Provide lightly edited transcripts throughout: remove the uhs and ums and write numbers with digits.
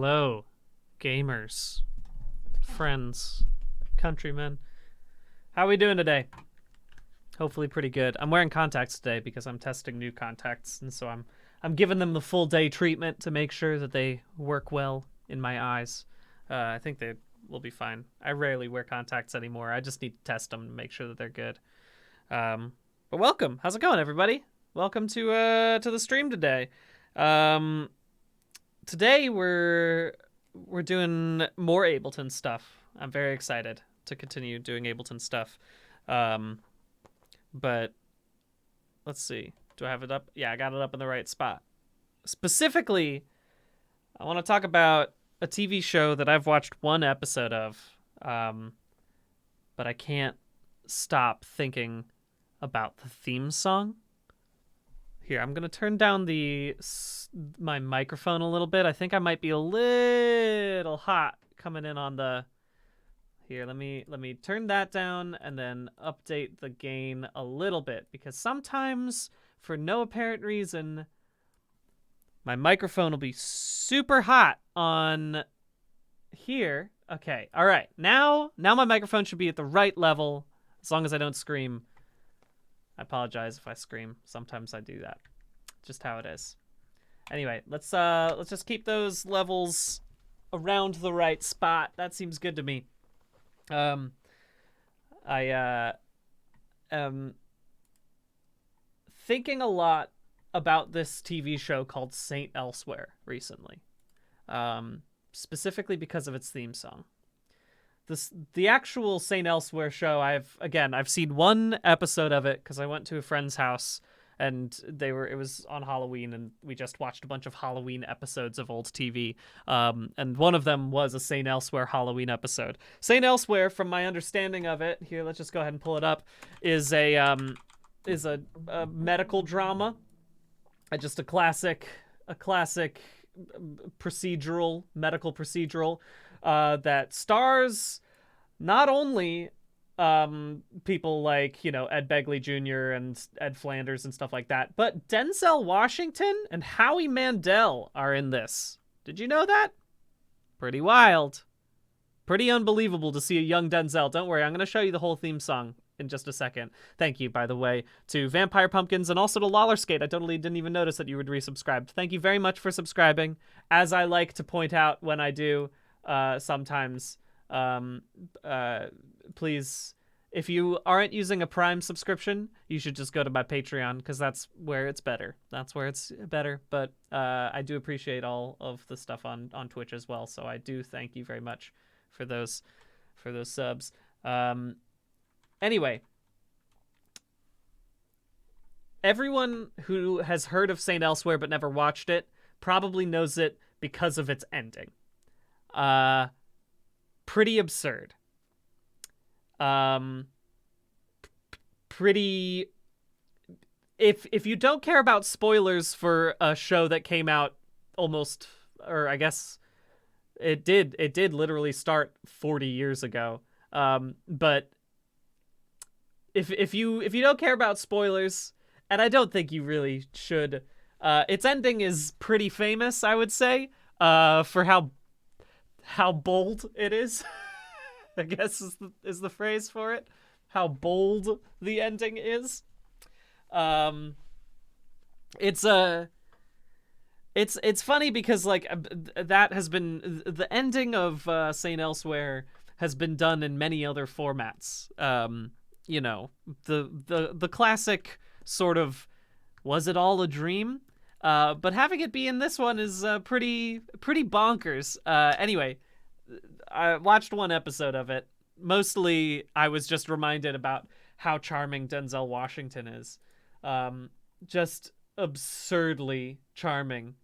Hello, gamers, friends, countrymen. How are we doing today? Hopefully pretty good. I'm wearing contacts today because I'm testing new contacts, and so I'm giving them the full day treatment to make sure that they work well in my eyes. I think they will be fine. I rarely wear contacts anymore. I just need to test them to make sure that they're good. But welcome. How's it going, everybody? Welcome to the stream today. Today we're doing more Ableton stuff. I'm very excited to continue doing Ableton stuff. But let's see. Do I have it up? Yeah, I got it up in the right spot. Specifically, I want to talk about a TV show that I've watched one episode of, but I can't stop thinking about the theme song. Here, I'm going to turn down my microphone a little bit. I think I might be a little hot coming in on the... Here, let me turn that down and then update the gain a little bit, because sometimes, for no apparent reason, my microphone will be super hot on here. Okay, all right. Now my microphone should be at the right level, as long as I don't scream. I apologize if I scream. Sometimes I do that. Just how it is. Anyway, let's just keep those levels around the right spot. That seems good to me. I am thinking a lot about this TV show called Saint Elsewhere recently, specifically because of its theme song. The actual Saint Elsewhere show, I've seen one episode of it because I went to a friend's house and it was on Halloween, and we just watched a bunch of Halloween episodes of old TV. And one of them was a Saint Elsewhere Halloween episode. Saint Elsewhere, from my understanding of it, here, let's just go ahead and pull it up, is a medical drama. Just a classic medical procedural that stars not only people like, Ed Begley Jr. and Ed Flanders and stuff like that, but Denzel Washington and Howie Mandel are in this. Did you know that? Pretty wild. Pretty unbelievable to see a young Denzel. Don't worry, I'm going to show you the whole theme song in just a second. Thank you, by the way, to Vampire Pumpkins and also to Lollerskate. I totally didn't even notice that you were resubscribed. Thank you very much for subscribing. As I like to point out when I do sometimes, please, if you aren't using a Prime subscription, you should just go to my Patreon, because that's where it's better. But I do appreciate all of the stuff on Twitch as well, so I do thank you very much for those subs. Anyway, everyone who has heard of Saint Elsewhere but never watched it probably knows it because of its ending. Pretty absurd. Pretty... If you don't care about spoilers for a show that came out almost, or I guess it did literally start 40 years ago. But if you don't care about spoilers, and I don't think you really should, its ending is pretty famous, I would say, for how bold it is. I guess is the phrase for it. How bold the ending is. It's funny because, like, that has been the ending of Saint Elsewhere has been done in many other formats. The classic sort of, was it all a dream? But having it be in this one is pretty bonkers. Anyway, I watched one episode of it. Mostly, I was just reminded about how charming Denzel Washington is. Just absurdly charming.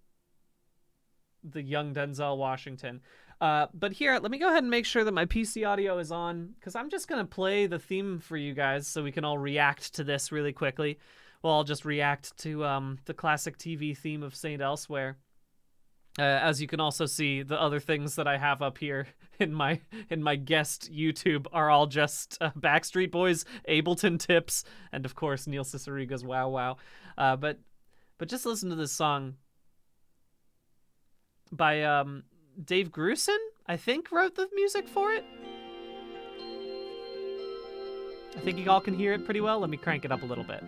The young Denzel Washington. But here, let me go ahead and make sure that my PC audio is on, because I'm just going to play the theme for you guys so we can all react to this really quickly. Well, I'll just react to the classic TV theme of Saint Elsewhere. As you can also see, the other things that I have up here in my guest YouTube are all just Backstreet Boys, Ableton tips, and of course Neil Ciceriga's Wow Wow. But just listen to this song by Dave Grusin, I think, wrote the music for it. I think you all can hear it pretty well. Let me crank it up a little bit.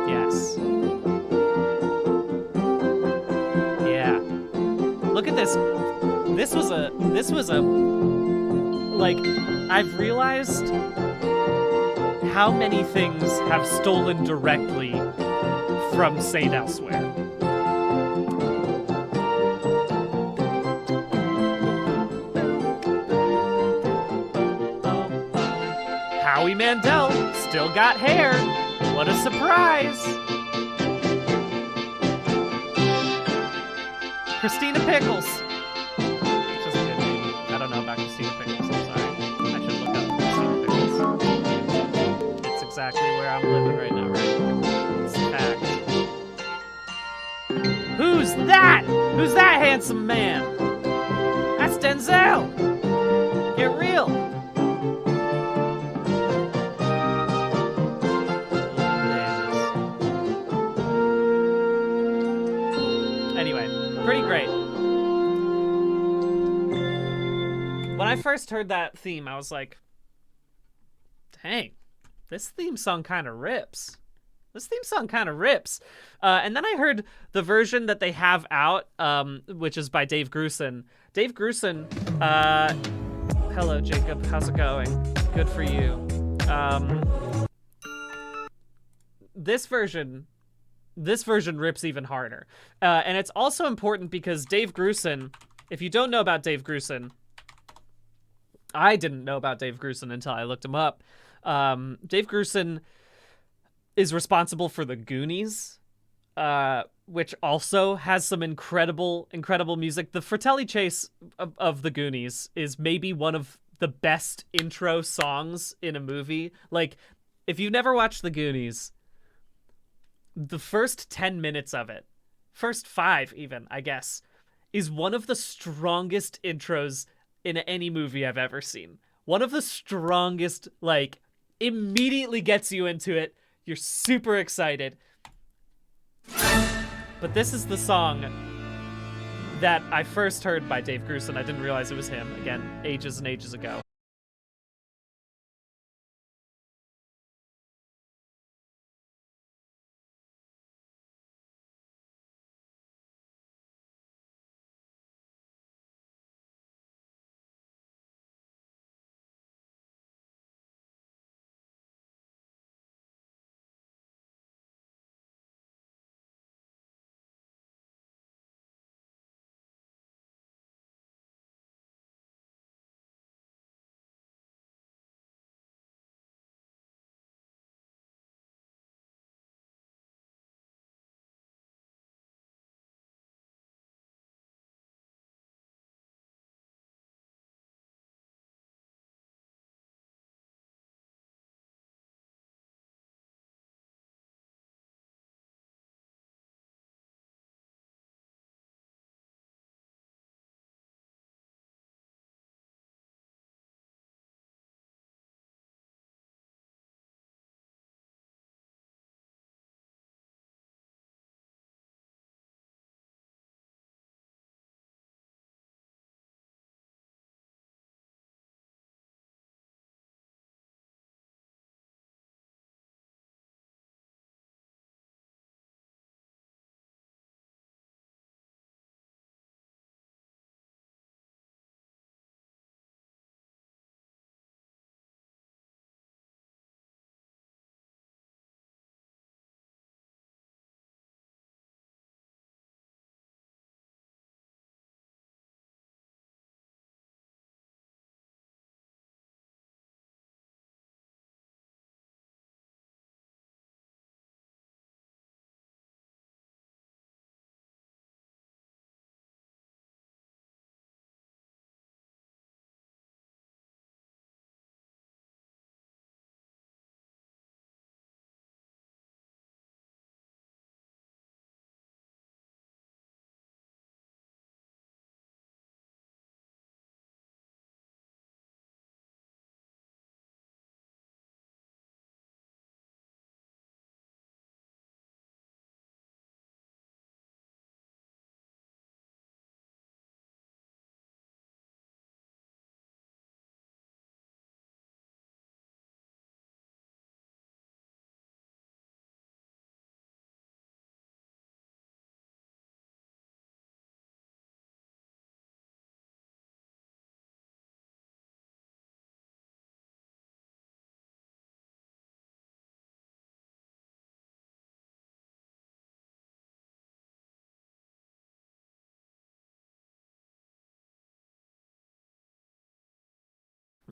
Yes. Yeah. Look at this. This was a like, I've realized how many things have stolen directly from Saint Elsewhere. Howie Mandel still got hair. What a surprise. Christina Pickles. Which is a good name. I don't know about Christina Pickles. I'm sorry. I should look up Christina Pickles. It's exactly where I'm living right now, right? It's a fact. Who's that? Who's that handsome man? That's Denzel. Get real. Anyway, pretty great. When I first heard that theme, I was like, dang, this theme song kind of rips. This theme song kind of rips. And then I heard the version that they have out, which is by Dave Grusin. Dave Grusin, hello, Jacob. How's it going? Good for you. This version rips even harder. And it's also important because Dave Grusin, if you don't know about Dave Grusin, I didn't know about Dave Grusin until I looked him up. Dave Grusin is responsible for the Goonies, which also has some incredible music. The Fratelli Chase of the Goonies is maybe one of the best intro songs in a movie. Like, if you've never watched the Goonies, the first 10 minutes of it, first 5 even, I guess, is one of the strongest intros in any movie I've ever seen. One of the strongest, like, immediately gets you into it. You're super excited. But this is the song that I first heard by Dave Grusin. I didn't realize it was him. Again, ages and ages ago.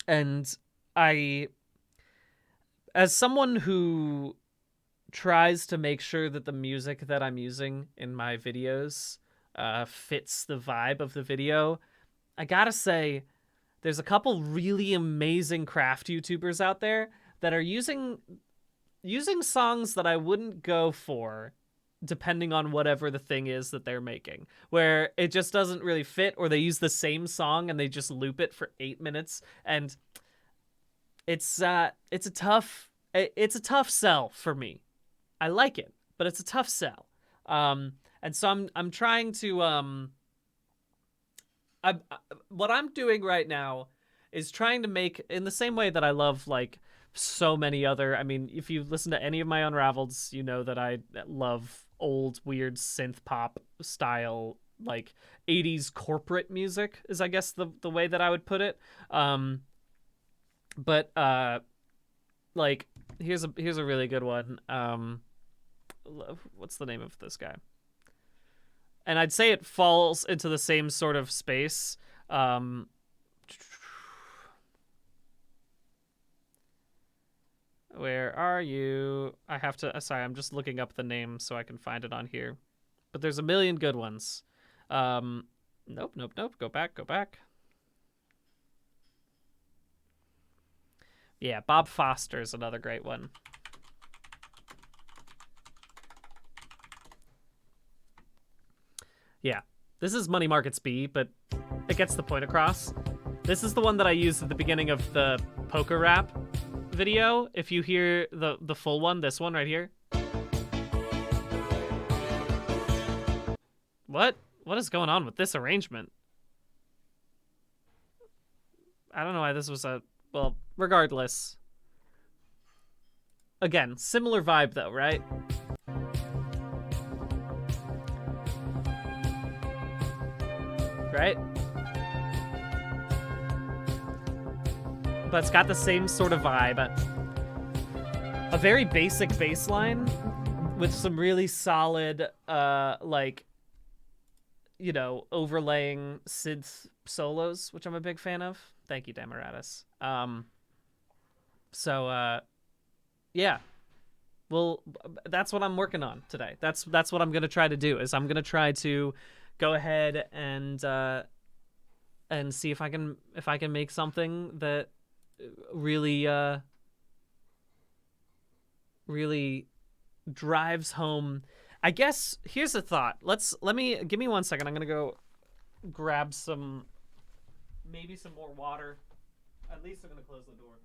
And I, as someone who tries to make sure that the music that I'm using in my videos fits the vibe of the video, I gotta say, there's a couple really amazing craft YouTubers out there that are using songs that I wouldn't go for depending on whatever the thing is that they're making, where it just doesn't really fit, or they use the same song and they just loop it for 8 minutes, and it's a tough sell for me. I like it, but it's a tough sell. And so I'm trying to what I'm doing right now is trying to make, in the same way that I love like so many other, I mean, if you listen to any of my Unraveleds, you know that I love old weird synth pop style, like 80s corporate music is, I guess, the way that I would put it. But like here's a really good one. What's the name of this guy? And I'd say it falls into the same sort of space. Where are you? I have to... sorry, I'm just looking up the name so I can find it on here. But there's a million good ones. Nope. Go back. Yeah, Bob Foster's another great one. Yeah, this is Money Markets B, but it gets the point across. This is the one that I used at the beginning of the poker rap video. If you hear the full one, this one right here. What is going on with this arrangement? I don't know why this was a... well, regardless. Again, similar vibe though, right? Right? But it's got the same sort of vibe. A very basic bass line with some really solid, like, you know, overlaying synth solos, which I'm a big fan of. Thank you, Damaratus. Yeah. Well, that's what I'm working on today. That's what I'm gonna try to do. Is I'm gonna try to go ahead and see if I can make something that really really drives home. I guess here's a thought. Give me 1 second. I'm gonna go grab maybe some more water. At least I'm gonna close the door.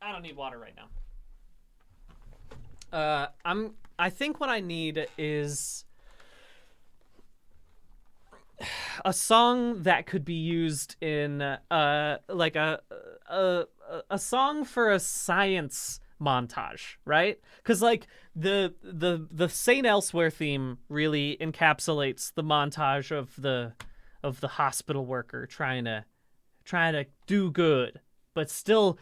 I don't need water right now. I think what I need is a song that could be used in like a song for a science montage, right? Because like the Saint Elsewhere theme really encapsulates the montage of the hospital worker trying to do good, but still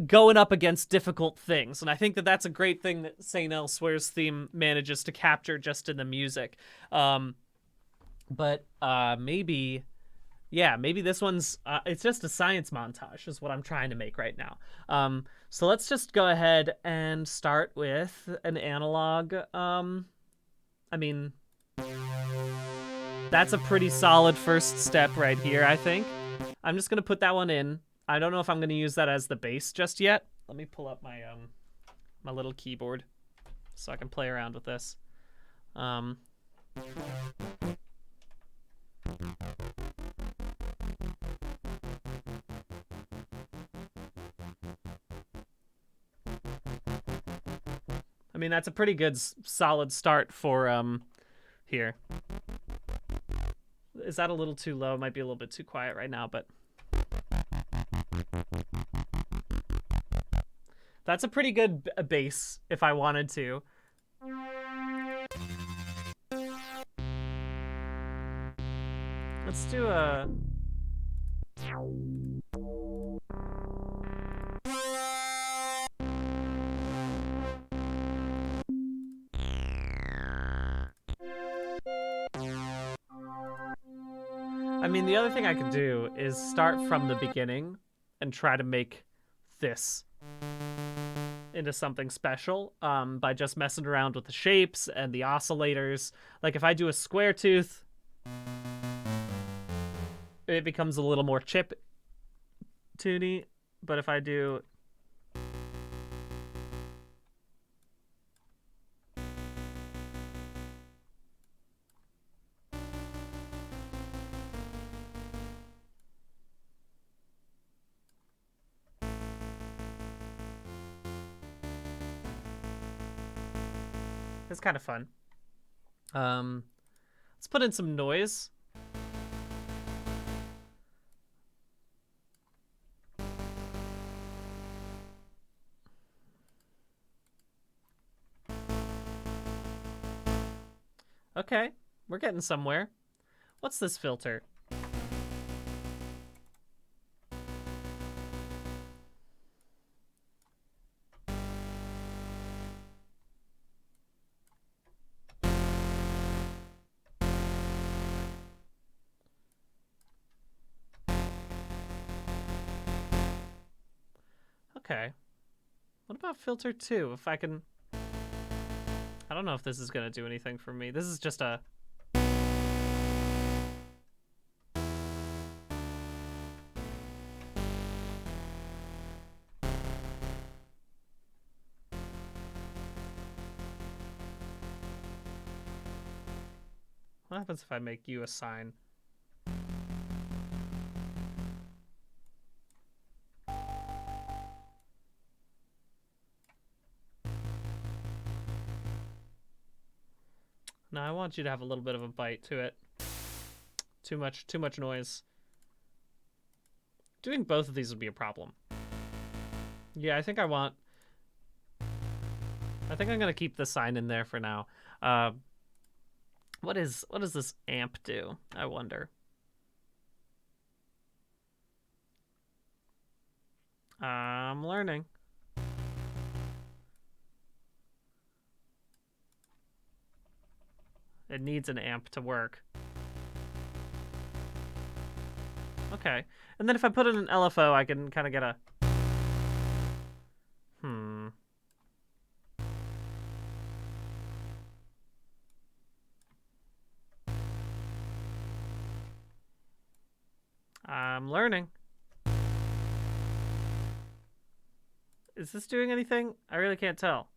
going up against difficult things. And I think that that's a great thing that Saint Elsewhere's theme manages to capture just in the music. But maybe this one's it's just a science montage is what I'm trying to make right now. So let's just go ahead and start with an analog. I mean, that's a pretty solid first step right here, I think. I'm just gonna put that one in. I don't know if I'm gonna use that as the bass just yet. Let me pull up my my little keyboard so I can play around with this. I mean, that's a pretty good solid start for here. Is that a little too low? It might be a little bit too quiet right now, but that's a pretty good bass if I wanted to. Let's do a... I mean, the other thing I could do is start from the beginning and try to make this into something special by just messing around with the shapes and the oscillators. Like if I do a square tooth, it becomes a little more chip tuney. But if I do... It's kind of fun. Let's put in some noise. Okay, we're getting somewhere. What's this filter? Okay. What about filter 2? If I can... I don't know if this is going to do anything for me. This is just a... What happens if I make you a sign? No, I want you to have a little bit of a bite to it. Too much noise. Doing both of these would be a problem. Yeah, I think I'm gonna keep the sign in there for now. What does this amp do? I wonder. I'm learning. It needs an amp to work. Okay. And then if I put in an LFO, I can kind of get a... I'm learning. Is this doing anything? I really can't tell.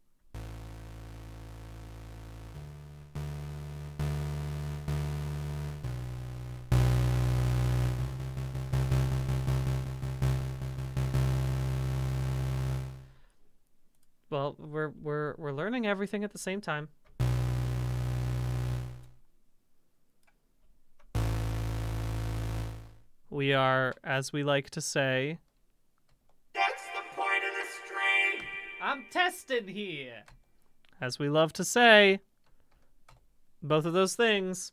Well, we're learning everything at the same time. We are, as we like to say... That's the point of the stream! I'm testing here! As we love to say. Both of those things.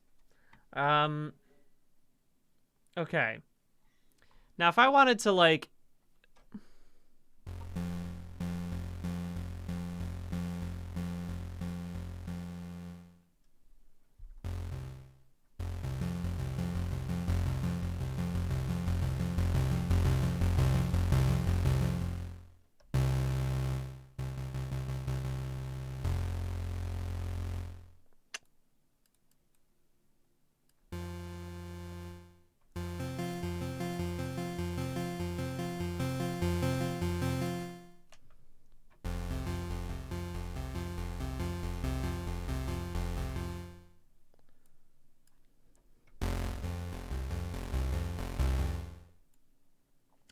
Okay. Now, if I wanted to, like...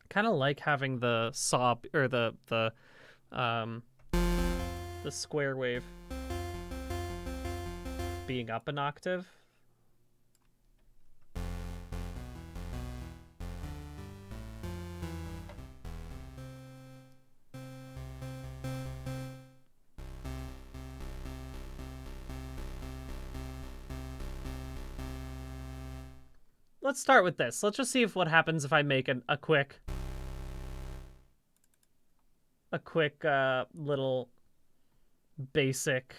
kind of like having the saw or the square wave being up an octave. Let's start with this. Let's just see if what happens if I make a quick little basic...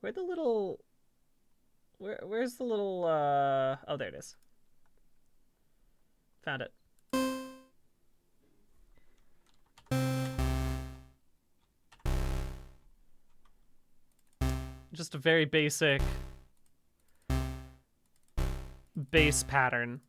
Where'd the little Where's the little oh, there it is. Found it. Just a very basic bass pattern.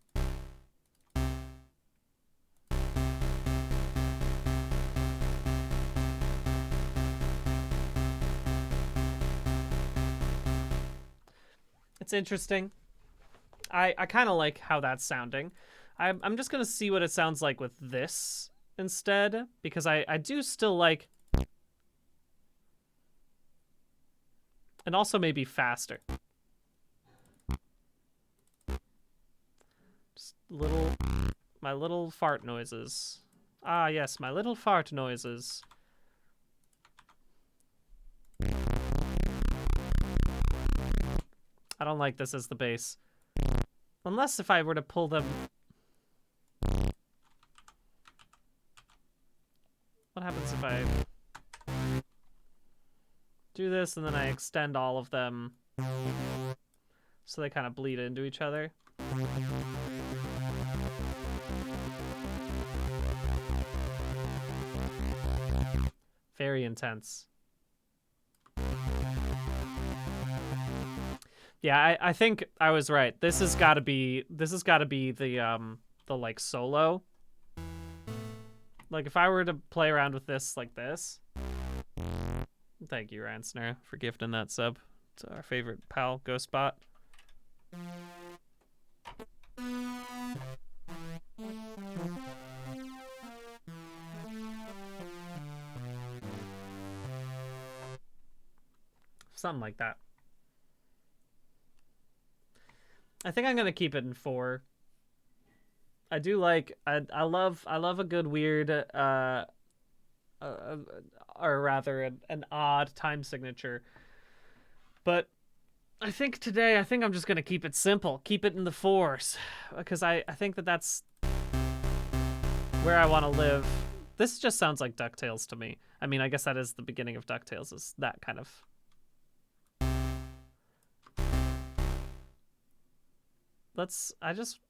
It's interesting. I kind of like how that's sounding. I'm just going to see what it sounds like with this instead, because I do still like... And also maybe faster. Just my little fart noises. Ah, yes, my little fart noises. I don't like this as the bass. Unless if I were to pull them... What happens if I do this and then I extend all of them so they kind of bleed into each other? Very intense. Yeah, I think I was right. This has got to be the like solo. Like if I were to play around with this like this. Thank you, Ransner, for gifting that sub. It's our favorite pal, Ghostbot. Something like that. I think I'm gonna keep it in 4. I do like I love a good weird or rather an odd time signature. But I think today I'm just gonna keep it simple, keep it in the 4s, because I think that's where I want to live. This just sounds like DuckTales to me. I mean, I guess that is the beginning of DuckTales, is that kind of. I just...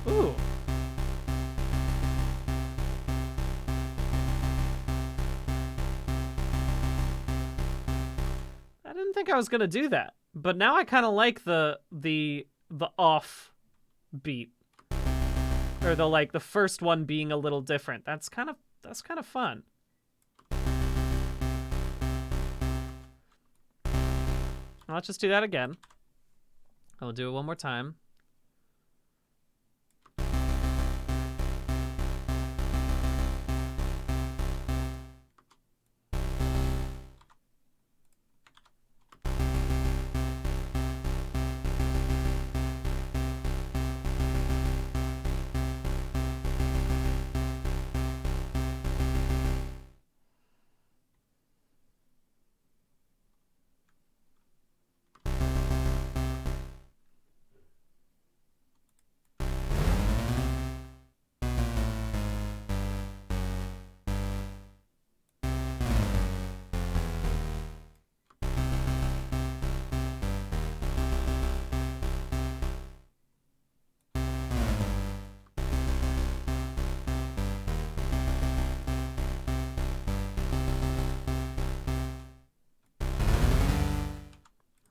Ooh. I didn't think I was gonna do that, but now I kind of like the off beat, or the first one being a little different. That's kind of fun. Let's just do that again. I'll do it one more time.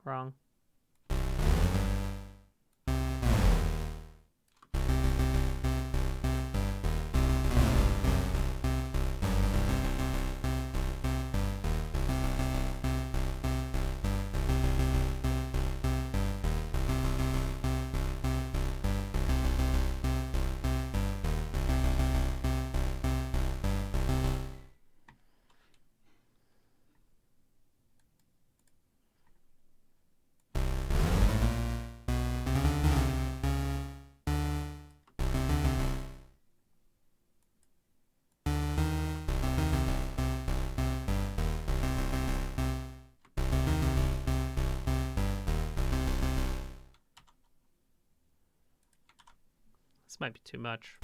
Wrong. This might be too much.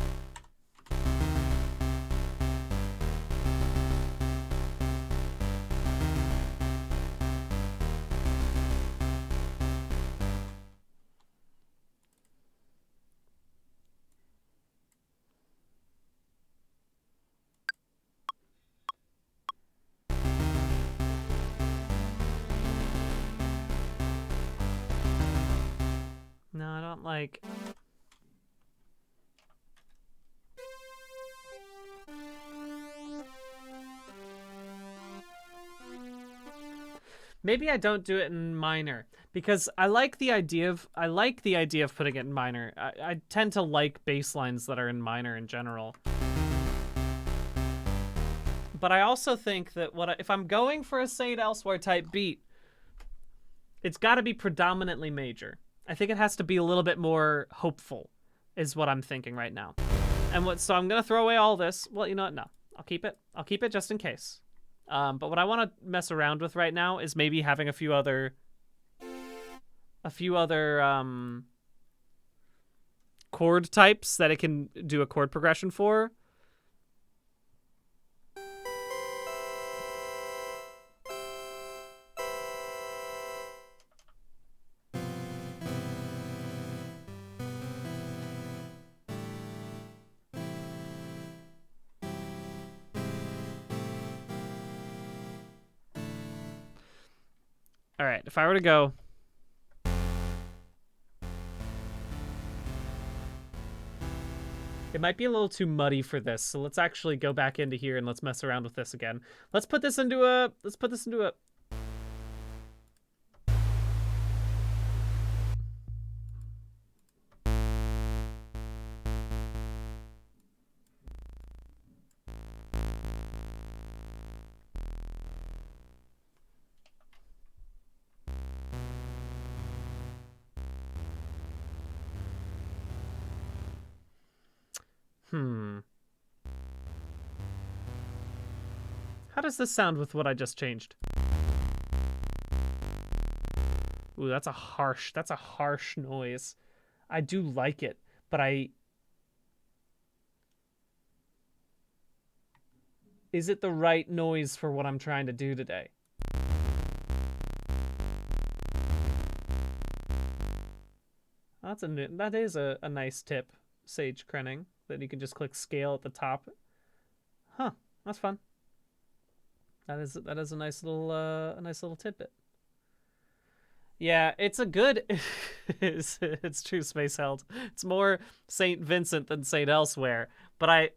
No, I don't like... Maybe I don't do it in minor because I like the idea of putting it in minor. I tend to like bass lines that are in minor in general. But I also think that if I'm going for a Say It Elsewhere type beat, it's got to be predominantly major. I think it has to be a little bit more hopeful, is what I'm thinking right now. And so I'm gonna throw away all this. Well, you know what? No, I'll keep it. I'll keep it just in case. But what I want to mess around with right now is maybe having a few other chord types that it can do a chord progression for. All right, if I were to go... It might be a little too muddy for this, so let's actually go back into here and let's mess around with this again. Let's put this into a... How does this sound with what I just changed? Ooh, that's a harsh noise. I do like it, but is it the right noise for what I'm trying to do today? That is a nice tip, Sage Krenning, that you can just click scale at the top. Huh, that's fun. That is a nice little tidbit. Yeah, it's a good... it's true, Space Held. It's more St. Vincent than St. Elsewhere, but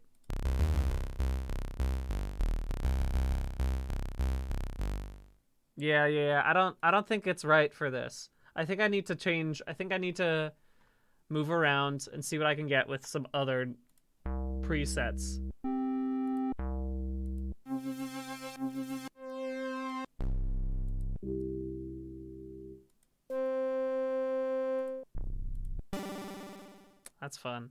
Yeah, I don't think it's right for this. I think I need to change... I think I need to move around and see what I can get with some other presets. That's fun.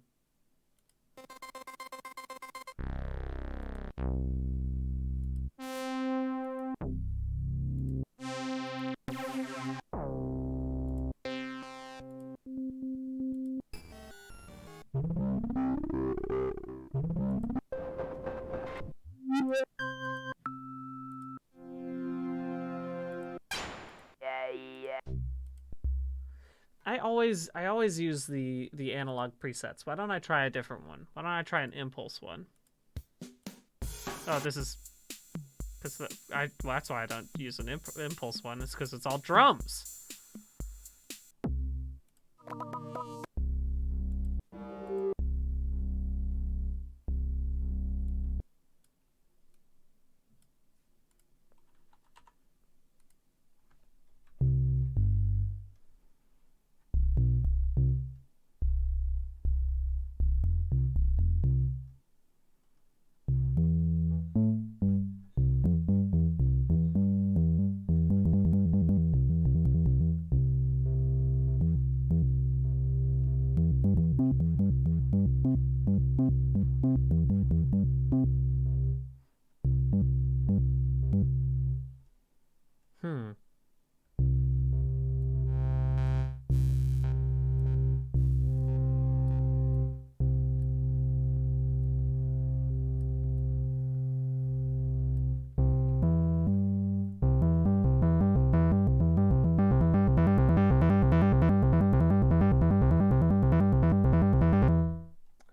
I always use the analog presets. Why don't I try a different one? Why don't I try an impulse one? Oh, this is... well, that's why I don't use an impulse one. It's because it's all drums.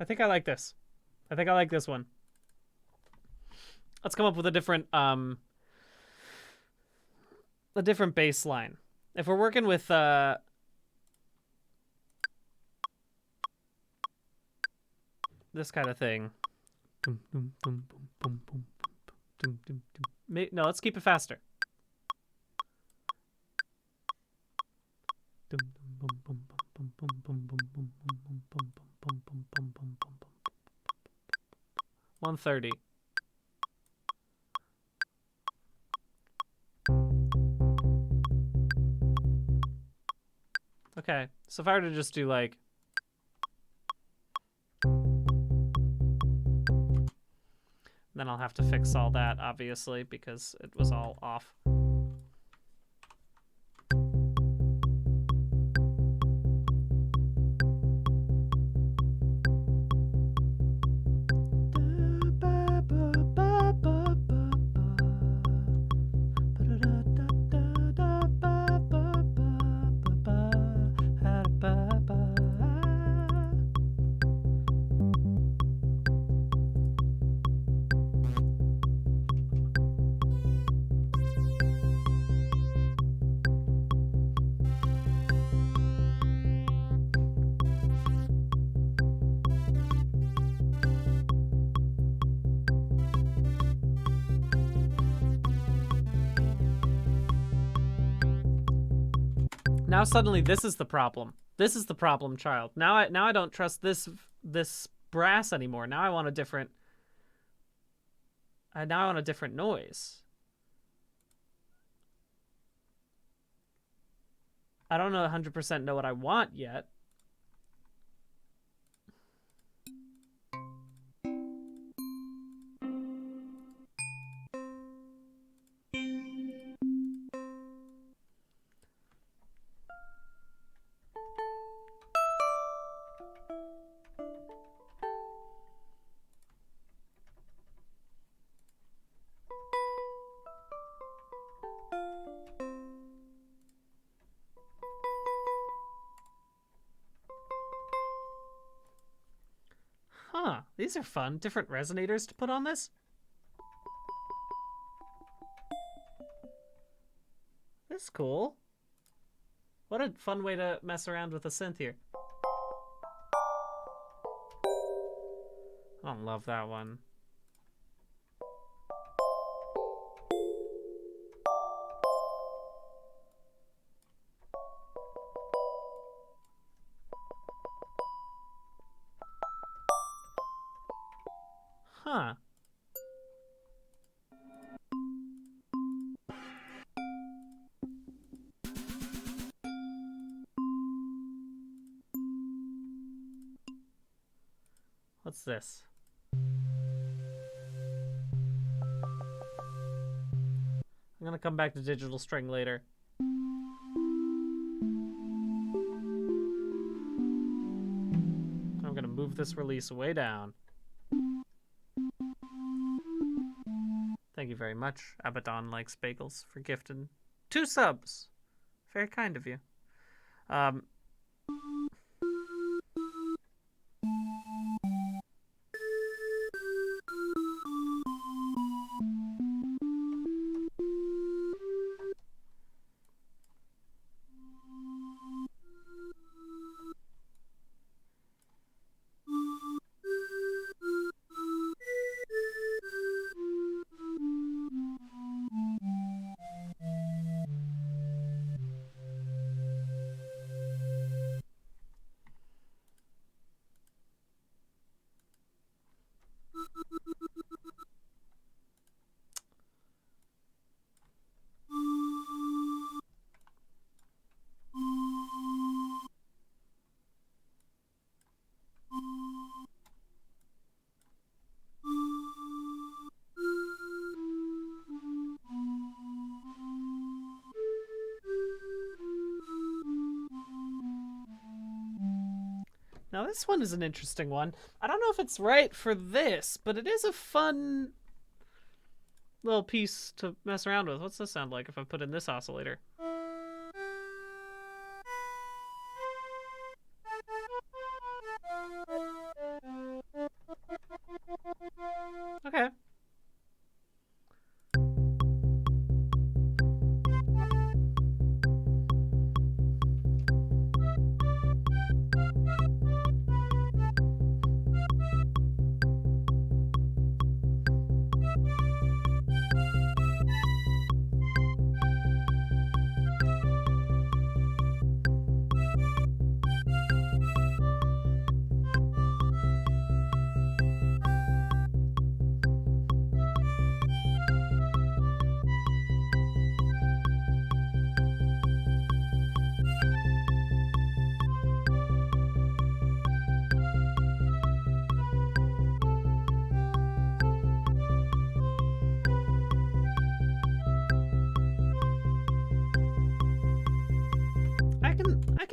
I think I like this. I think I like this one. Let's come up with a different bass line. If we're working with this kind of thing. No, let's keep it faster. 130. Okay, so if I were to just do like... Then I'll have to fix all that, obviously, because it was all off. Now suddenly this is the problem. This is the problem child. Now I don't trust this brass anymore. Now I want a different noise. I don't know 100% know what I want yet. Huh, these are fun. Different resonators to put on this. This is cool. What a fun way to mess around with a synth here. I don't love that one. Huh. What's this? I'm gonna come back to digital string later. I'm gonna move this release way down. Thank you very much, Ableton Likes Bagels, for gifting 2 subs. Very kind of you. Now this one is an interesting one. I don't know if it's right for this, but it is a fun little piece to mess around with. What's this sound like if I put in this oscillator? Okay.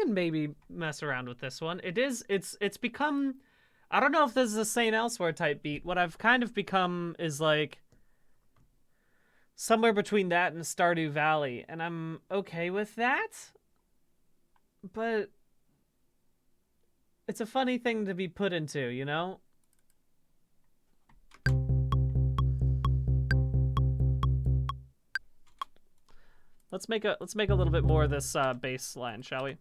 can maybe mess around with this one. It's become, I don't know if this is a Saint Elsewhere type beat. What I've kind of become is like somewhere between that and Stardew Valley, and I'm okay with that. But it's a funny thing to be put into, you know? Let's make a little bit more of this bass line, shall we?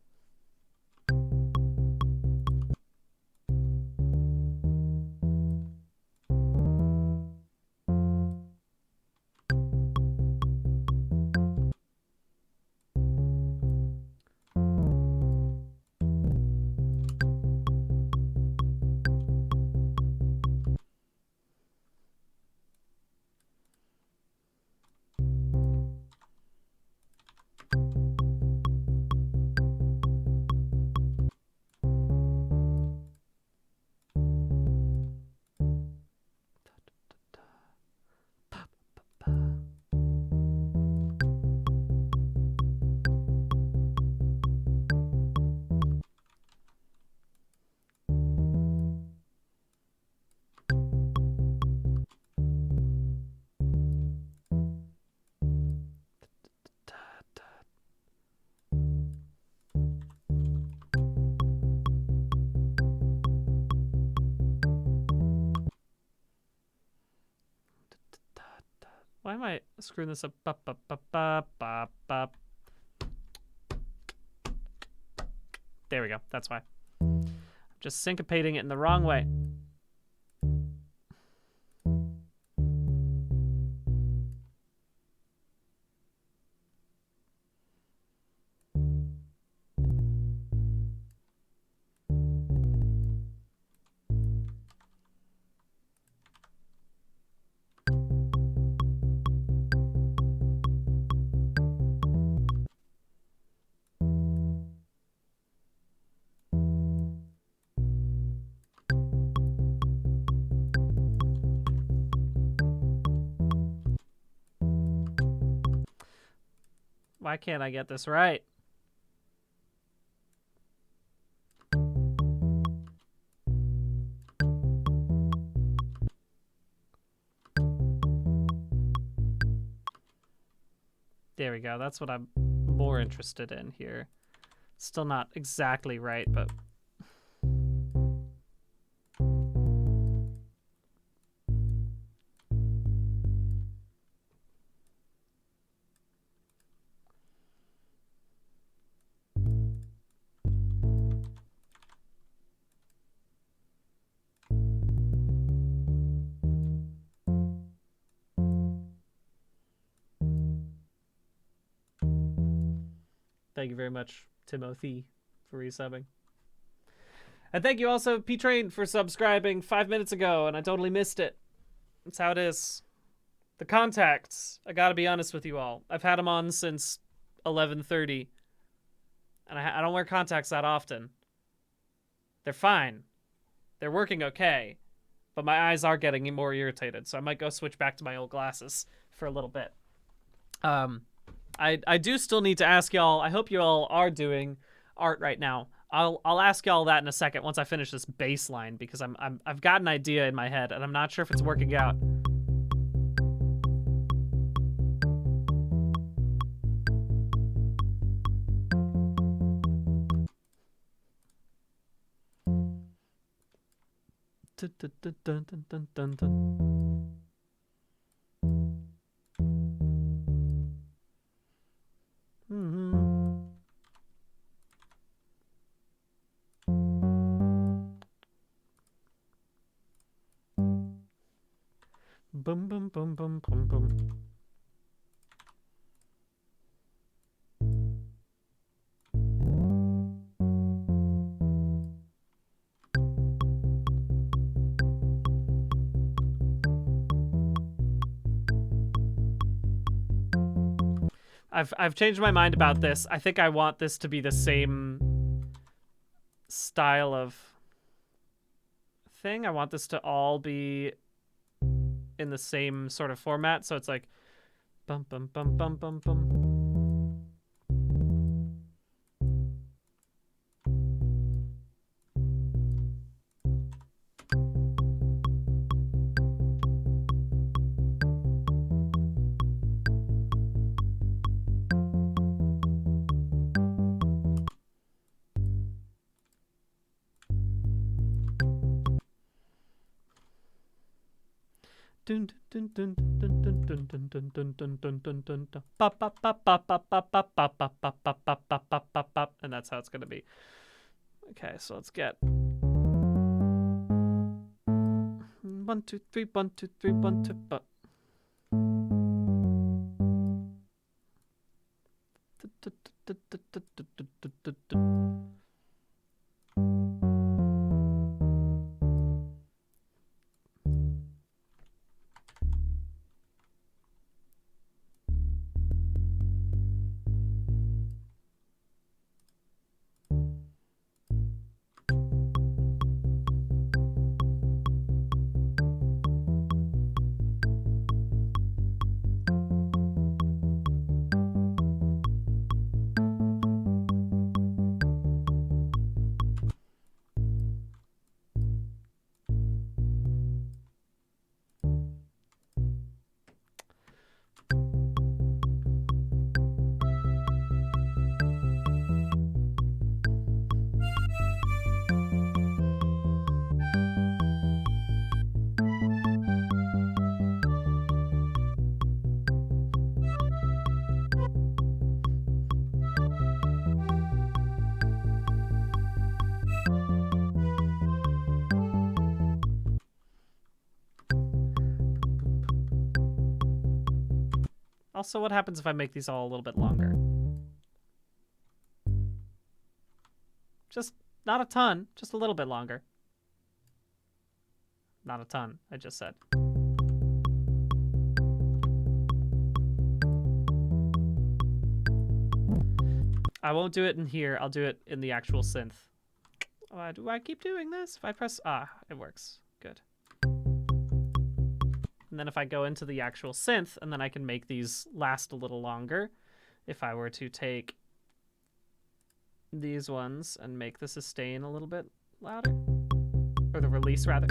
Why am I screwing this up? There we go. That's why. I'm just syncopating it in the wrong way. Why can't I get this right? There we go. That's what I'm more interested in here. Still not exactly right, but... Thank you very much, Timothy, for resubbing. And thank you also, P-Train, for subscribing 5 minutes ago, and I totally missed it. That's how it is. The contacts, I gotta be honest with you all. I've had them on since 11:30, and I don't wear contacts that often. They're fine. They're working okay, but my eyes are getting more irritated, so I might go switch back to my old glasses for a little bit. I do still need to ask y'all. I hope you all are doing art right now. I'll ask y'all that in a second once I finish this bass line, because I've got an idea in my head and I'm not sure if it's working out. Boom, boom, boom, boom, boom, boom. I've changed my mind about this. I think I want this to be the same style of thing. I want this to all be in the same sort of format, so it's like bum bum bum bum bum bum. And that's how it's gonna be. Okay, so let's get 1 2 3 1 2 3 1 2 but also, what happens if I make these all a little bit longer? Just not a ton, just a little bit longer. Not a ton, I just said. I won't do it in here. I'll do it in the actual synth. Why do I keep doing this? If I press... it works. Good. And then if I go into the actual synth, and then I can make these last a little longer. If I were to take these ones and make the sustain a little bit louder. Or the release, rather.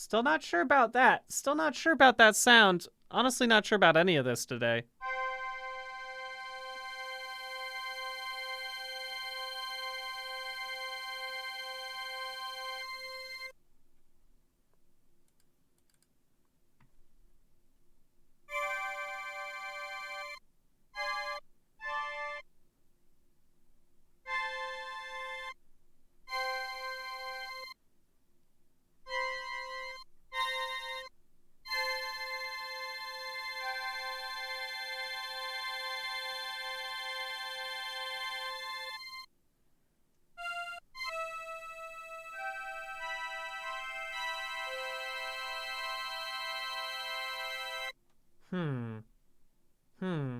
Still not sure about that. Still not sure about that sound. Honestly, not sure about any of this today. Hmm.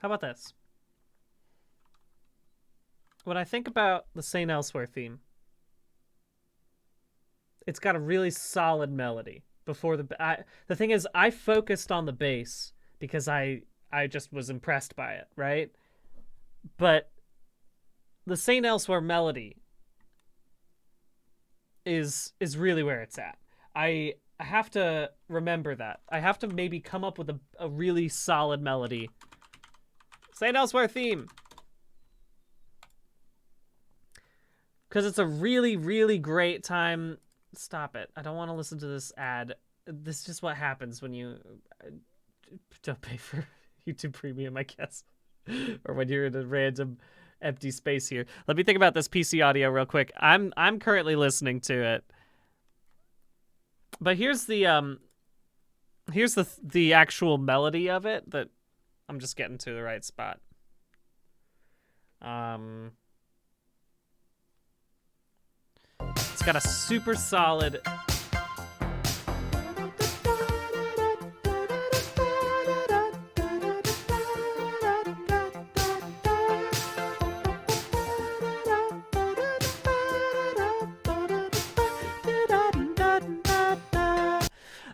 about this? When I think about the Saint Elsewhere theme, it's got a really solid melody. The thing is, I focused on the bass because I just was impressed by it, right? But the Saint Elsewhere melody is really where it's at. I have to remember that. I have to maybe come up with a really solid melody. Saint Elsewhere theme. Because it's a really, really great time. Stop it. I don't want to listen to this ad. This is just what happens when you don't pay for YouTube Premium, I guess. Or when you're in a random empty space here. Let me think about this PC audio real quick. I'm currently listening to it. But here's the actual melody of it that I'm just getting to the right spot. It's got a super solid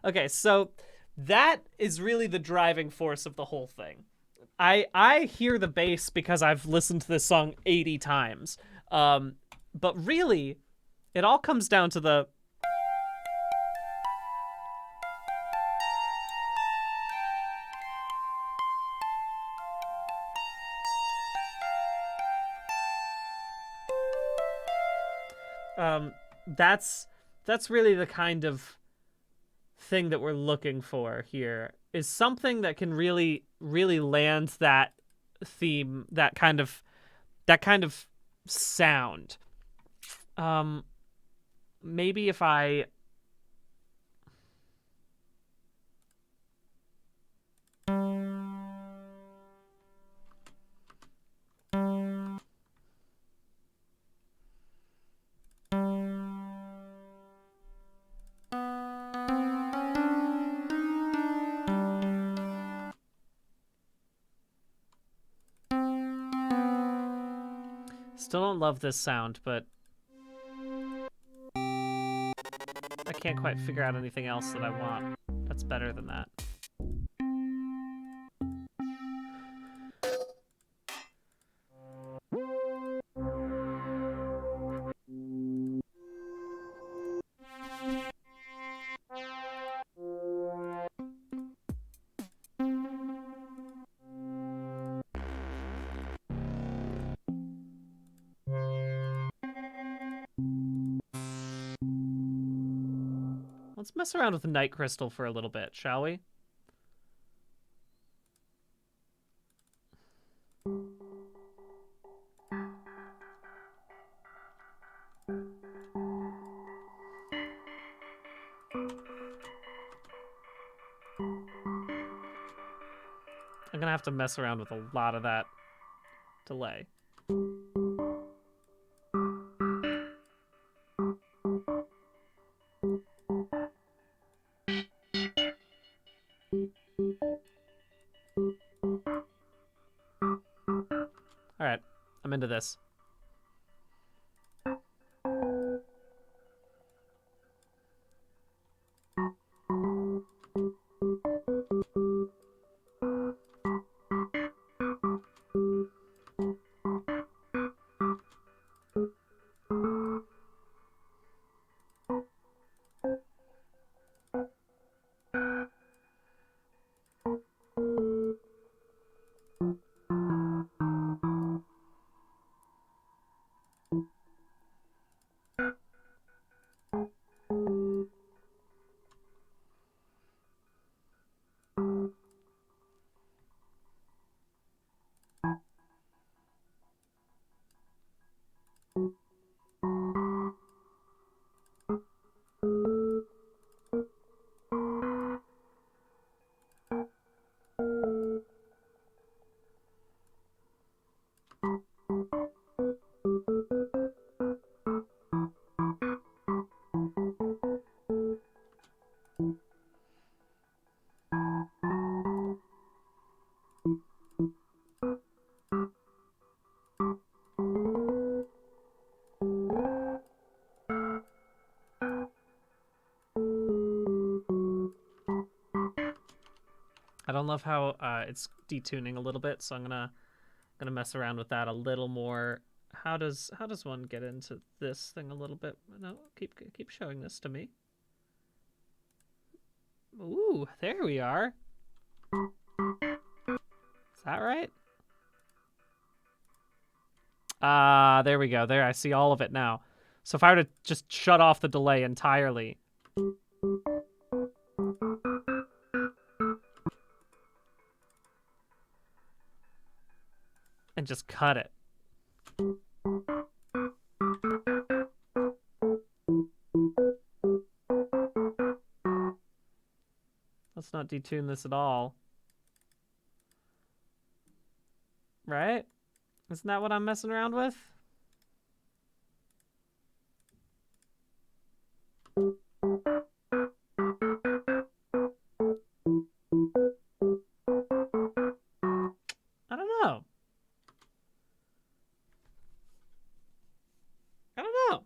Okay, so that is really the driving force of the whole thing. I hear the bass because I've listened to this song 80 times. But really, it all comes down to the that's really the kind of thing that we're looking for here, is something that can really land that theme, that kind of sound. Maybe if I still don't love this sound, but I can't quite figure out anything else that I want that's better than that. Let's mess around with the Night Crystal for a little bit, shall we? I'm gonna have to mess around with a lot of that delay. Alright, I'm into this. I don't love how it's detuning a little bit, so I'm gonna mess around with that a little more. How does one get into this thing a little bit? No, keep showing this to me. Ooh, there we are. Is that right? There we go. There, I see all of it now. So if I were to just shut off the delay entirely. And just cut it. Let's not detune this at all. Right? Isn't that what I'm messing around with? I don't know. I don't know.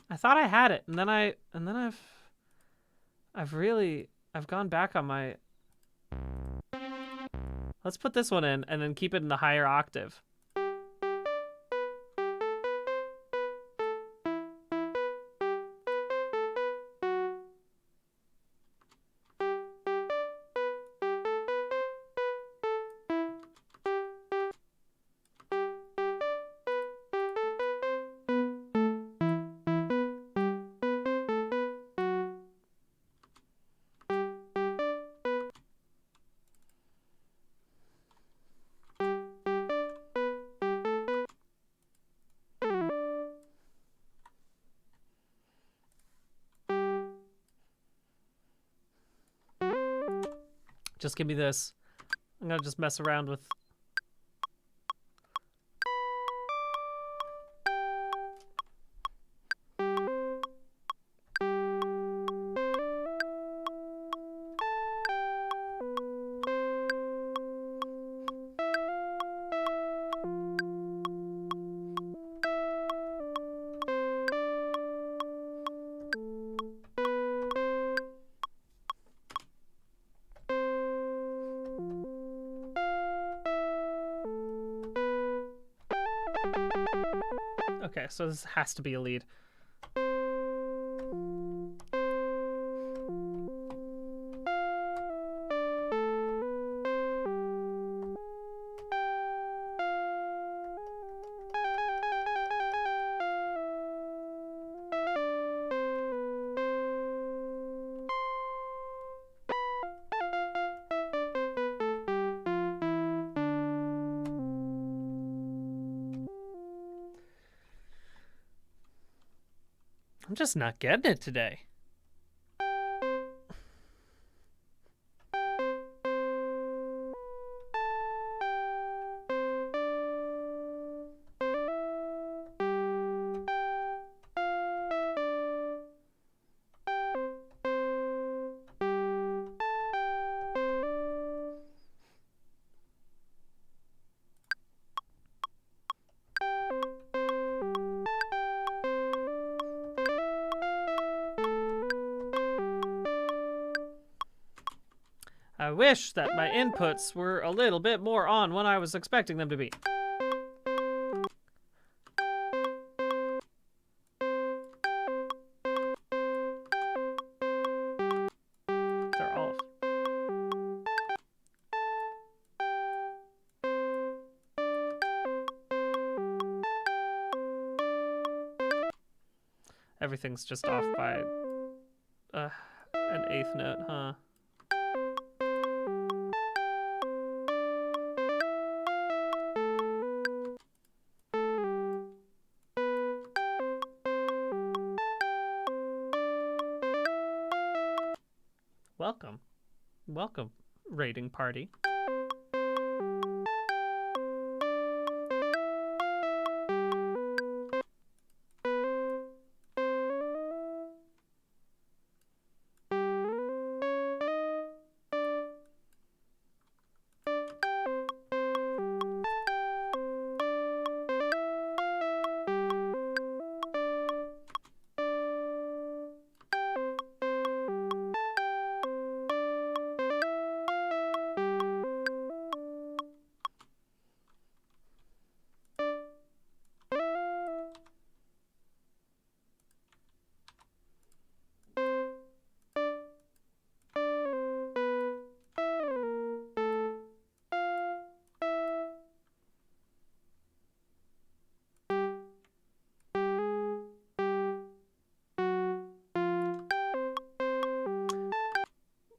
I thought I had it, and then I've gone back on my. Let's put this one in and then keep it in the higher octave. Just give me this. I'm gonna just mess around with. Okay, so this has to be a lead. I'm just not getting it today. I wish that my inputs were a little bit more on when I was expecting them to be. They're off. Everything's just off by an eighth note, huh? Welcome. Welcome, raiding party.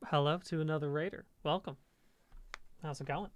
Hello to another raider. Welcome. How's it going?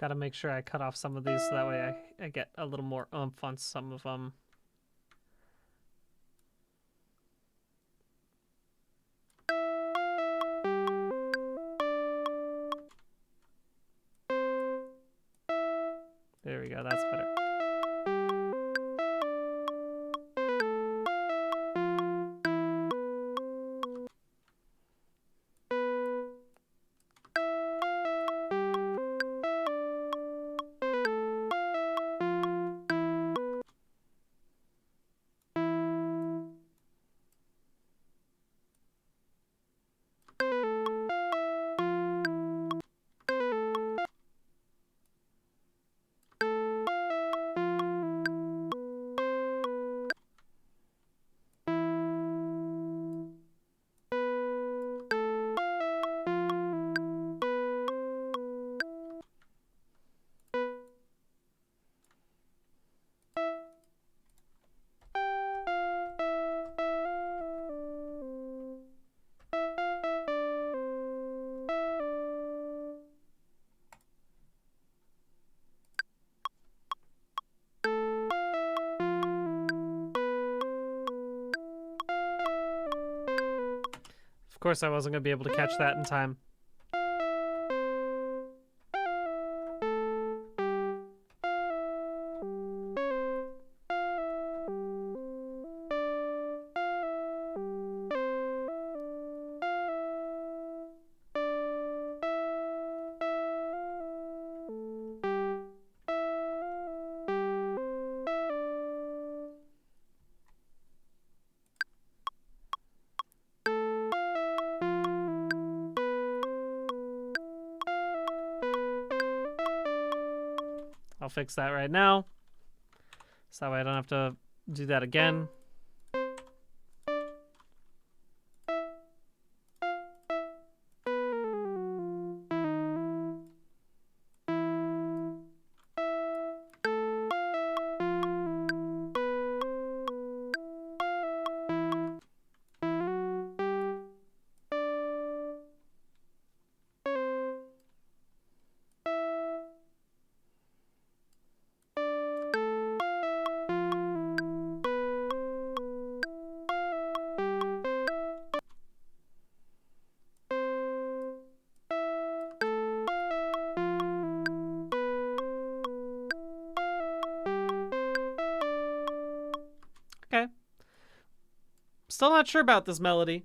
Gotta make sure I cut off some of these so that way I get a little more oomph on some of them. There we go, that's better. Of course I wasn't going to be able to catch that in time. I'll fix that right now, so that way I don't have to do that again. Okay. Still not sure about this melody.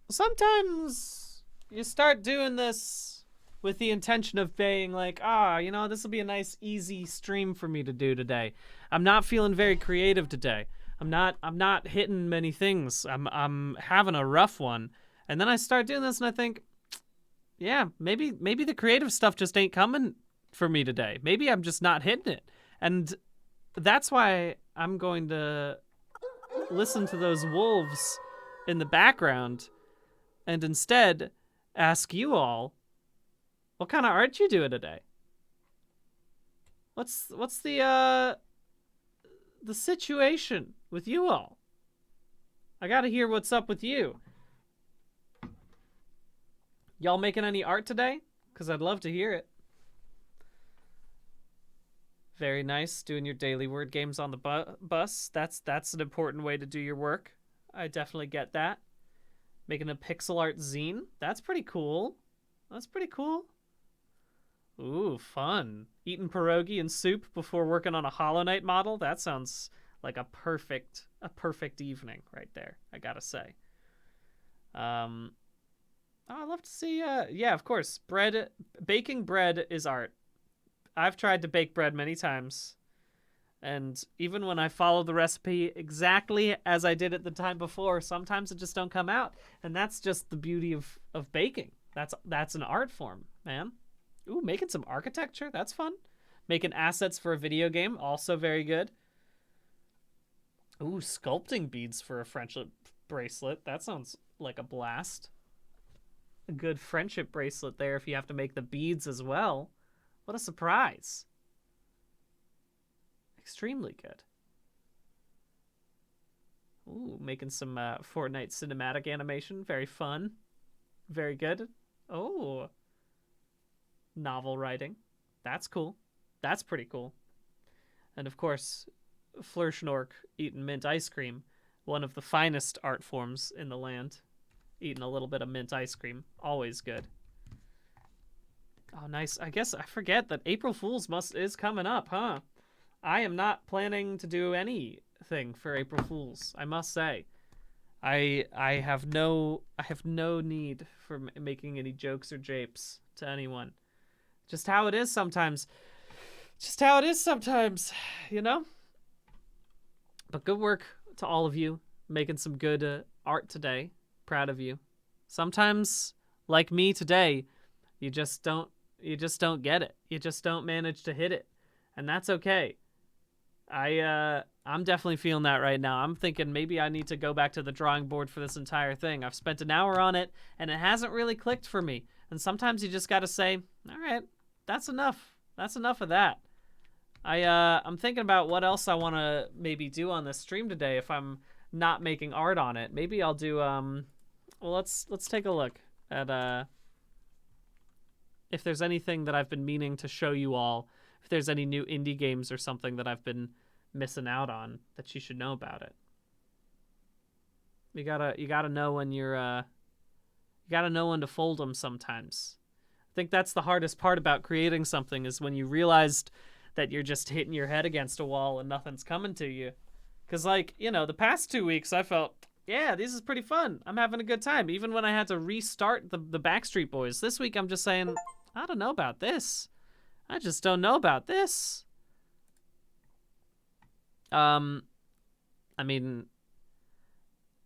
Sometimes you start doing this with the intention of being like, you know, this will be a nice, easy stream for me to do today. I'm not feeling very creative today. I'm not hitting many things. I'm having a rough one. And then I start doing this and I think, yeah, maybe the creative stuff just ain't coming for me today. Maybe I'm just not hitting it. And that's why I'm going to listen to those wolves in the background and instead ask you all, what kind of art you doing today? What's the situation with you all? I gotta hear what's up with you. Y'all making any art today? Because I'd love to hear it. Very nice. Doing your daily word games on the bus. That's an important way to do your work. I definitely get that. Making a pixel art zine. That's pretty cool. That's pretty cool. Ooh, fun. Eating pierogi and soup before working on a Hollow Knight model. That sounds like a perfect evening right there, I gotta say. Oh, I love to see, yeah, of course. Baking bread is art. I've tried to bake bread many times. And even when I follow the recipe exactly as I did it the time before, sometimes it just don't come out. And that's just the beauty of baking. That's an art form, man. Ooh, making some architecture. That's fun. Making assets for a video game. Also very good. Ooh, sculpting beads for a friendship bracelet. That sounds like a blast. A good friendship bracelet there if you have to make the beads as well. What a surprise. Extremely good. Ooh, making some Fortnite cinematic animation. Very fun. Very good. Oh. Novel writing. That's cool. That's pretty cool. And of course, Flurschnork eating mint ice cream. One of the finest art forms in the land. Eating a little bit of mint ice cream. Always good. Oh, nice. I guess I forget that April Fool's is coming up, huh? I am not planning to do anything for April Fool's, I must say. I have no need for making any jokes or japes to anyone. Just how it is sometimes. Just how it is sometimes, you know? But good work to all of you making some good art today. Proud of you. Sometimes, like me today, you just don't get it. You just don't manage to hit it. And that's okay. I'm definitely feeling that right now. I'm thinking maybe I need to go back to the drawing board for this entire thing. I've spent an hour on it, and it hasn't really clicked for me. And sometimes you just got to say, all right, that's enough. That's enough of that. I'm thinking about what else I want to maybe do on this stream today if I'm not making art on it. Maybe I'll do, well, let's take a look at, if there's anything that I've been meaning to show you all. If there's any new indie games or something that I've been missing out on that you should know about it. You gotta know when you gotta know when to fold them sometimes. I think that's the hardest part about creating something is when you realized that you're just hitting your head against a wall and nothing's coming to you. Cause like, you know, the past 2 weeks I felt, yeah, this is pretty fun. I'm having a good time. Even when I had to restart the Backstreet Boys. This week I'm just saying, I don't know about this. I just don't know about this. I mean,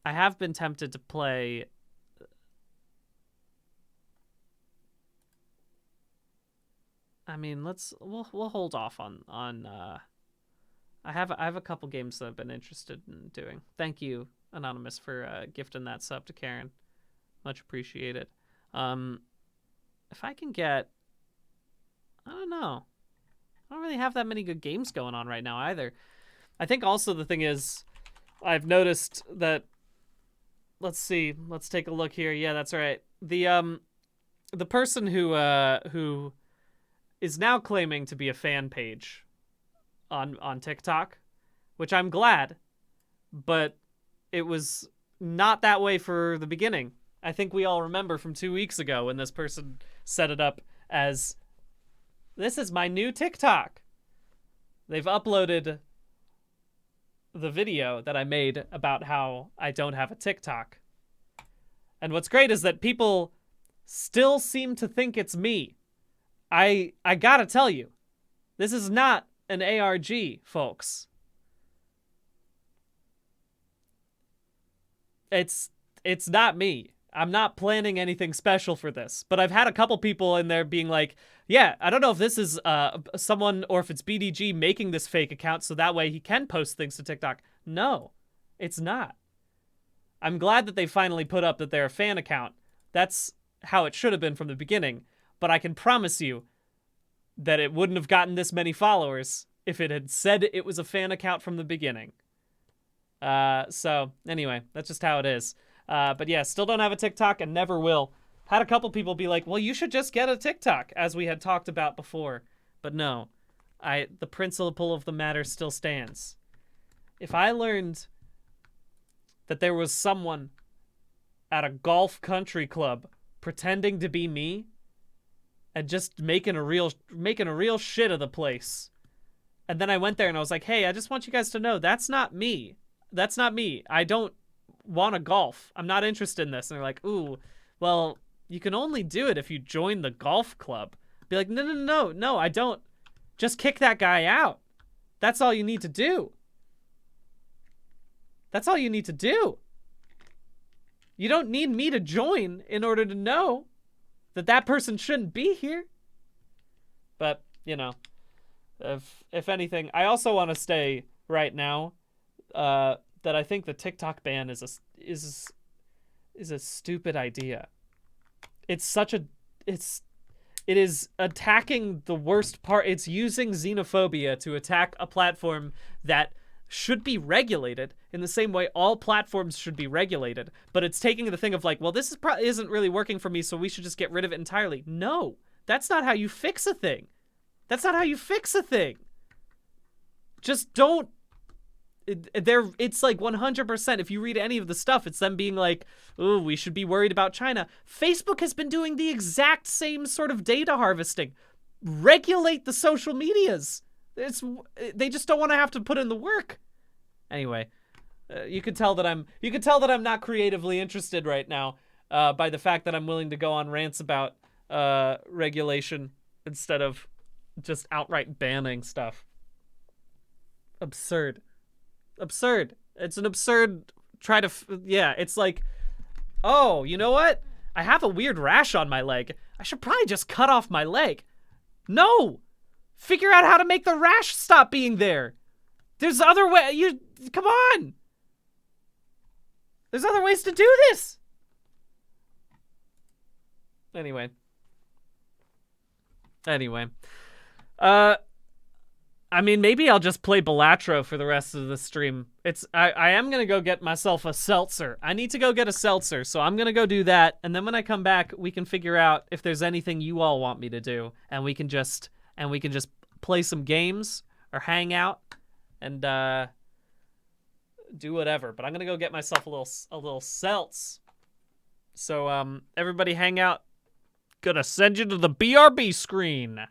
I have been tempted to play. I mean, we'll hold off on I have a couple games that I've been interested in doing. Thank you, Anonymous, for gifting that sub to Karen. Much appreciated. If I can get, I don't know. I don't really have that many good games going on right now either. I think also the thing is, I've noticed that, let's see, let's take a look here. Yeah, that's right. The person who is now claiming to be a fan page on TikTok, which I'm glad, but it was not that way for the beginning. I think we all remember from 2 weeks ago when this person set it up as, this is my new TikTok. They've uploaded the video that I made about how I don't have a TikTok. And what's great is that people still seem to think it's me. I gotta tell you, this is not an ARG, folks. It's not me. I'm not planning anything special for this, but I've had a couple people in there being like, yeah, I don't know if this is someone or if it's BDG making this fake account so that way he can post things to TikTok. No, it's not. I'm glad that they finally put up that they're a fan account. That's how it should have been from the beginning, but I can promise you that it wouldn't have gotten this many followers if it had said it was a fan account from the beginning. So anyway, that's just how it is. But yeah, still don't have a TikTok and never will. Had a couple people be like, well, you should just get a TikTok, as we had talked about before. But no, the principle of the matter still stands. If I learned that there was someone at a golf country club pretending to be me and just making a real shit of the place, and then I went there and I was like, hey, I just want you guys to know that's not me. That's not me. I don't want to golf. I'm not interested in this. And they're like, ooh, well, you can only do it if you join the golf club. Be like, no, I don't. Just kick that guy out. That's all you need to do. That's all you need to do. You don't need me to join in order to know that that person shouldn't be here. But, you know, if anything, I also want to say right now that I think the TikTok ban is a stupid idea. It is attacking the worst part. It's using xenophobia to attack a platform that should be regulated in the same way all platforms should be regulated. But it's taking the thing of like, well, this isn't really working for me, so we should just get rid of it entirely. No, that's not how you fix a thing. That's not how you fix a thing. Just don't. It's like 100%. If you read any of the stuff, it's them being like, "Ooh, we should be worried about China." Facebook has been doing the exact same sort of data harvesting. Regulate the social medias. They just don't want to have to put in the work. Anyway, you could tell that I'm not creatively interested right now by the fact that I'm willing to go on rants about regulation instead of just outright banning stuff. Absurd. It's an absurd it's like, oh, you know what? I have a weird rash on my leg. I should probably just cut off my leg. No! Figure out how to make the rash stop being there. There's other come on! There's other ways to do this! Anyway. I mean, maybe I'll just play Balatro for the rest of the stream. I am gonna go get myself a seltzer. I need to go get a seltzer, so I'm gonna go do that, and then when I come back, we can figure out if there's anything you all want me to do, and we can just play some games or hang out and do whatever. But I'm gonna go get myself a little seltz. So everybody hang out. Gonna send you to the BRB screen.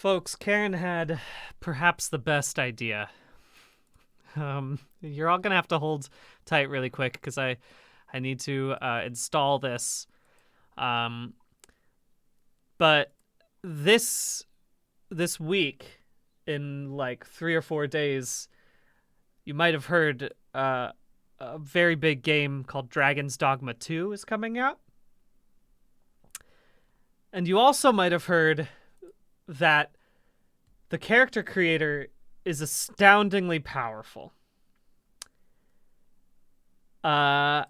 Folks, Karen had perhaps the best idea. You're all gonna have to hold tight really quick because I need to install this. But this week, in like 3 or 4 days, you might have heard a very big game called Dragon's Dogma 2 is coming out. And you also might have heard that the character creator is astoundingly powerful. So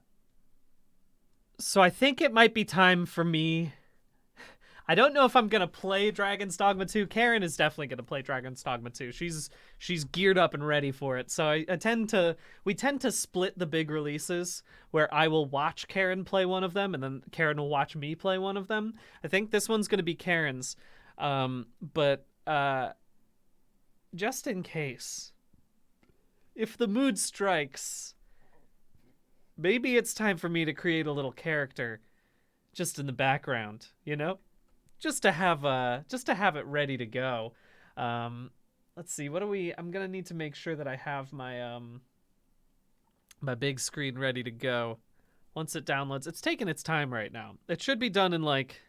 I think it might be time for me. I don't know if I'm gonna play Dragon's Dogma 2. Karen is definitely gonna play Dragon's Dogma 2. She's geared up and ready for it. So we tend to split the big releases where I will watch Karen play one of them and then Karen will watch me play one of them. I think this one's gonna be Karen's. But just in case, if the mood strikes, maybe it's time for me to create a little character just in the background, you know? Just to have it ready to go. Let's see, I'm gonna need to make sure that I have my my big screen ready to go. Once it downloads, it's taking its time right now. It should be done in like,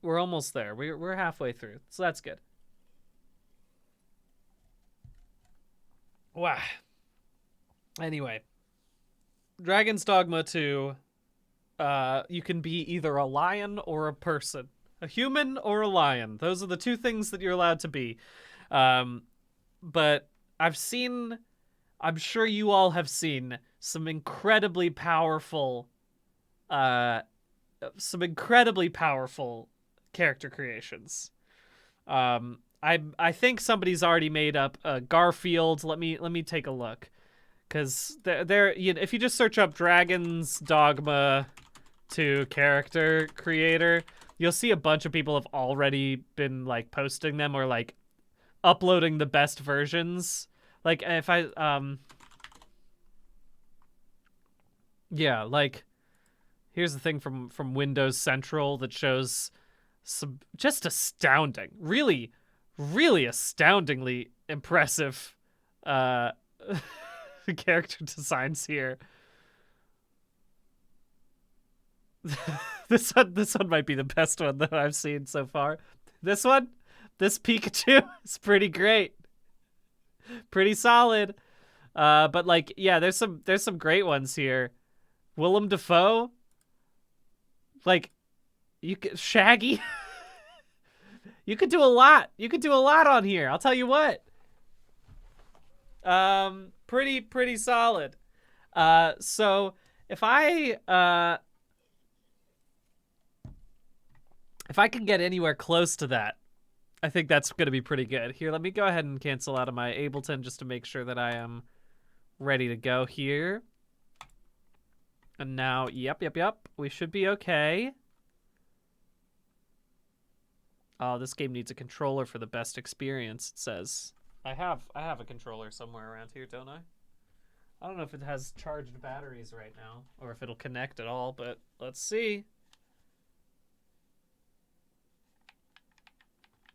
we're almost there. We're halfway through, so that's good. Wow. Anyway, Dragon's Dogma 2. You can be either a lion or a person, a human or a lion. Those are the two things that you're allowed to be. But I'm sure you all have seen some incredibly powerful character creations. I think somebody's already made up Garfield. Let me take a look, because if you just search up Dragon's Dogma 2 character creator, you'll see a bunch of people have already been like posting them or like uploading the best versions. Like if I yeah, like here's the thing from Windows Central that shows some just astounding, really astoundingly impressive character designs here. This one might be the best one that I've seen so far. This Pikachu is pretty great, pretty solid. But like, yeah, there's some great ones here. Willem Dafoe, like, Shaggy. You could do a lot. You could do a lot on here. I'll tell you what. Pretty solid. So if I can get anywhere close to that, I think that's going to be pretty good. Here, let me go ahead and cancel out of my Ableton just to make sure that I am ready to go here. And now, yep, we should be okay. Oh, this game needs a controller for the best experience, it says. I have a controller somewhere around here, don't I? I don't know if it has charged batteries right now or if it'll connect at all, but let's see.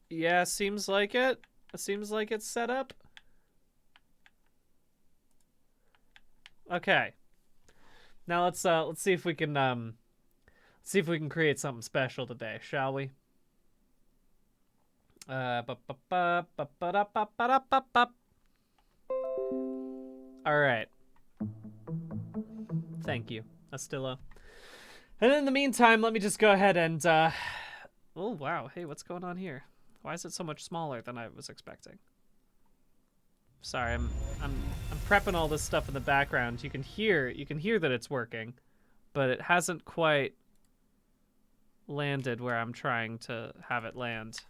Yeah, seems like it. It seems like it's set up. Okay. Now let's see if we can create something special today, shall we? All right. Thank you, Astillo. And in the meantime, let me just go ahead and oh wow, hey, what's going on here? Why is it so much smaller than I was expecting? Sorry, I'm prepping all this stuff in the background. You can hear that it's working, but it hasn't quite landed where I'm trying to have it land.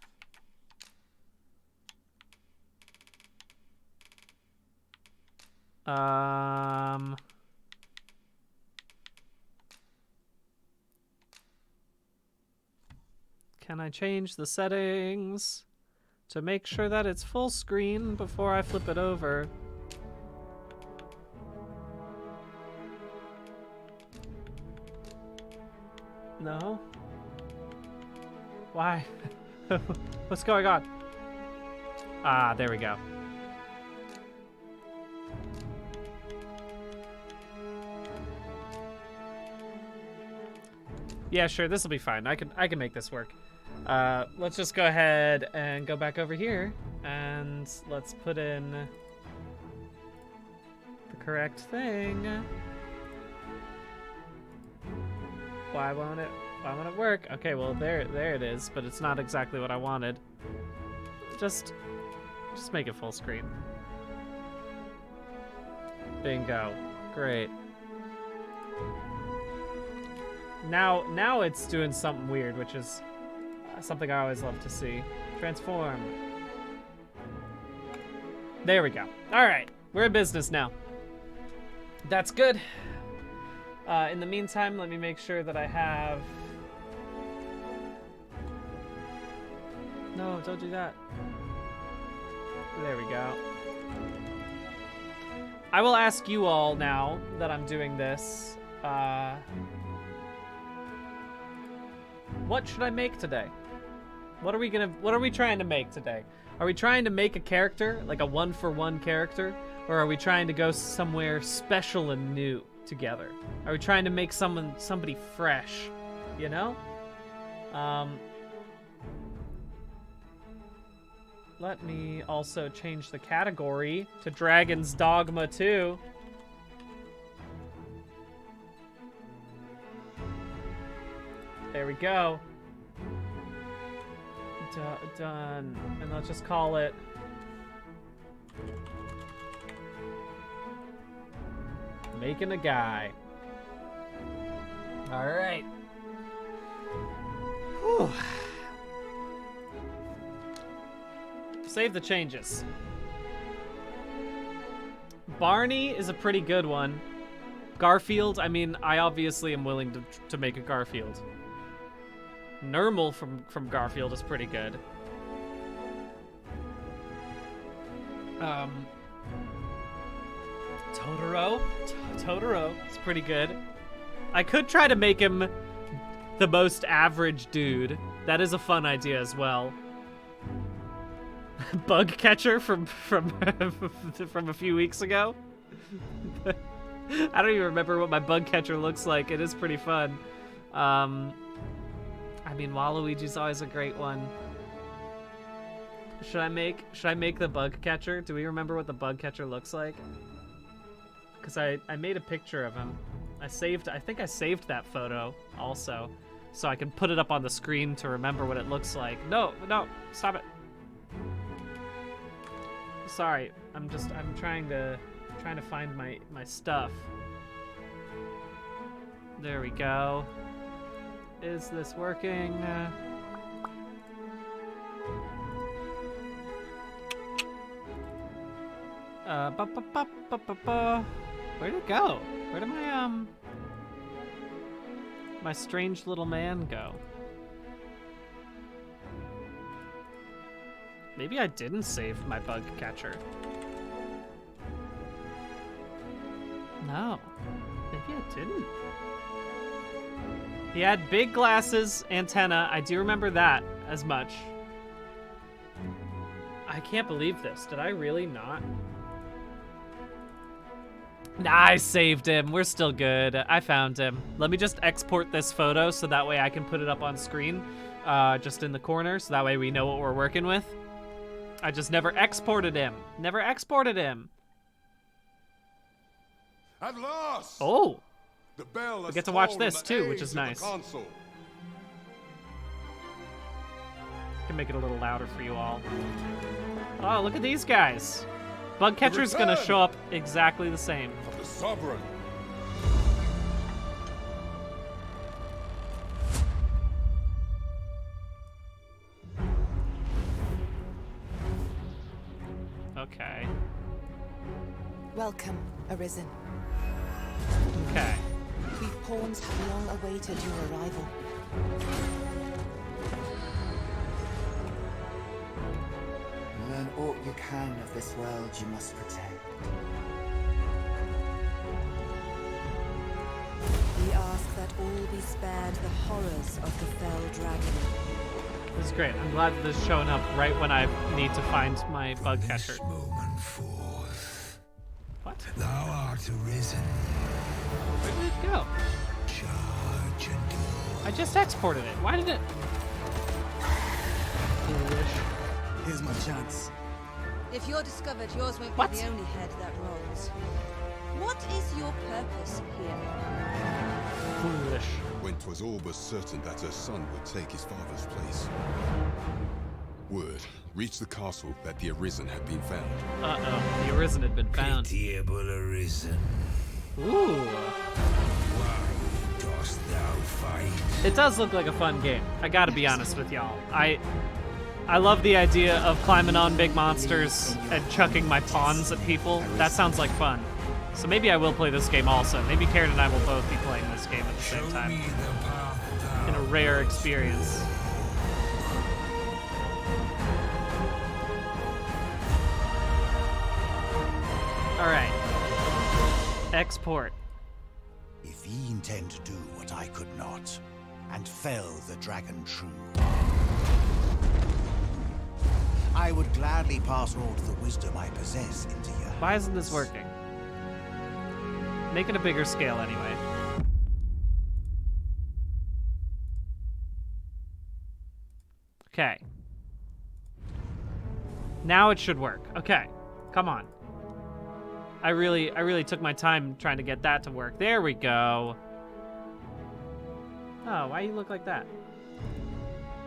Can I change the settings to make sure that it's full screen before I flip it over? No? Why? What's going on? Ah, there we go. Yeah, sure, this will be fine. I can make this work. Let's just go ahead and go back over here, and let's put in the correct thing. Why won't it work? Okay, well there it is, but it's not exactly what I wanted. Just make it full screen. Bingo. Great. Now it's doing something weird, which is something I always love to see. Transform. There we go. All right, we're in business now. That's good. In the meantime, let me make sure that I have... No, don't do that. There we go. I will ask you all now that I'm doing this, what should I make today? What are we trying to make today? Are we trying to make a character, like a one-for-one character? Or are we trying to go somewhere special and new together? Are we trying to make somebody fresh, you know? Let me also change the category to Dragon's Dogma 2. There we go. Done. And let's just call it... Making a guy. All right. Whew. Save the changes. Barney is a pretty good one. Garfield, I mean, I obviously am willing to make a Garfield. Nermal from Garfield is pretty good. Totoro is pretty good. I could try to make him the most average dude. That is a fun idea as well. Bug catcher from a few weeks ago. I don't even remember what my bug catcher looks like. It is pretty fun. I mean, Waluigi's always a great one. Should I make the bug catcher? Do we remember what the bug catcher looks like? Because I made a picture of him. I think I saved that photo also, so I can put it up on the screen to remember what it looks like. No, stop it. Sorry, I'm trying to find my stuff. There we go. Is this working? Where'd it go? Where did my strange little man go? Maybe I didn't save my bug catcher. No, maybe I didn't. He had big glasses, antenna. I do remember that as much. I can't believe this. Did I really not? Nah, I saved him. We're still good. I found him. Let me just export this photo so that way I can put it up on screen, just in the corner, so that way we know what we're working with. I just never exported him. Never exported him. At last! Oh! The bell We get to watch this too, which is nice. I Can make it a little louder for you all. Oh, look at these guys. Bug catcher's gonna show up exactly the same. Of the sovereign. Okay. Welcome, Arisen. Okay. We pawns have long awaited your arrival. Learn all you can of this world you must protect. We ask that all be spared the horrors of the fell dragon. This is great. I'm glad that this is showing up right when I need to find my bug catcher. This moment forth, What? thou art arisen. Where did it go? Charge and do. I just exported it. Why did it? Foolish. Here's my chance. If you're discovered, yours won't What? be the only head that rolls. What is your purpose here? Foolish. When 'twas all but certain that her son would take his father's place. Word reached the castle that the Arisen had been found. Uh-oh. The Arisen had been found. Pitiable arisen. Ooh. Why dost thou fight? It does look like a fun game. I gotta be honest with y'all. I love the idea of climbing on big monsters and chucking my pawns at people. That sounds like fun. So maybe I will play this game also. Maybe Karen and I will both be playing this game at the Show same time. me the path In thou a rare experience. Alright. Export. If ye intend to do what I could not, and fell the dragon true, I would gladly pass all the wisdom I possess into your hands. Why isn't this working? Make it a bigger scale anyway. Okay. Now it should work. Okay. Come on. I really took my time trying to get that to work. There we go. Oh, why you look like that?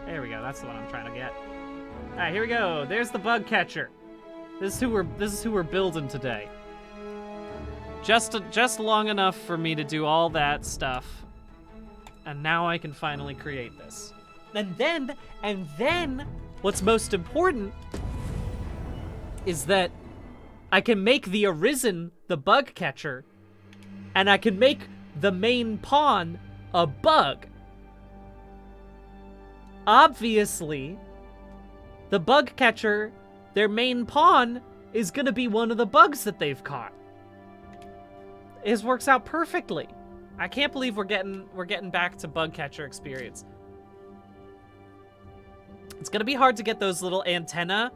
There we go. That's the one I'm trying to get. All right, here we go. There's the bug catcher. This is who we're building today. Just long enough for me to do all that stuff. And now I can finally create this. And then what's most important is that I can make the Arisen the bug catcher, and I can make the main pawn a bug. Obviously, the bug catcher, their main pawn, is gonna be one of the bugs that they've caught. This works out perfectly. I can't believe we're getting back to bug catcher experience. It's gonna be hard to get those little antenna,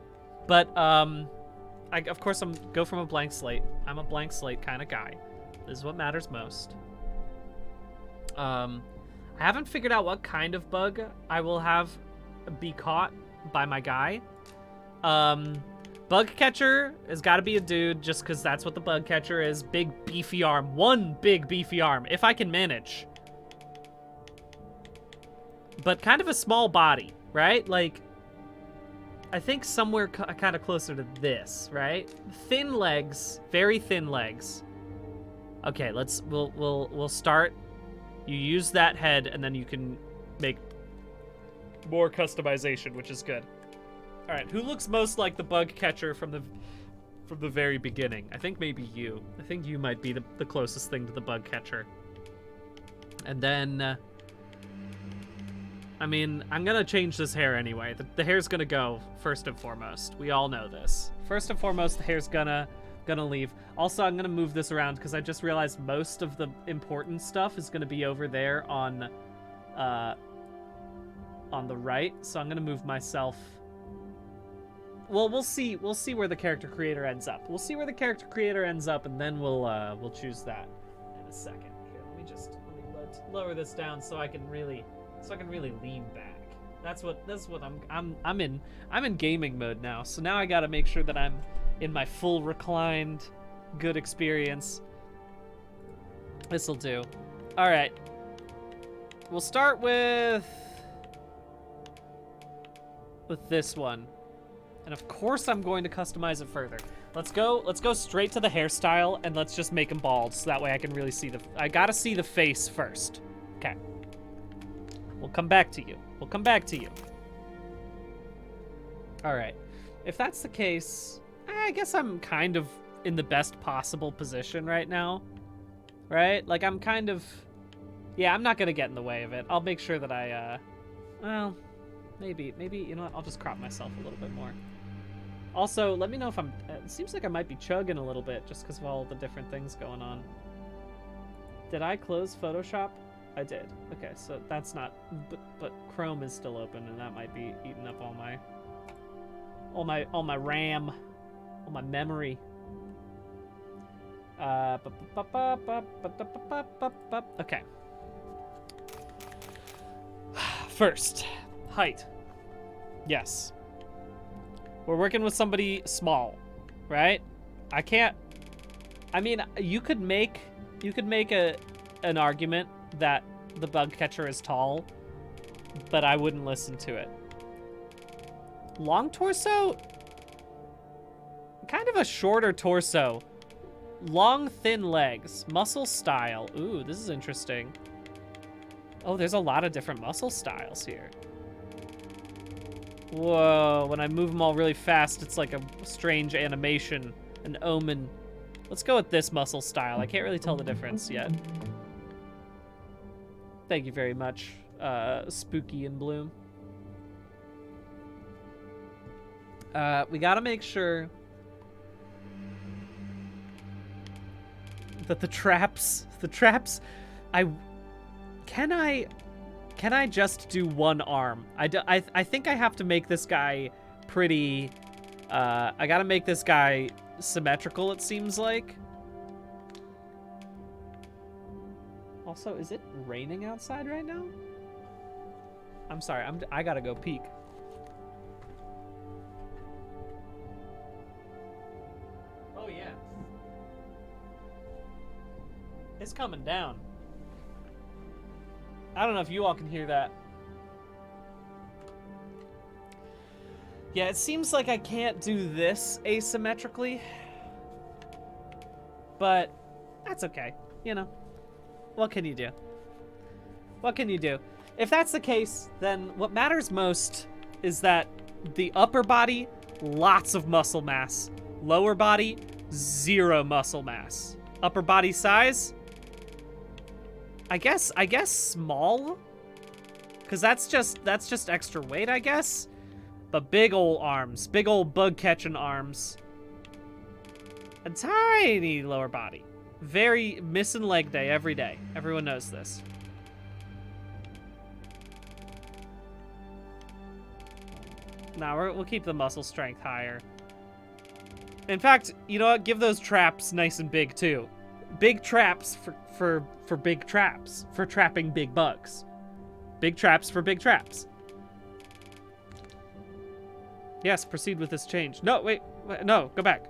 but of course I'm go from a blank slate. I'm a blank slate kind of guy. This is what matters most. I haven't figured out what kind of bug I will have be caught by my guy. Bug catcher has got to be a dude, just because that's what the bug catcher is. Big beefy arm. One big beefy arm, if I can manage. But kind of a small body, right? Like, I think somewhere kind of closer to this, right? Thin legs, very thin legs. Okay, we'll start. You use that head, and then you can make more customization, which is good. All right, who looks most like the bug catcher from the very beginning? I think maybe you. I think you might be the closest thing to the bug catcher. And then, I mean, I'm gonna change this hair anyway. The hair's gonna go first and foremost. We all know this. First and foremost, the hair's gonna leave. Also, I'm gonna move this around because I just realized most of the important stuff is gonna be over there on the right. So I'm gonna move myself. Well, we'll see where the character creator ends up. We'll see where the character creator ends up, and then we'll choose that in a second. Here, let me lower this down so I can really lean back. That's what I'm in gaming mode now. So now I got to make sure that I'm in my full reclined good experience. This'll do. All right. We'll start with this one. And of course I'm going to customize it further. Let's go straight to the hairstyle, and let's just make him bald so that way I can really see I gotta see the face first. Okay. We'll come back to you. All right. If that's the case, I guess I'm kind of in the best possible position right now. Right? Like, I'm kind of... Yeah, I'm not gonna get in the way of it. I'll make sure that I, well, maybe, you know what? I'll just crop myself a little bit more. Also, let me know if I'm... It seems like I might be chugging a little bit just because of all the different things going on. Did I close Photoshop? I did. Okay, so that's not, but Chrome is still open, and that might be eating up all my RAM, all my memory. Okay. First, height. Yes. We're working with somebody small, right? I mean, you could make an argument that the bug catcher is tall, but I wouldn't listen to it. Long torso? Kind of a shorter torso. Long, thin legs. Muscle style. Ooh, this is interesting. Oh, there's a lot of different muscle styles here. Whoa, when I move them all really fast, it's like a strange animation, an omen. Let's go with this muscle style. I can't really tell the difference yet. Thank you very much, Spooky and Bloom. We gotta make sure that the traps, can I just do one arm? I think I have to make this guy pretty, I gotta make this guy symmetrical, it seems like. Also, is it raining outside right now? I'm sorry, I gotta go peek. Oh yeah. It's coming down. I don't know if you all can hear that. Yeah, it seems like I can't do this asymmetrically. But that's okay, you know. What can you do? What can you do? If that's the case, then what matters most is that the upper body, lots of muscle mass. Lower body, 0 muscle mass. Upper body size, I guess small, because that's just extra weight, I guess. But big ol' arms, big ol' bug catching arms. A tiny lower body. Very missing leg day every day. Everyone knows this. Nah, we'll keep the muscle strength higher. In fact, you know what? Give those traps nice and big too. Big traps for big traps, for trapping big bugs. Big traps for big traps. Yes, proceed with this change. No, wait, no, go back.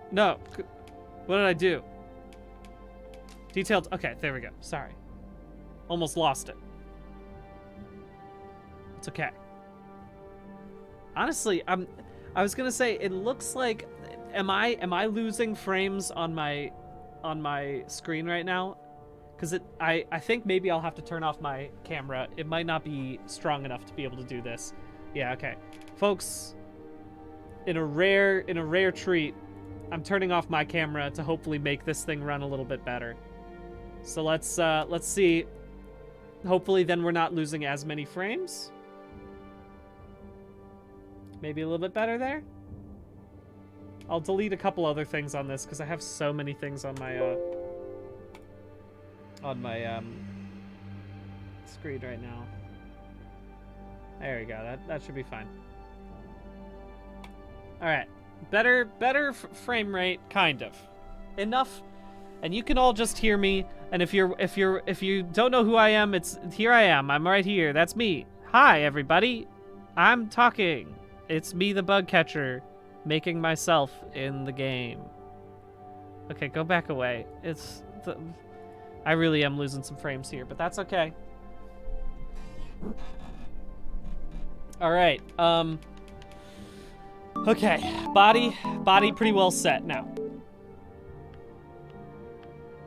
No, what did I do? Detailed, okay, there we go, sorry. Almost lost it. It's okay. Honestly, I was gonna say, it looks like, am I losing frames on my screen right now? Because I think maybe I'll have to turn off my camera. It might not be strong enough to be able to do this. Yeah, okay. Folks, in a rare treat, I'm turning off my camera to hopefully make this thing run a little bit better. So let's see. Hopefully then we're not losing as many frames. Maybe a little bit better there. I'll delete a couple other things on this because I have so many things on my screen right now. There we go. That should be fine. All right. Better frame rate, kind of. Enough, and you can all just hear me. And if you don't know who I am, here I am. I'm right here. That's me. Hi, everybody. I'm talking. It's me, the bug catcher, making myself in the game. Okay, go back away. I really am losing some frames here, but that's okay. All right. Okay, body pretty well set now.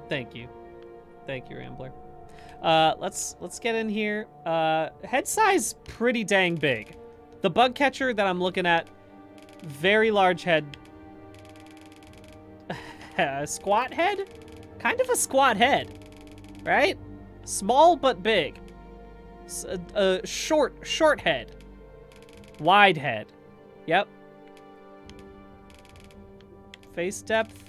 Thank you, Rambler. Let's get in here. Head size pretty dang big. The bug catcher that I'm looking at, very large head. Squat head? Kind of a squat head, right? Small but big. Short head. Wide head. Yep. Face depth?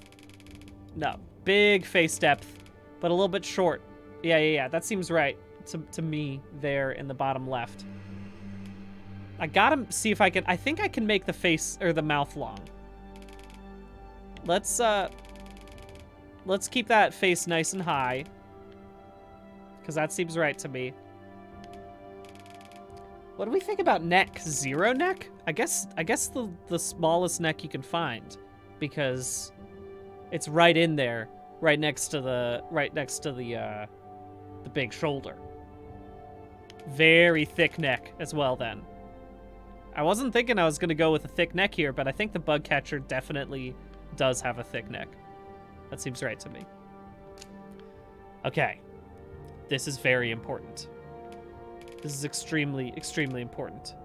No. Big face depth, but a little bit short. Yeah. That seems right to me there in the bottom left. I gotta see if I can... I think I can make the face or the mouth long. Let's keep that face nice and high, because that seems right to me. What do we think about neck? 0 neck? I guess the smallest neck you can find, because it's right in there, right next to the big shoulder. Very thick neck as well then. I wasn't thinking I was gonna go with a thick neck here, but I think the bug catcher definitely does have a thick neck. That seems right to me. Okay. This is very important. This is extremely, extremely important.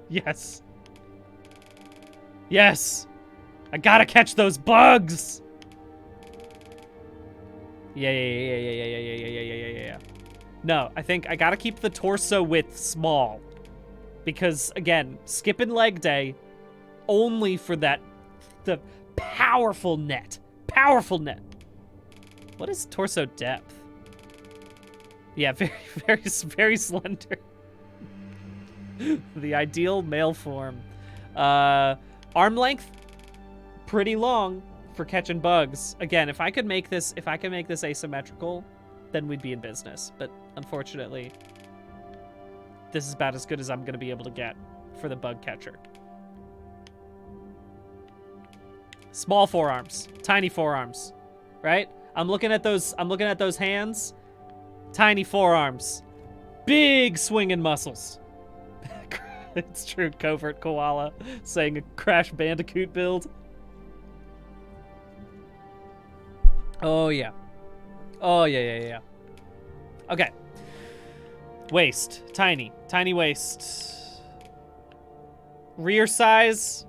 Yes. Yes! I gotta catch those bugs! Yeah. No, I think I gotta keep the torso width small. Because, again, skipping leg day only for the powerful net. Powerful net. What is torso depth? Yeah, very slender. The ideal male form. Arm length, pretty long for catching bugs. Again, if I could make this asymmetrical, then we'd be in business. But unfortunately, this is about as good as I'm gonna be able to get for the bug catcher. Small forearms, tiny forearms, right? I'm looking at those hands, tiny forearms, big swinging muscles. It's true, Covert Koala saying a Crash Bandicoot build. Oh yeah. Oh yeah. Okay. Waist, tiny waist. Rear size.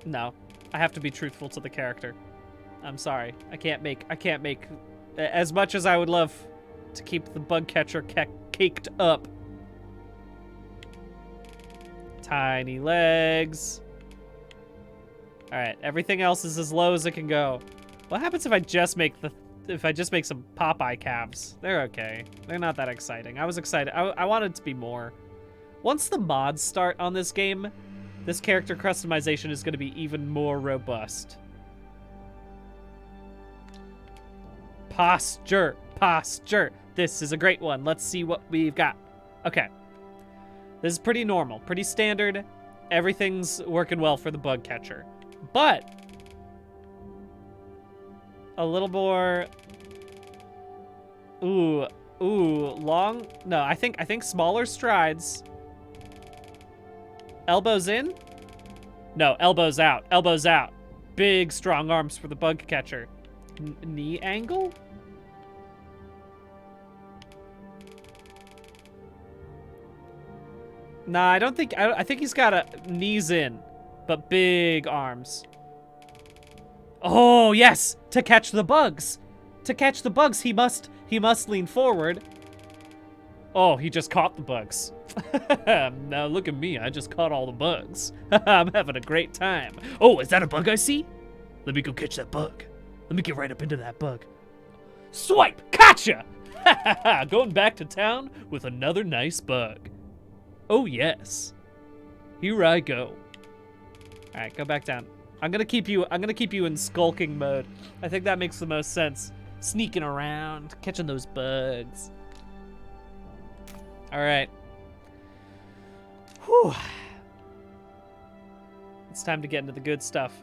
No, I have to be truthful to the character. I'm sorry. I can't make as much as I would love to keep the bug catcher caked up. Tiny legs. All right, everything else is as low as it can go. What happens if I just make some Popeye calves? They're okay. They're not that exciting. I was excited. I wanted to be more. Once the mods start on this game, this character customization is going to be even more robust. Posture. This is a great one. Let's see what we've got. Okay. This is pretty normal, pretty standard. Everything's working well for the bug catcher. But a little more long. No, I think smaller strides. Elbows in? No, elbows out. Elbows out. Big strong arms for the bug catcher. Knee angle? Nah, I don't think... I think he's got knees in, but big arms. Oh, yes! To catch the bugs! To catch the bugs, he must lean forward. Oh, he just caught the bugs. Now look at me, I just caught all the bugs. I'm having a great time. Oh, is that a bug I see? Let me go catch that bug. Let me get right up into that bug. Swipe! Gotcha! Going back to town with another nice bug. Oh yes. Here I go. All right, go back down. I'm gonna keep you in skulking mode. I think that makes the most sense. Sneaking around, catching those bugs. All right. Whew. It's time to get into the good stuff.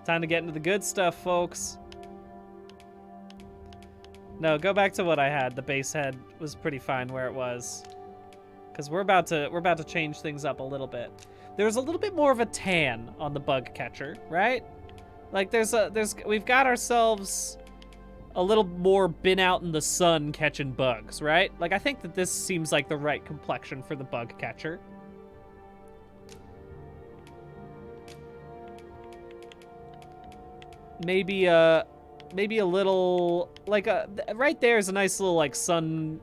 Time to get into the good stuff, folks. No, go back to what I had. The base head was pretty fine where it was. Because we're about to change things up a little bit. There's a little bit more of a tan on the bug catcher, right? Like we've got ourselves a little more been out in the sun catching bugs, right? Like I think that this seems like the right complexion for the bug catcher. Maybe a little like right there is a nice little like sun.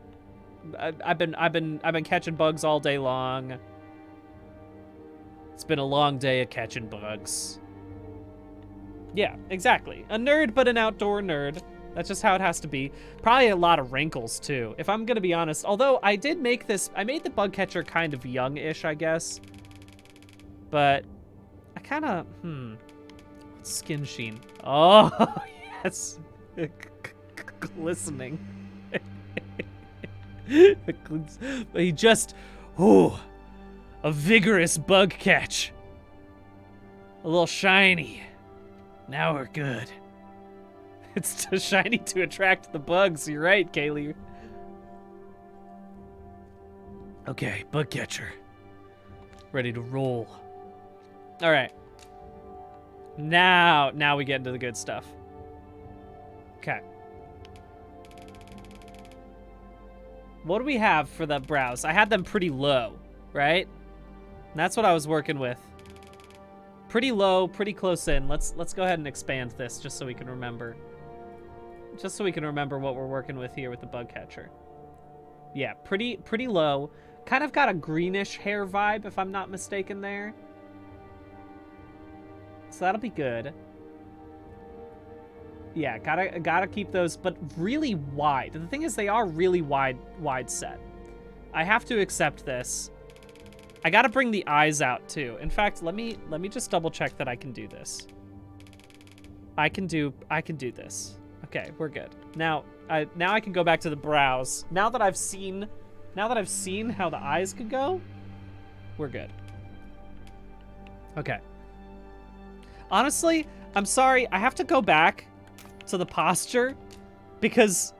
I've been catching bugs all day long. It's been a long day of catching bugs. Yeah, exactly. A nerd, but an outdoor nerd. That's just how it has to be. Probably a lot of wrinkles, too, if I'm gonna be honest. Although, I did make this... I made the bug catcher kind of young-ish, I guess. But, I kind of... Skin sheen. Oh, yes. Glistening. He just... Ooh. A vigorous bug catch. A little shiny. Now we're good. It's too shiny to attract the bugs. You're right, Kaylee. Okay, bug catcher. Ready to roll. All right. Now we get into the good stuff. Okay. What do we have for the brows? I had them pretty low, right? And that's what I was working with. Pretty low, pretty close in. Let's go ahead and expand this just so we can remember. Just so we can remember what we're working with here with the bug catcher. Yeah, pretty low. Kind of got a greenish hair vibe, if I'm not mistaken there. So that'll be good. Yeah, gotta keep those, but really wide. The thing is, they are really wide set. I have to accept this. I gotta bring the eyes out too. In fact, let me just double check that I can do this. I can do this. Okay, we're good. Now I can go back to the brows. Now that I've seen how the eyes could go, we're good. Okay. Honestly, I'm sorry, I have to go back to the posture because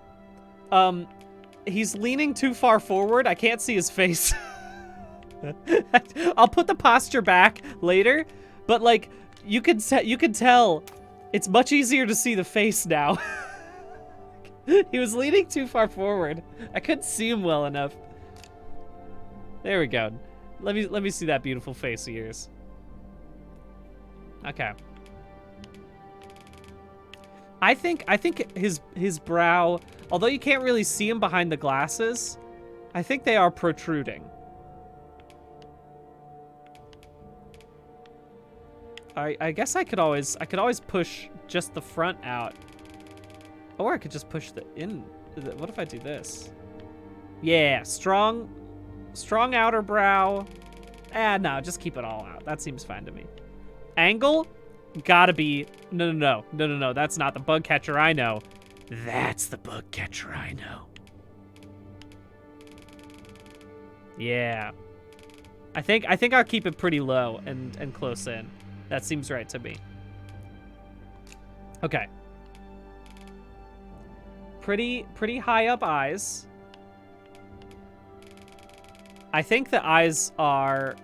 he's leaning too far forward. I can't see his face. I'll put the posture back later, but like you can tell it's much easier to see the face now. He was leaning too far forward. I couldn't see him well enough. There we go. Let me see that beautiful face of yours. Okay. I think his brow, although you can't really see him behind the glasses, I think they are protruding. I guess I could always push just the front out. Or I could just push the in. What if I do this? Yeah, strong outer brow. No, just keep it all out. That seems fine to me. Angle? Gotta be... No. That's not the bug catcher I know. That's the bug catcher I know. Yeah. I think I'll keep it pretty low and close in. That seems right to me. Okay. Pretty high up eyes. I think the eyes are...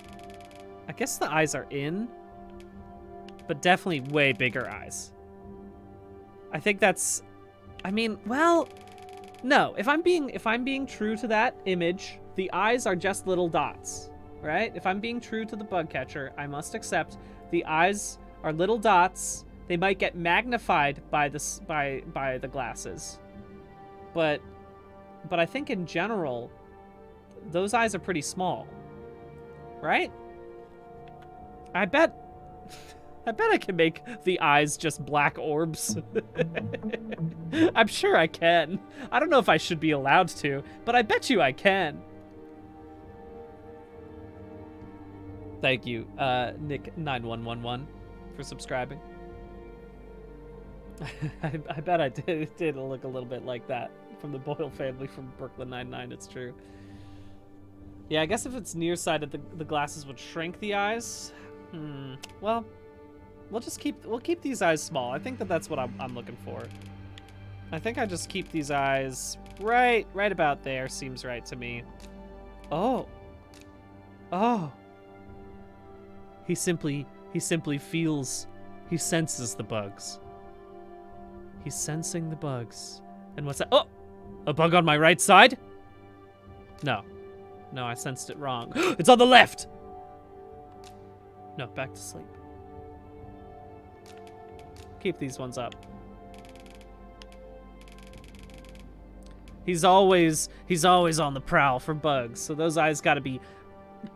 I guess the eyes are in. But definitely way bigger eyes. I think that's... I mean, well... No, if I'm being true to that image, the eyes are just little dots. Right? If I'm being true to the bug catcher, I must accept the eyes are little dots. They might get magnified by the glasses. But I think in general, those eyes are pretty small. Right? I bet I can make the eyes just black orbs. I'm sure I can. I don't know if I should be allowed to, but I bet you I can. Thank you, Nick9111, for subscribing. I bet I did look a little bit like that from the Boyle family from Brooklyn Nine-Nine. It's true. Yeah, I guess if it's nearsighted, the glasses would shrink the eyes. Well, we'll keep these eyes small. I think that's what I'm looking for. I think I just keep these eyes right about there. Seems right to me. Oh. He simply feels, he senses the bugs. He's sensing the bugs. And what's that? Oh! A bug on my right side? No, I sensed it wrong. It's on the left! No, back to sleep. Keep these ones up. He's always on the prowl for bugs, so those eyes gotta be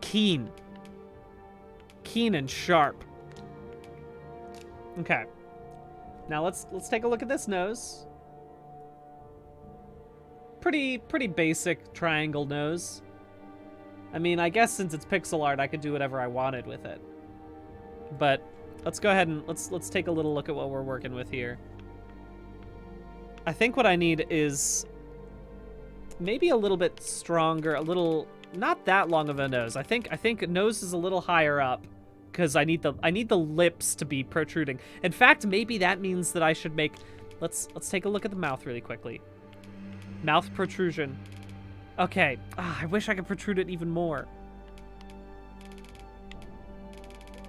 keen. keen and sharp. Okay. Now let's take a look at this nose. Pretty basic triangle nose. I mean, I guess since it's pixel art, I could do whatever I wanted with it. But let's go ahead and let's take a little look at what we're working with here. I think what I need is maybe a little bit stronger, a little not that long of a nose. I think nose is a little higher up because I need the lips to be protruding. In fact, maybe that means that I should make let's take a look at the mouth really quickly. Mouth protrusion. Okay. I wish I could protrude it even more.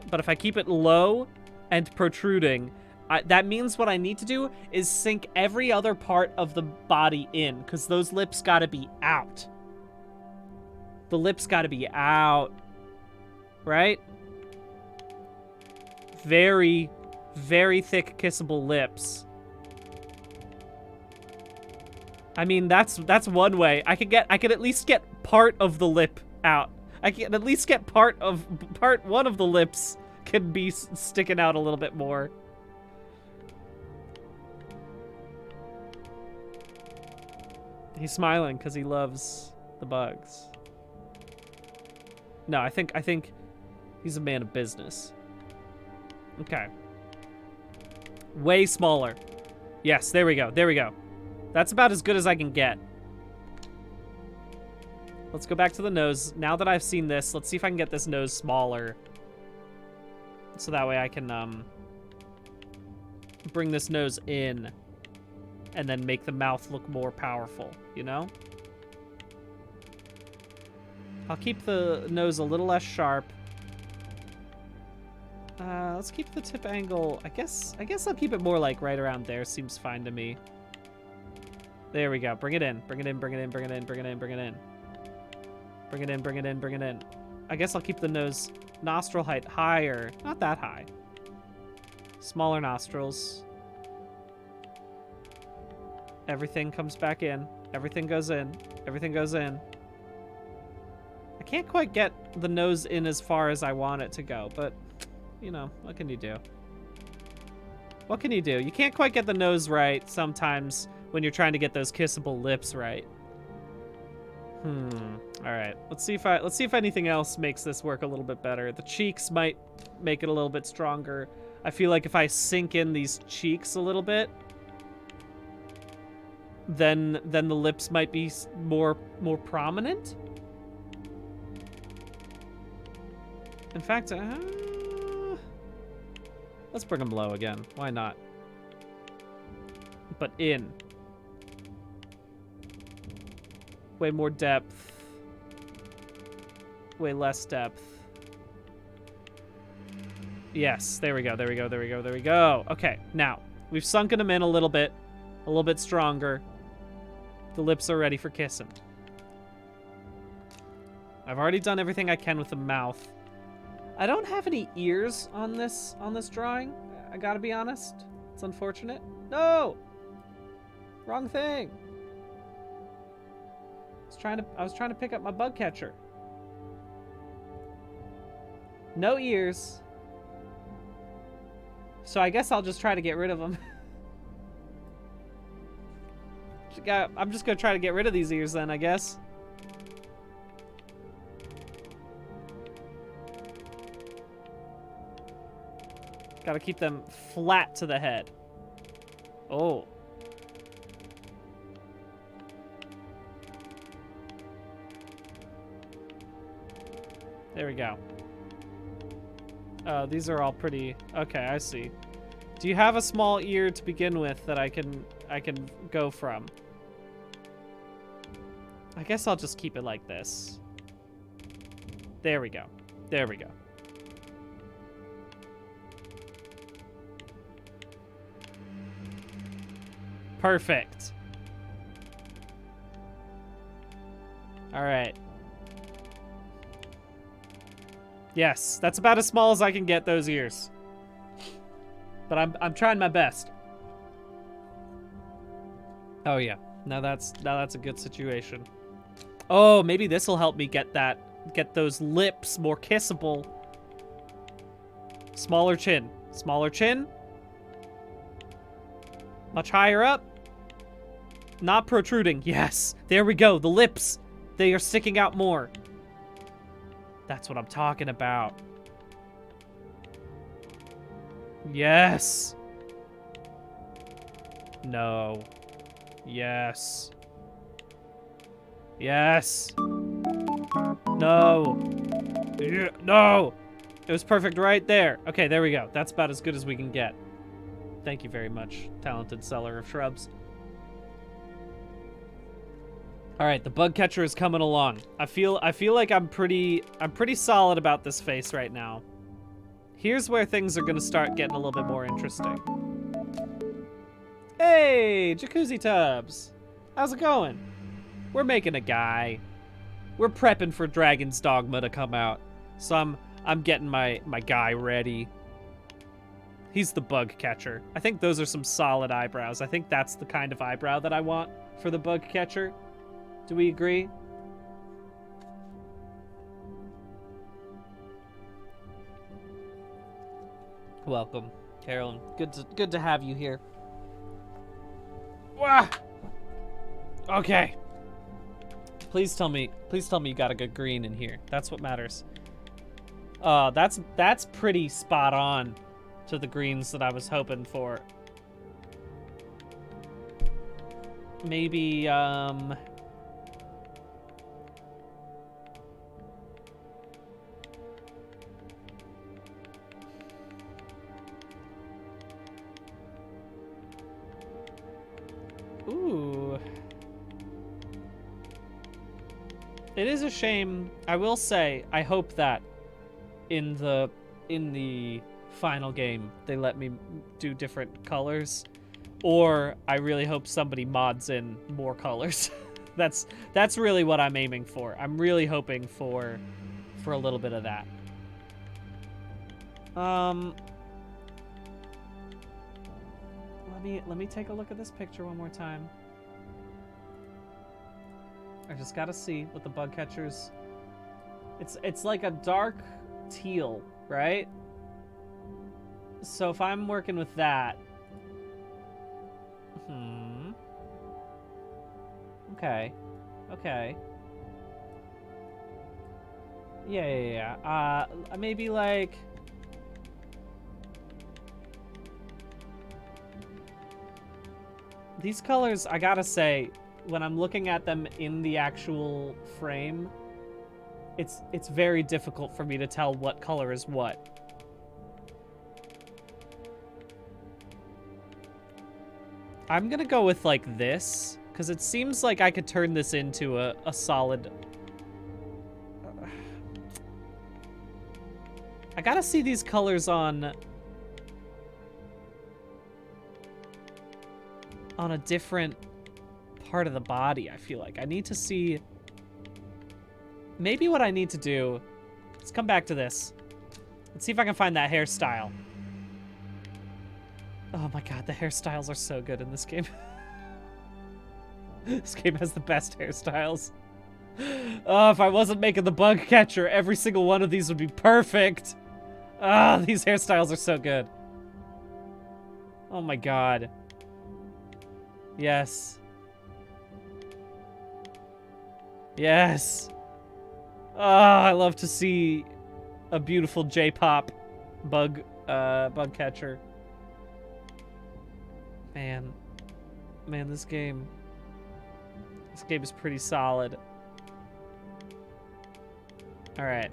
But if I keep it low and protruding, that means what I need to do is sink every other part of the body in, because those lips gotta be out. The lips gotta be out. Right? Very, very thick kissable lips. I mean, that's one way. I could at least get part of the lip out. I can at least get part one of the lips can be sticking out a little bit more. He's smiling because he loves the bugs. No, I think he's a man of business. Okay. Way smaller. Yes, there we go. There we go. That's about as good as I can get. Let's go back to the nose. Now that I've seen this, let's see if I can get this nose smaller. So that way I can bring this nose in and then make the mouth look more powerful, you know? I'll keep the nose a little less sharp. Let's keep the tip angle. I guess I'll keep it more like right around there. Seems fine to me. There we go. Bring it in. Bring it in, bring it in, bring it in, bring it in, bring it in. Bring it in, bring it in, bring it in. I guess I'll keep the nose nostril height higher. Not that high. Smaller nostrils. Everything comes back in. Everything goes in. Everything goes in. I can't quite get the nose in as far as I want it to go, but, you know, what can you do? What can you do? You can't quite get the nose right sometimes when you're trying to get those kissable lips right. All right. Let's see if anything else makes this work a little bit better. The cheeks might make it a little bit stronger. I feel like if I sink in these cheeks a little bit, then the lips might be more prominent. In fact, let's bring them low again. Why not? But in. Way more depth. Way less depth. Yes, there we go, there we go, there we go, there we go. Okay, now, we've sunken them in a little bit stronger. The lips are ready for kissing. I've already done everything I can with the mouth. I don't have any ears on this drawing. I gotta be honest. It's unfortunate. No! Wrong thing. I was trying to pick up my bug catcher. No ears. So I guess I'll just try to get rid of them. I'm just gonna try to get rid of these ears then, I guess. Gotta keep them flat to the head. Oh. There we go. Oh, these are all pretty... Okay, I see. Do you have a small ear to begin with that I can go from? I guess I'll just keep it like this. There we go. There we go. Perfect. All right. Yes, that's about as small as I can get those ears. But I'm trying my best. Oh yeah. Now that's a good situation. Oh, maybe this will help me get those lips more kissable. Smaller chin. Smaller chin. Much higher up. Not protruding. Yes. There we go. The lips. They are sticking out more. That's what I'm talking about. Yes. No. Yes. Yes. No. Yeah, no. It was perfect right there. Okay, there we go. That's about as good as we can get. Thank you very much, talented seller of shrubs. All right, the bug catcher is coming along. I feel like I'm pretty solid about this face right now. Here's where things are gonna start getting a little bit more interesting. Hey, jacuzzi tubs. How's it going? We're making a guy. We're prepping for Dragon's Dogma to come out. So I'm getting my guy ready. He's the bug catcher. I think those are some solid eyebrows. I think that's the kind of eyebrow that I want for the bug catcher. Do we agree? Welcome, Carolyn. Good to have you here. Wah! Okay. Please tell me you got a good green in here. That's what matters. That's pretty spot on to the greens that I was hoping for. Maybe ooh. It is a shame. I will say, I hope that in the final game they let me do different colors, or I really hope somebody mods in more colors. That's really what I'm aiming for. I'm really hoping for a little bit of that. Let me take a look at this picture one more time. I just gotta see what the bug catchers. It's like a dark teal, right? So if I'm working with that, okay, yeah. Maybe like. These colors, I gotta say, when I'm looking at them in the actual frame, it's very difficult for me to tell what color is what. I'm gonna go with like this, because it seems like I could turn this into a solid... I gotta see these colors on a different part of the body, I feel like. I need to see... Maybe what I need to do... Let's come back to this. Let's see if I can find that hairstyle. Oh my god, the hairstyles are so good in this game. This game has the best hairstyles. Oh, if I wasn't making the bug catcher, every single one of these would be perfect. Ah, these hairstyles are so good. Oh my god. Yes. Yes. Ah, I love to see a beautiful J-pop bug catcher. Man, this game is pretty solid. All right,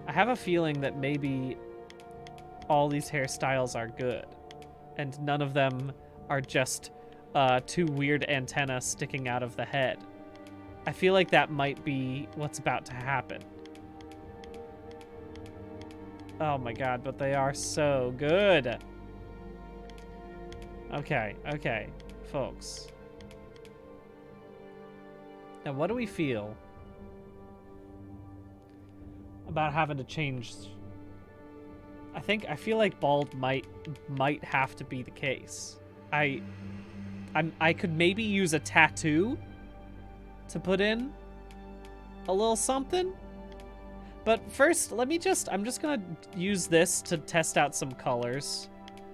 I have a feeling that maybe all these hairstyles are good, and none of them are just two weird antennas sticking out of the head. I feel like that might be what's about to happen. Oh my god, but they are so good. Okay, folks. Now, what do we feel about having to change? I feel like bald might have to be the case. I could maybe use a tattoo to put in a little something, But first, I'm just gonna use this to test out some colors,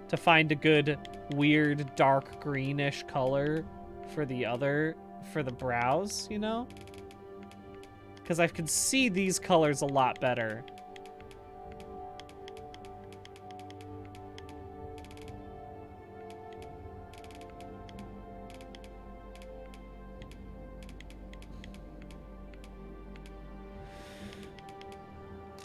to find a good, weird, dark greenish color for the brows, you know? Because I can see these colors a lot better.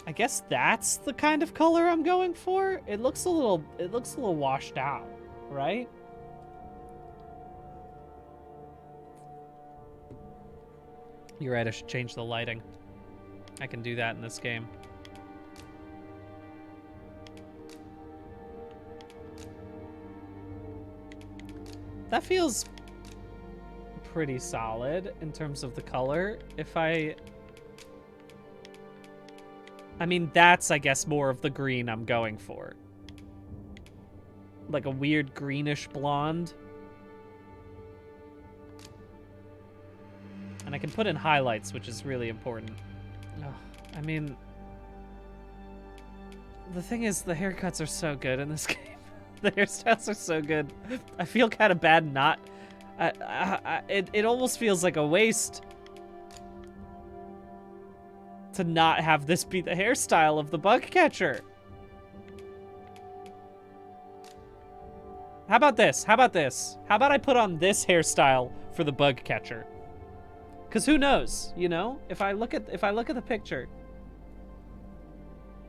I guess that's the kind of color I'm going for. It looks a little washed out, right? You're right, I should change the lighting. I can do that in this game. That feels pretty solid in terms of the color. I mean, that's, I guess, more of the green I'm going for. Like a weird greenish blonde. And I can put in highlights, which is really important. Oh, I mean, the thing is, the haircuts are so good in this game. The hairstyles are so good. I feel kind of bad not... it almost feels like a waste to not have this be the hairstyle of the bug catcher. How about this? How about this? How about I put on this hairstyle for the bug catcher? Because who knows, you know? If I look at the picture,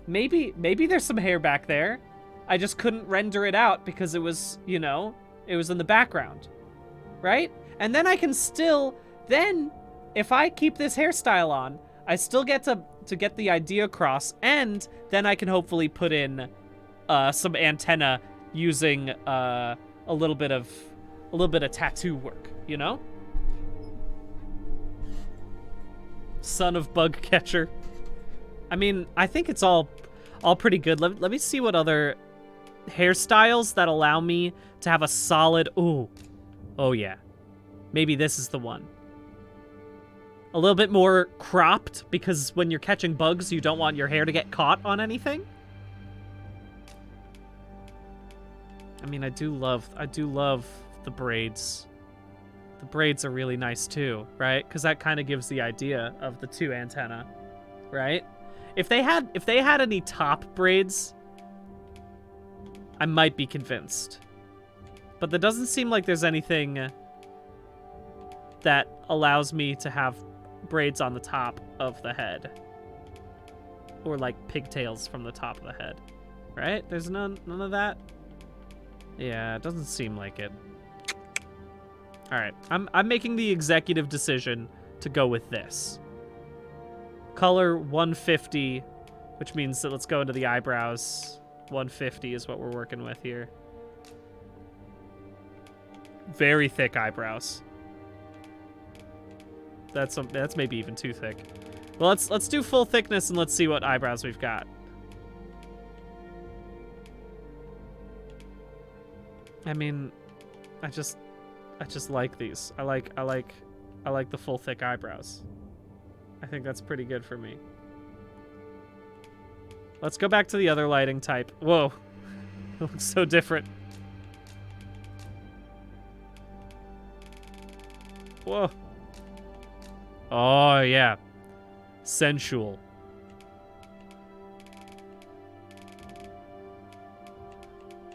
maybe there's some hair back there. I just couldn't render it out because it was, you know, it was in the background, right? And then I can still, then if I keep this hairstyle on, I still get to get the idea across, and then I can hopefully put in some antenna using a little bit of tattoo work, you know? Son of bug catcher. I mean, I think it's all pretty good. Let me see what other hairstyles that allow me to have a solid... Ooh. Oh, yeah. Maybe this is the one. A little bit more cropped, because when you're catching bugs, you don't want your hair to get caught on anything. I mean, I do love the braids. The braids are really nice too, right? Because that kind of gives the idea of the two antenna, right? If they had any top braids, I might be convinced. But there doesn't seem like there's anything that allows me to have braids on the top of the head. Or like pigtails from the top of the head. Right? There's none of that? Yeah, it doesn't seem like it. Alright, I'm making the executive decision to go with this. Color 150, which means that let's go into the eyebrows. 150 is what we're working with here. Very thick eyebrows. That's maybe even too thick. Well, let's do full thickness and let's see what eyebrows we've got. I mean, I just like these. I like the full thick eyebrows. I think that's pretty good for me. Let's go back to the other lighting type. Whoa. It looks so different. Whoa. Oh, yeah. Sensual.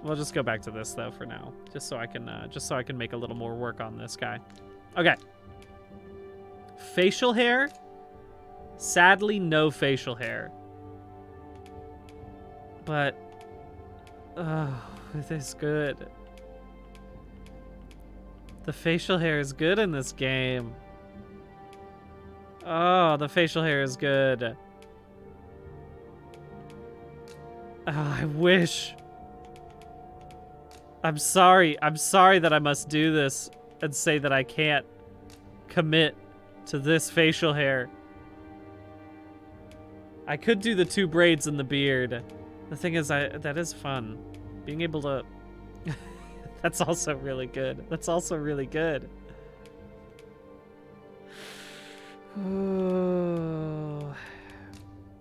We'll just go back to this though for now, just so I can make a little more work on this guy. Okay. Facial hair. Sadly, no facial hair. But, oh, it is good. The facial hair is good in this game. Oh, the facial hair is good. Oh, I wish. I'm sorry that I must do this and say that I can't commit to this facial hair. I could do the two braids in the beard. The thing is, that is fun. Being able to... That's also really good. That's also really good.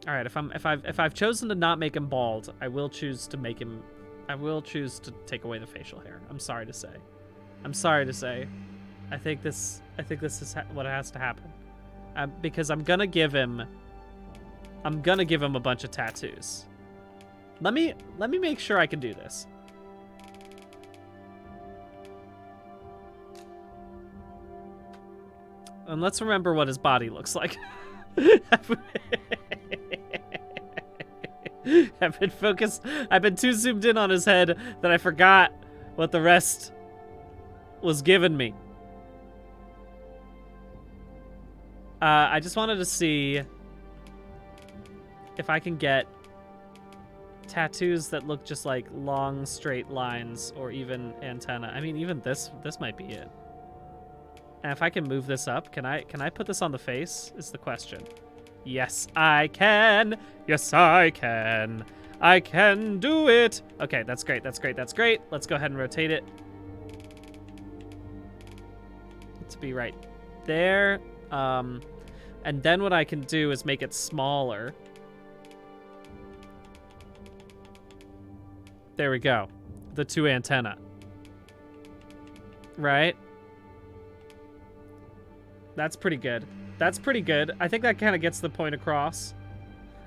All right, if I've chosen to not make him bald, I will choose to make him. I will choose to take away the facial hair. I'm sorry to say. I'm sorry to say. I think this is what has to happen. Because I'm gonna give him. I'm gonna give him a bunch of tattoos. Let me make sure I can do this. And let's remember what his body looks like. I've been focused. I've been too zoomed in on his head that I forgot what the rest was given me. I just wanted to see if I can get tattoos that look just like long straight lines or even antenna. I mean, even this might be it. And if I can move this up, can I put this on the face is the question. Yes, I can. Yes, I can. I can do it. Okay, that's great. That's great. That's great. Let's go ahead and rotate it. To be right there. And then what I can do is make it smaller. There we go. The two antenna. Right? That's pretty good. That's pretty good. I think that kind of gets the point across.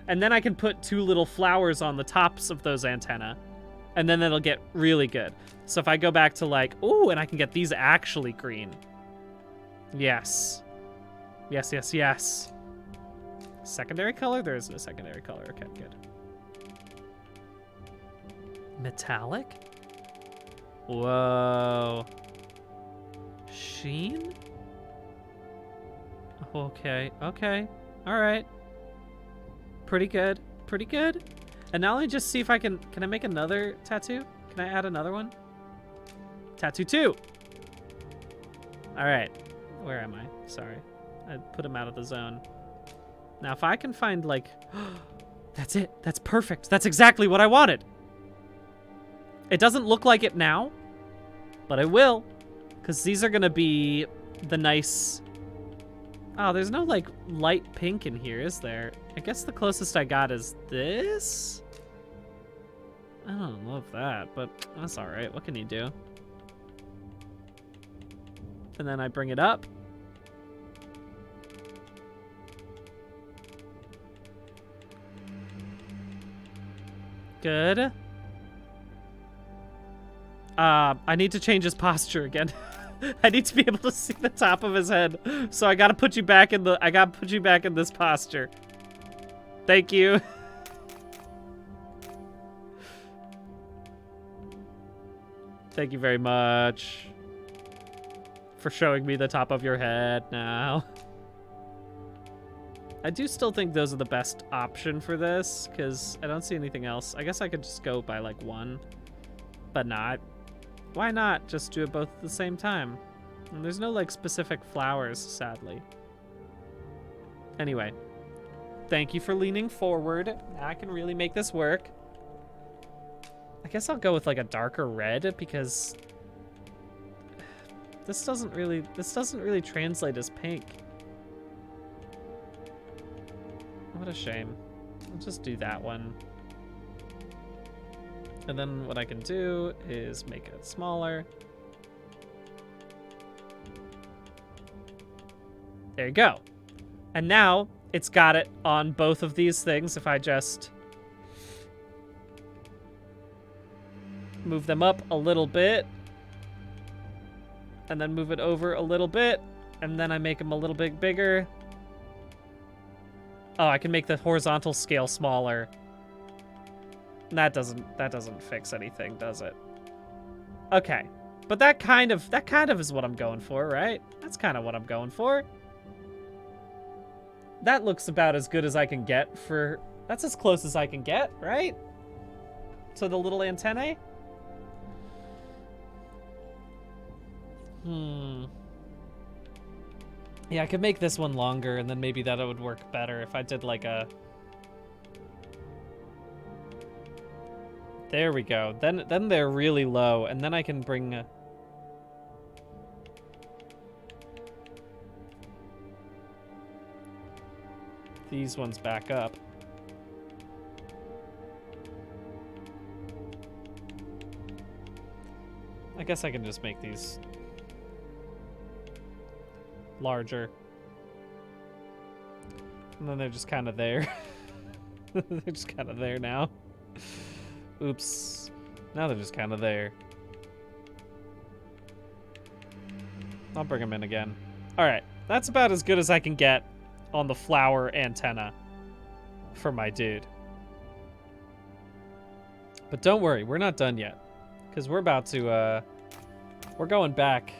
And then I can put two little flowers on the tops of those antenna. And then it'll get really good. So if I go back to like, ooh, and I can get these actually green. Yes. Yes, yes, yes. Secondary color? There is no secondary color. Okay, good. Metallic? Whoa. Sheen? Okay, okay. All right. Pretty good. Pretty good. And now let me just see if I can I make another tattoo? Can I add another one? Tattoo 2. All right. Where am I? Sorry. I put him out of the zone. Now, if I can find, like... That's it. That's perfect. That's exactly what I wanted. It doesn't look like it now, but it will. Because these are going to be the nice... Oh, there's no, like, light pink in here, is there? I guess the closest I got is this? I don't love that, but that's all right. What can you do? And then I bring it up. Good. I need to change his posture again. I need to be able to see the top of his head. So I gotta put you back in this posture. Thank you. Thank you very much for showing me the top of your head now. I do still think those are the best option for this, because I don't see anything else. I guess I could just go by, like, one, but not. Why not just do it both at the same time? And there's no, like, specific flowers, sadly. Anyway, thank you for leaning forward. Now I can really make this work. I guess I'll go with, like, a darker red, because this doesn't really translate as pink. What a shame. I'll just do that one. And then what I can do is make it smaller. There you go. And now it's got it on both of these things. If I just move them up a little bit and then move it over a little bit, and then I make them a little bit bigger. Oh, I can make the horizontal scale smaller. That doesn't fix anything, does it? Okay. But that kind of is what I'm going for, right? That's kind of what I'm going for. That looks about as good as I can get for... That's as close as I can get, right? To the little antennae? Yeah, I could make this one longer, and then maybe that would work better if I did like a... There we go. Then they're really low, and then I can bring... these ones back up. guess I can just make these larger. And then they're just kind of there. They're just kind of there now. Oops. Now they're just kind of there. I'll bring them in again. All right. That's about as good as I can get on the flower antenna for my dude. But don't worry, we're not done yet. Because we're about to, we're going back.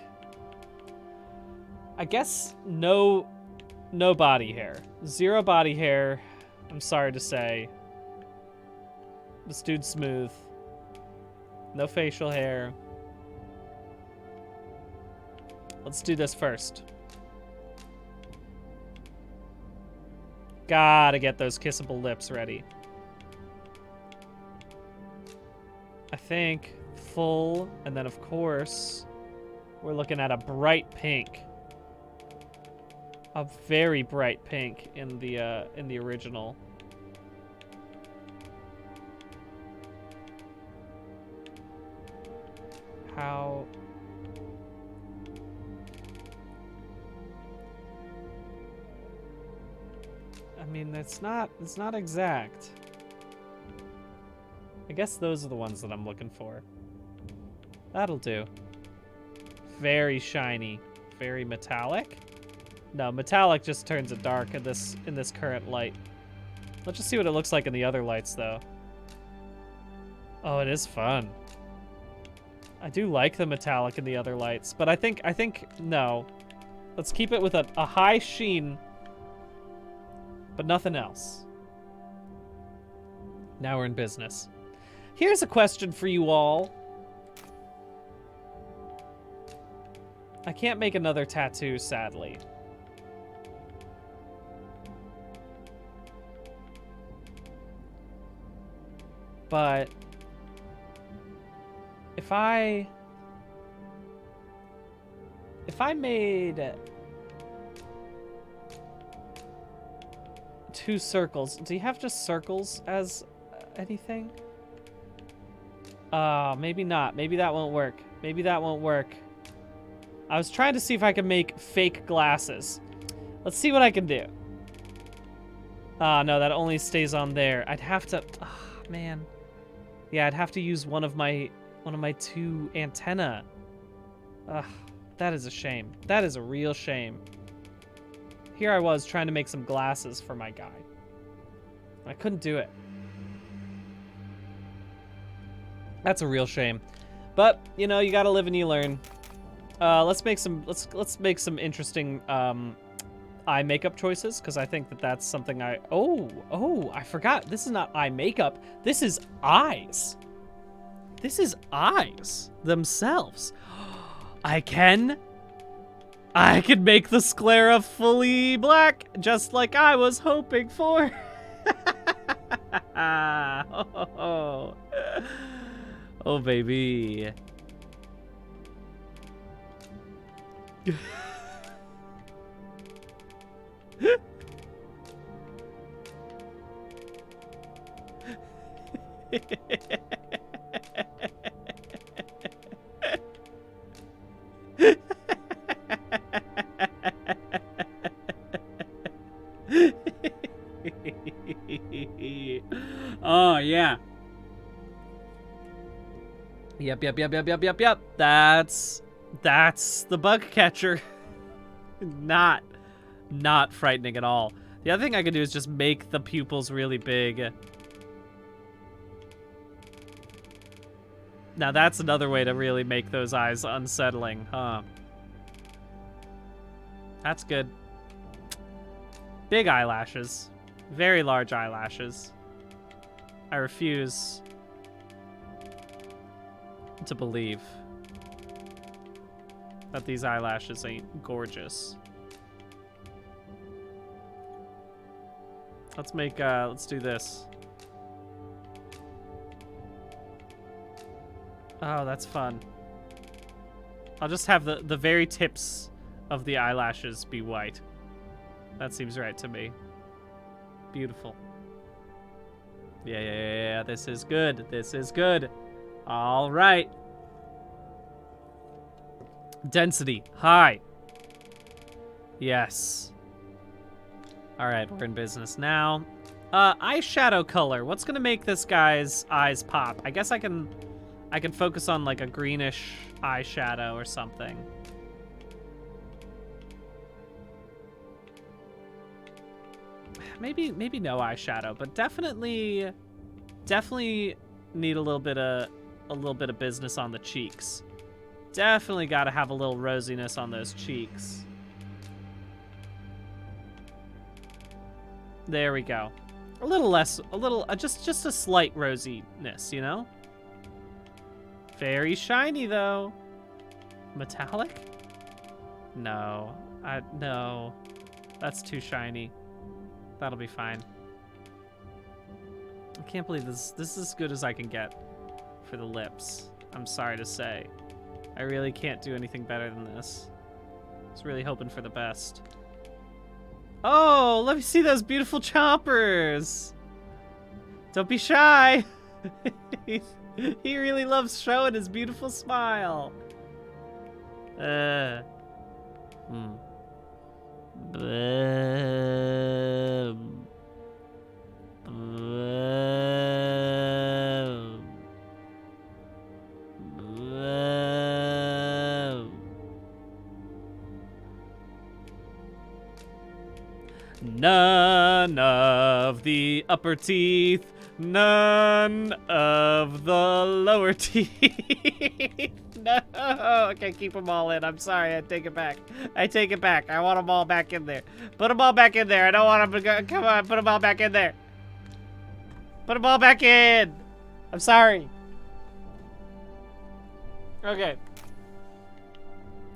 I guess no body hair. 0 body hair, I'm sorry to say. This dude's smooth. No facial hair. Let's do this first. Gotta get those kissable lips ready. I think full, and then of course, we're looking at a bright pink. A very bright pink in the original. How? I mean, it's not exact. I guess those are the ones that I'm looking for. That'll do. Very shiny, very metallic. No, metallic just turns it dark in this current light. Let's just see what it looks like in the other lights, though. Oh, it is fun. I do like the metallic in the other lights, but I think no. Let's keep it with a high sheen, but nothing else. Now we're in business. Here's a question for you all. I can't make another tattoo, sadly. But if I made 2 circles, do you have just circles as anything? Maybe not. Maybe that won't work. Maybe that won't work. I was trying to see if I could make fake glasses. Let's see what I can do. No, that only stays on there. I'd have to, man. Yeah, I'd have to use one of my 2 antenna. Ugh, that is a shame. That is a real shame. Here I was trying to make some glasses for my guy. I couldn't do it. That's a real shame. But, you know, you gotta live and you learn. Let's make some interesting eye makeup choices, because I think that's something I forgot. This is not eye makeup. This is eyes. This is eyes themselves. I can make the sclera fully black, just like I was hoping for. Oh, baby. Oh, yeah. Yep. That's the bug catcher. Not frightening at all. The other thing I could do is just make the pupils really big. Now that's another way to really make those eyes unsettling, huh? That's good. Big eyelashes. Very large eyelashes. I refuse to believe that these eyelashes ain't gorgeous. Let's do this. Oh, that's fun. I'll just have the very tips of the eyelashes be white. That seems right to me. Beautiful. Yeah. This is good. This is good. All right. Density, high. Yes. All right, we're in business now. Eyeshadow color. What's gonna make this guy's eyes pop? I guess I can focus on like a greenish eyeshadow or something. Maybe no eyeshadow, but definitely need a little bit of business on the cheeks. Definitely got to have a little rosiness on those cheeks. There we go. A little less, just a slight rosiness, you know? Very shiny though. Metallic? No. No. That's too shiny. That'll be fine. I can't believe this is as good as I can get for the lips. I'm sorry to say. I really can't do anything better than this. I was really hoping for the best. Oh, let me see those beautiful chompers. Don't be shy. He really loves showing his beautiful smile. None of the upper teeth, none of the lower teeth. No, okay, keep them all in. I'm sorry, I take it back. I take it back. I want them all back in there. Put them all back in there. I don't want them to go. Come on, put them all back in there. Put them all back in. I'm sorry. Okay.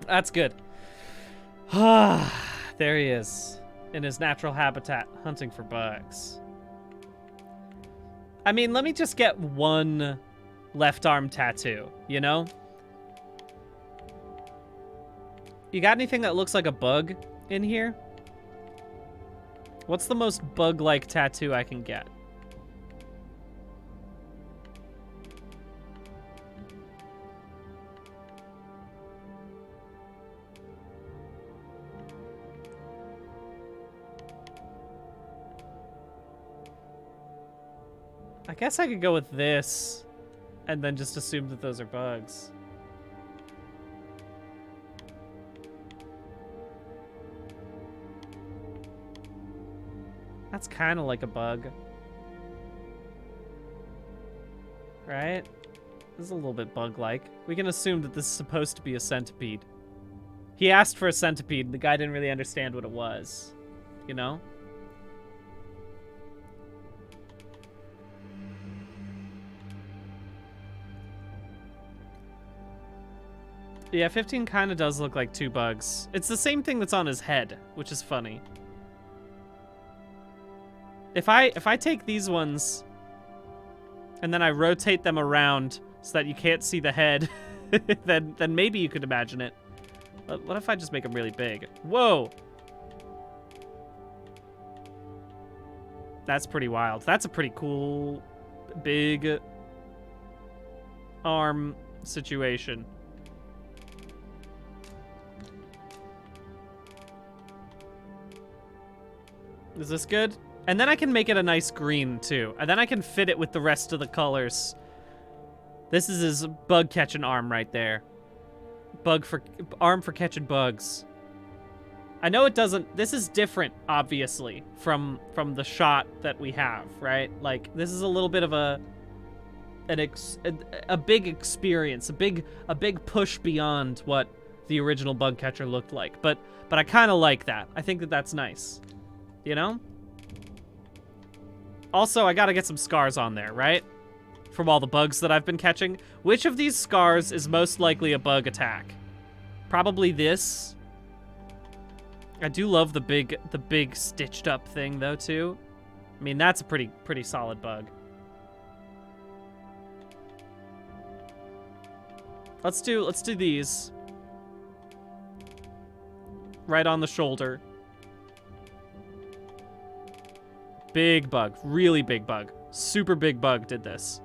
That's good. There he is. In his natural habitat, hunting for bugs. I mean, let me just get one left arm tattoo, you know? You got anything that looks like a bug in here? What's the most bug-like tattoo I can get? I guess I could go with this and then just assume that those are bugs. That's kind of like a bug. Right? This is a little bit bug-like. We can assume that this is supposed to be a centipede. He asked for a centipede, and the guy didn't really understand what it was. You know? Yeah, 15 kind of does look like two bugs. It's the same thing that's on his head, which is funny. If I take these ones and then I rotate them around so that you can't see the head, then maybe you could imagine it. But what if I just make them really big? Whoa! That's pretty wild. That's a pretty cool big arm situation. Is this good? And then I can make it a nice green, too. And then I can fit it with the rest of the colors. This is his bug catching arm right there. Arm for catching bugs. I know it doesn't... This is different, obviously, from the shot that we have, right? Like, this is a little bit of a big experience, a big push beyond what the original bug catcher looked like. But I kind of like that. I think that that's nice. You know? Also, I gotta get some scars on there, right? From all the bugs that I've been catching. Which of these scars is most likely a bug attack? Probably this. I do love the big stitched up thing though too. I mean, that's a pretty solid bug. Let's do these. Right on the shoulder. Big bug, really big bug. Super big bug did this.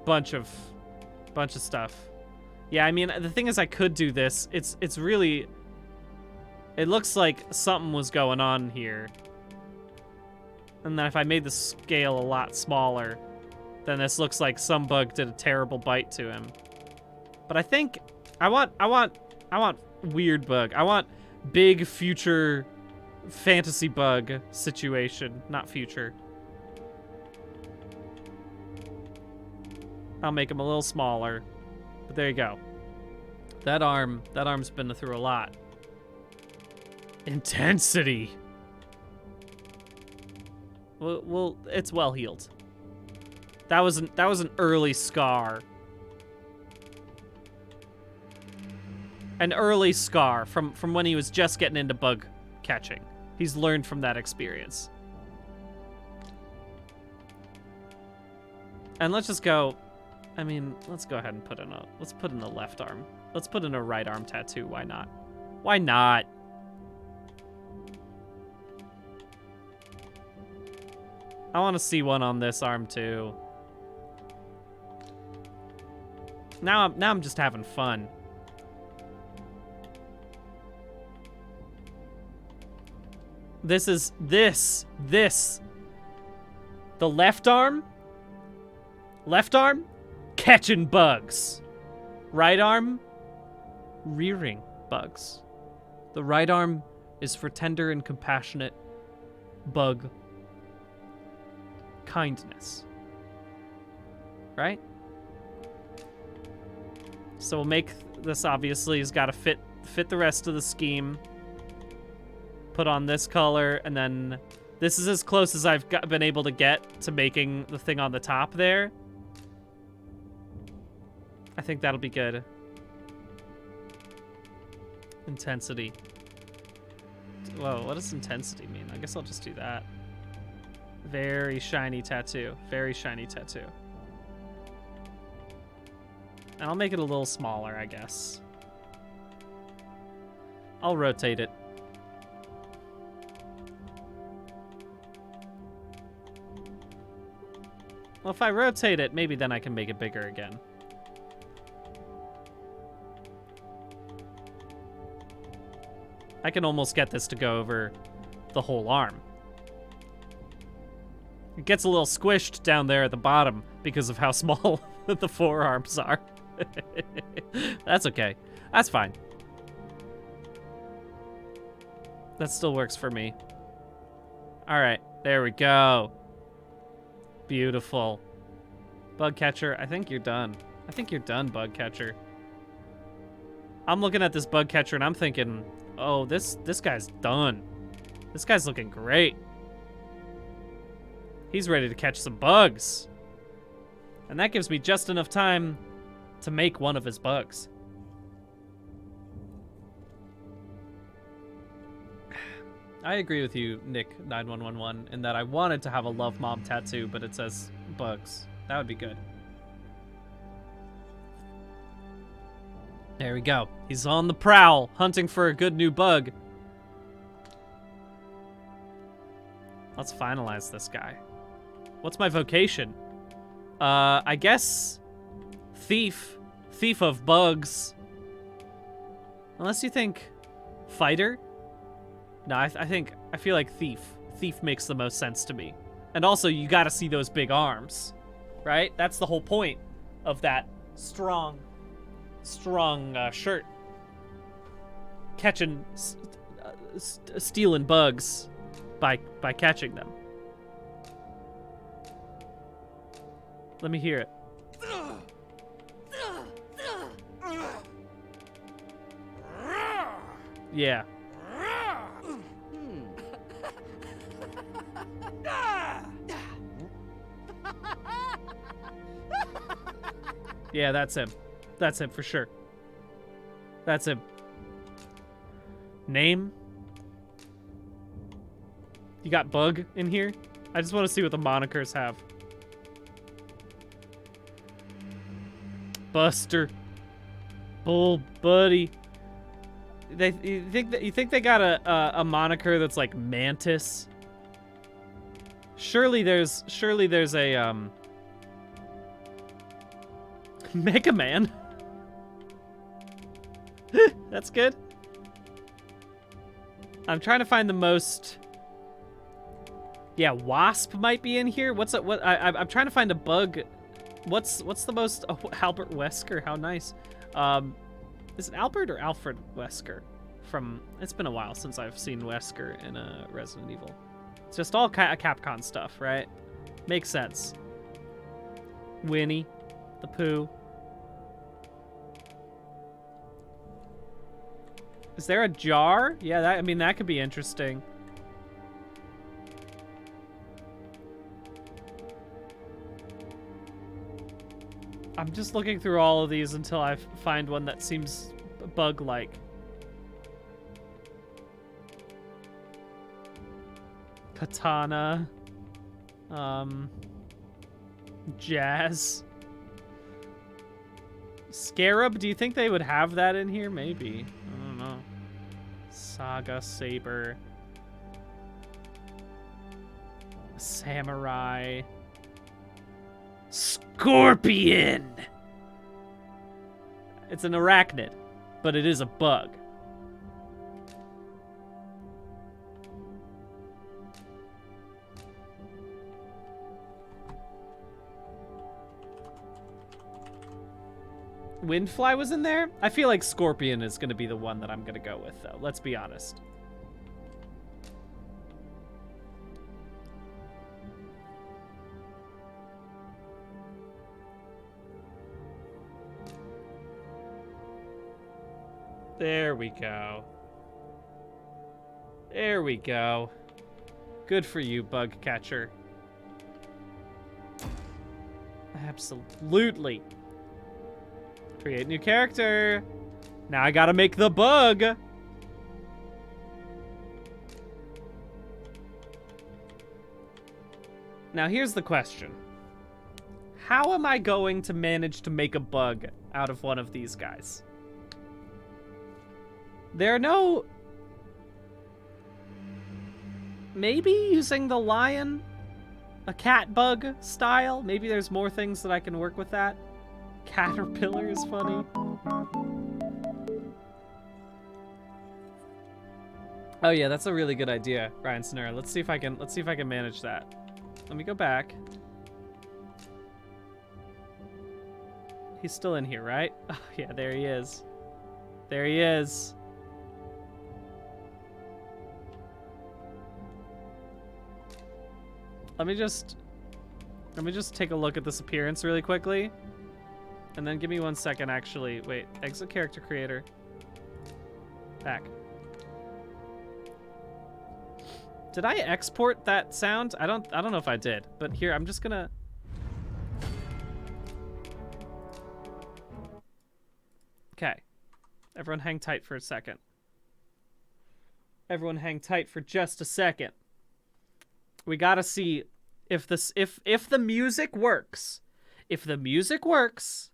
Bunch of stuff. Yeah, I mean, the thing is I could do this. It's really... It looks like something was going on here. And then if I made the scale a lot smaller, then this looks like some bug did a terrible bite to him. But I think I want weird bug. I want big future fantasy bug situation, not future. I'll make him a little smaller. But there you go. That arm's been through a lot. Intensity. Well, it's well healed. That was an early scar. An early scar from when he was just getting into bug catching. He's learned from that experience. And let's just go. I mean, let's go ahead and let's put in the left arm. Let's put in a right arm tattoo. Why not? Why not? I want to see one on this arm too. Now I'm just having fun. This. The left arm, catching bugs. Right arm, rearing bugs. The right arm is for tender and compassionate bug kindness. Right? So we'll make this, obviously, has got to fit the rest of the scheme. Put on this color, and then this is as close as I've been able to get to making the thing on the top there. I think that'll be good. Intensity. Whoa, what does intensity mean? I guess I'll just do that. Very shiny tattoo. Very shiny tattoo. And I'll make it a little smaller, I guess. I'll rotate it. Well, if I rotate it, maybe then I can make it bigger again. I can almost get this to go over the whole arm. It gets a little squished down there at the bottom because of how small the forearms are. That's okay. That's fine. That still works for me. All right, there we go. Beautiful. Bug catcher, I think you're done. I think you're done, bug catcher. I'm looking at this bug catcher and I'm thinking, oh, this guy's done. This guy's looking great. He's ready to catch some bugs. And that gives me just enough time to make one of his bugs. I agree with you, Nick9111, in that I wanted to have a Love Mom tattoo, but it says bugs. That would be good. There we go. He's on the prowl, hunting for a good new bug. Let's finalize this guy. What's my vocation? I guess thief. Thief of bugs. Unless you think fighter? No, I feel like thief. Thief makes the most sense to me. And also, you gotta see those big arms, right? That's the whole point of that strong shirt. Catching, stealing bugs by catching them. Let me hear it. Yeah. Yeah, that's him. That's him for sure. That's him. Name? You got Bug in here? I just want to see what the monikers have. Buster. Bull Buddy. You think they got a moniker that's like Mantis? Surely there's a Mega Man. That's good. I'm trying to find the most... Yeah, wasp might be in here. I'm trying to find a bug. What's the most... Oh, Albert Wesker, how nice. Is it Albert or Alfred Wesker? It's been a while since I've seen Wesker in a Resident Evil. It's just all Capcom stuff, right? Makes sense. Winnie the Pooh. Is there a jar? Yeah, that could be interesting. I'm just looking through all of these until I find one that seems bug-like. Katana. Jazz. Scarab? Do you think they would have that in here? Maybe. I don't know. Saga Saber. Samurai. Scorpion! It's an arachnid, but it is a bug. Windfly was in there? I feel like Scorpion is going to be the one that I'm going to go with, though. Let's be honest. There we go. There we go. Good for you, bug catcher. Absolutely. Create new character. Now I gotta make the bug. Now here's the question. How am I going to manage to make a bug out of one of these guys? There are no... Maybe using the lion? A cat bug style? Maybe there's more things that I can work with that. Caterpillar is funny. Oh yeah, that's a really good idea, Ryan Snare. Let's see if I can manage that. Let me go back. He's still in here, right? Oh yeah, there he is. There he is. Let me just take a look at this appearance really quickly. And then give me 1 second, actually. Wait, exit character creator. Back. Did I export that sound? I don't know if I did, but here, I'm just gonna... Okay. Everyone hang tight for a second. Everyone hang tight for just a second. We gotta see if the music works. If the music works,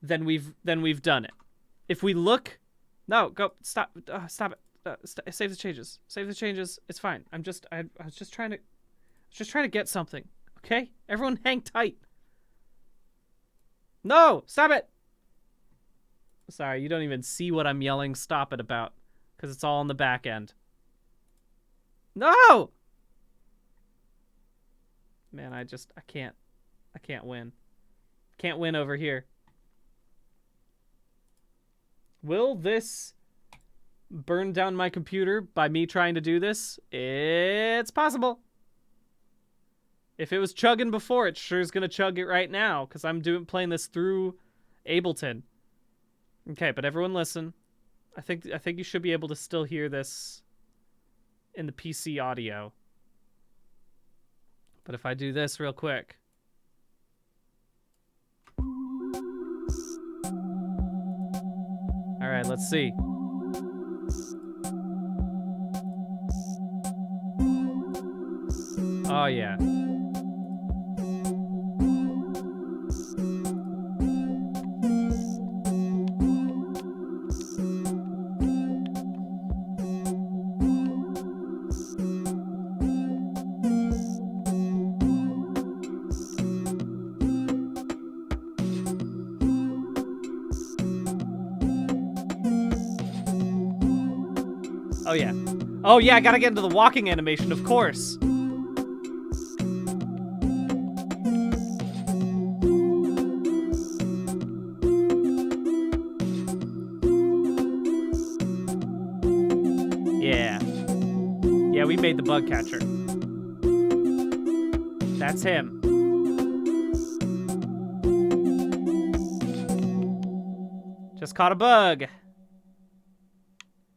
then we've done it. If we look, no, go stop it. Save the changes. Save the changes. It's fine. I was just trying to get something. Okay, everyone, hang tight. No, stop it. Sorry, you don't even see what I'm yelling stop it about because it's all on the back end. No. Man, I can't win. Can't win over here. Will this burn down my computer by me trying to do this? It's possible. If it was chugging before, it sure is going to chug it right now because I'm playing this through Ableton. Okay, but everyone listen. I think you should be able to still hear this in the PC audio. But if I do this real quick. All right, let's see. Oh, yeah. Oh, yeah. Oh, yeah, I gotta get into the walking animation, of course. Yeah. Yeah, we made the bug catcher. That's him. Just caught a bug.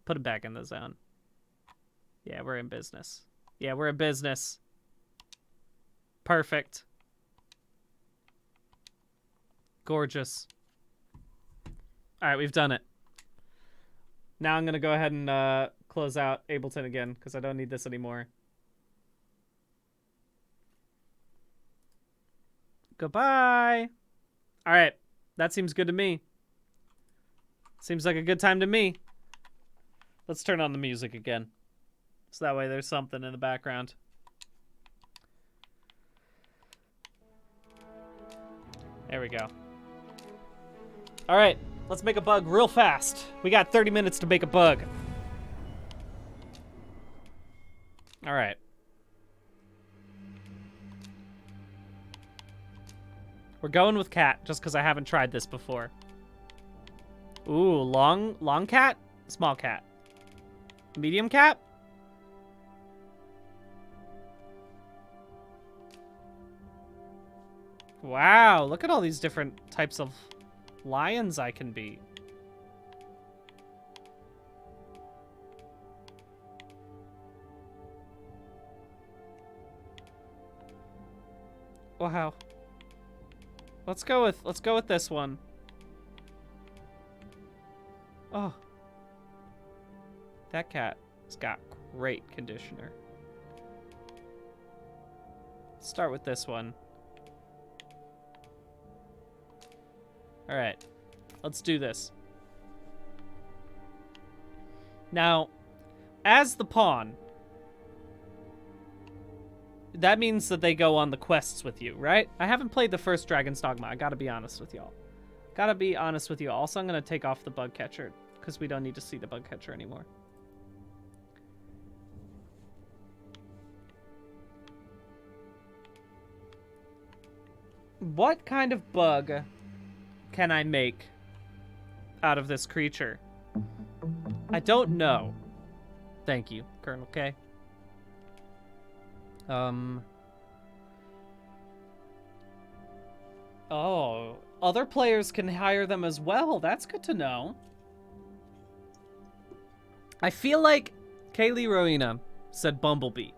Put him back in the zone. Yeah, we're in business. Yeah, we're in business. Perfect. Gorgeous. All right, we've done it. Now I'm going to go ahead and close out Ableton again because I don't need this anymore. Goodbye. All right. That seems good to me. Seems like a good time to me. Let's turn on the music again. So that way there's something in the background. There we go. All right. Let's make a bug real fast. We got 30 minutes to make a bug. All right. We're going with cat just because I haven't tried this before. Ooh, long cat? Small cat. Medium cat? Wow, look at all these different types of lions I can be. Wow. Let's go with this one. Oh. That cat has got great conditioner. Let's start with this one. All right, let's do this. Now, as the pawn, that means that they go on the quests with you, right? I haven't played the first Dragon's Dogma. I gotta be honest with y'all. Gotta be honest with you. Also, I'm gonna take off the bug catcher because we don't need to see the bug catcher anymore. What kind of bug can I make out of this creature? I don't know. Thank you, Colonel K. Oh, other players can hire them as well. That's good to know. I feel like Kaylee Rowena said Bumblebee.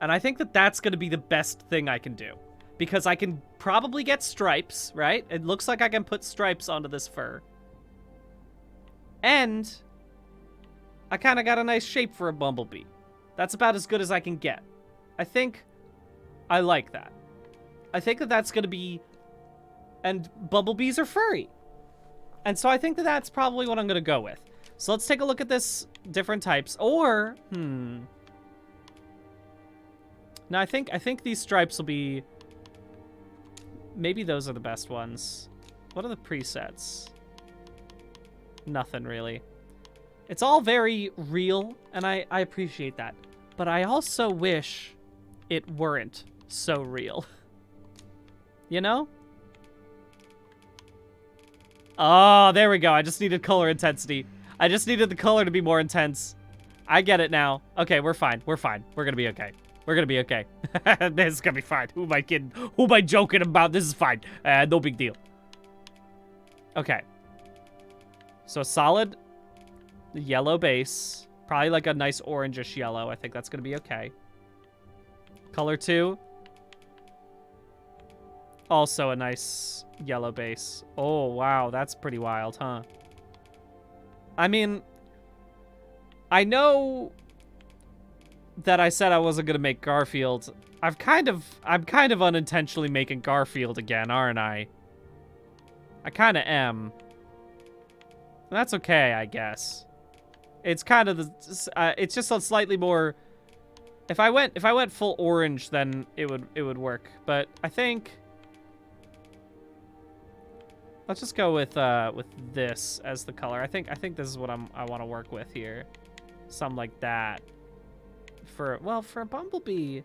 And I think that that's going to be the best thing I can do. Because I can probably get stripes, right? It looks like I can put stripes onto this fur. And I kind of got a nice shape for a bumblebee. That's about as good as I can get. I think I like that. I think that that's going to be... And bumblebees are furry. And so I think that that's probably what I'm going to go with. So let's take a look at this different types. Or, No, I think these stripes will be... Maybe those are the best ones. What are the presets? Nothing, really. It's all very real, and I appreciate that. But I also wish it weren't so real. You know? Oh, there we go. I just needed color intensity. I just needed the color to be more intense. I get it now. Okay, we're fine. We're fine. We're gonna be okay. We're gonna be okay. This is gonna be fine. Who am I kidding? Who am I joking about? This is fine. No big deal. Okay. So a solid yellow base. Probably like a nice orangish yellow. I think that's gonna be okay. Color 2. Also a nice yellow base. Oh, wow. That's pretty wild, huh? I mean, I know that I said I wasn't gonna make Garfield. I'm kind of unintentionally making Garfield again, aren't I? I kind of am. That's okay, I guess. It's kind of the. It's just a slightly more. If I went full orange, then it would work. But I think. Let's just go with this as the color. I think this is what I want to work with here. Something like that. For a bumblebee.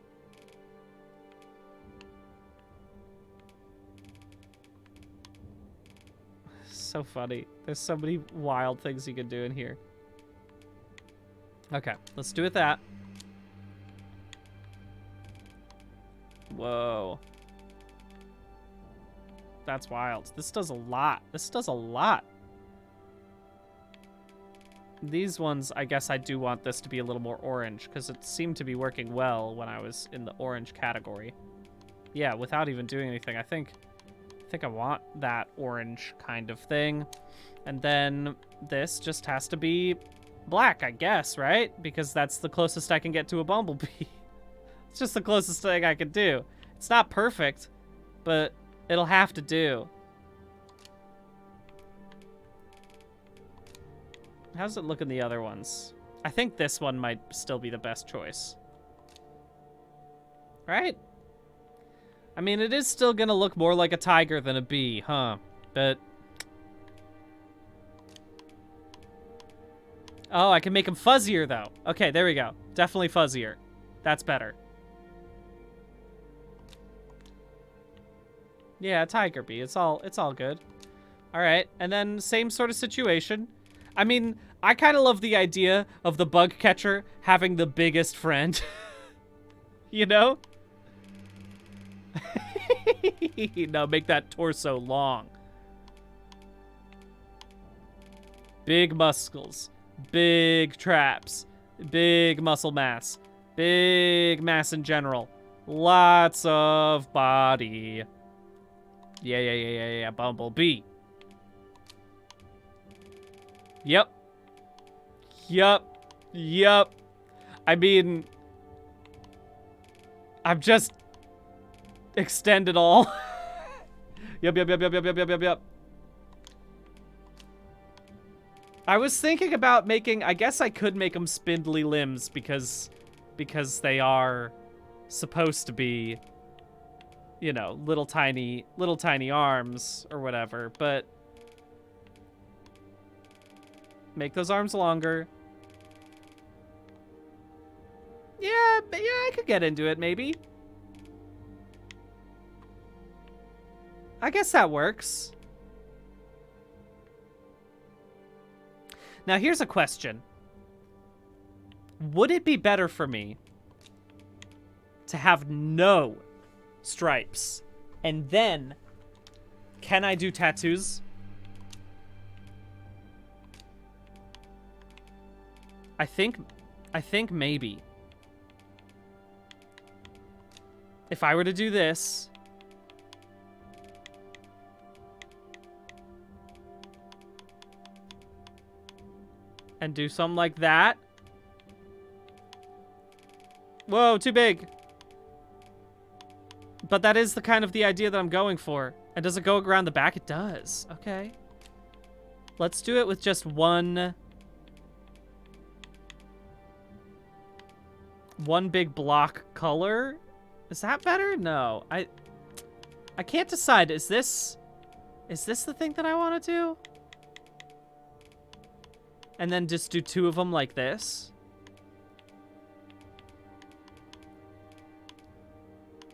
So funny. There's so many wild things you can do in here. Okay, let's do it that. Whoa. That's wild. This does a lot. This does a lot. These ones, I guess I do want this to be a little more orange, because it seemed to be working well when I was in the orange category. Yeah, without even doing anything, I think I want that orange kind of thing. And then this just has to be black, I guess, right? Because that's the closest I can get to a bumblebee. It's just the closest thing I can do. It's not perfect, but it'll have to do. How does it look in the other ones? I think this one might still be the best choice. Right? I mean, it is still gonna look more like a tiger than a bee, huh? But... oh, I can make them fuzzier, though. Okay, there we go. Definitely fuzzier. That's better. Yeah, tiger bee. It's all good. All right, and then same sort of situation. I mean, I kind of love the idea of the bug catcher having the biggest friend. You know? No, make that torso long. Big muscles. Big traps. Big muscle mass. Big mass in general. Lots of body. Yeah, Bumblebee. Yep. I mean, I've just extended all. Yep. I was thinking about making, I guess I could make them spindly limbs because they are supposed to be, you know, little tiny arms or whatever, but make those arms longer. Yeah, I could get into it, maybe. I guess that works. Now, here's a question. Would it be better for me to have no stripes? And then, can I do tattoos? I think maybe. If I were to do this... and do something like that. Whoa, too big. But that is the kind of the idea that I'm going for. And does it go around the back? It does. Okay. Let's do it with just one big block color. Is that better? No. I can't decide. Is this the thing that I want to do? And then just do two of them like this.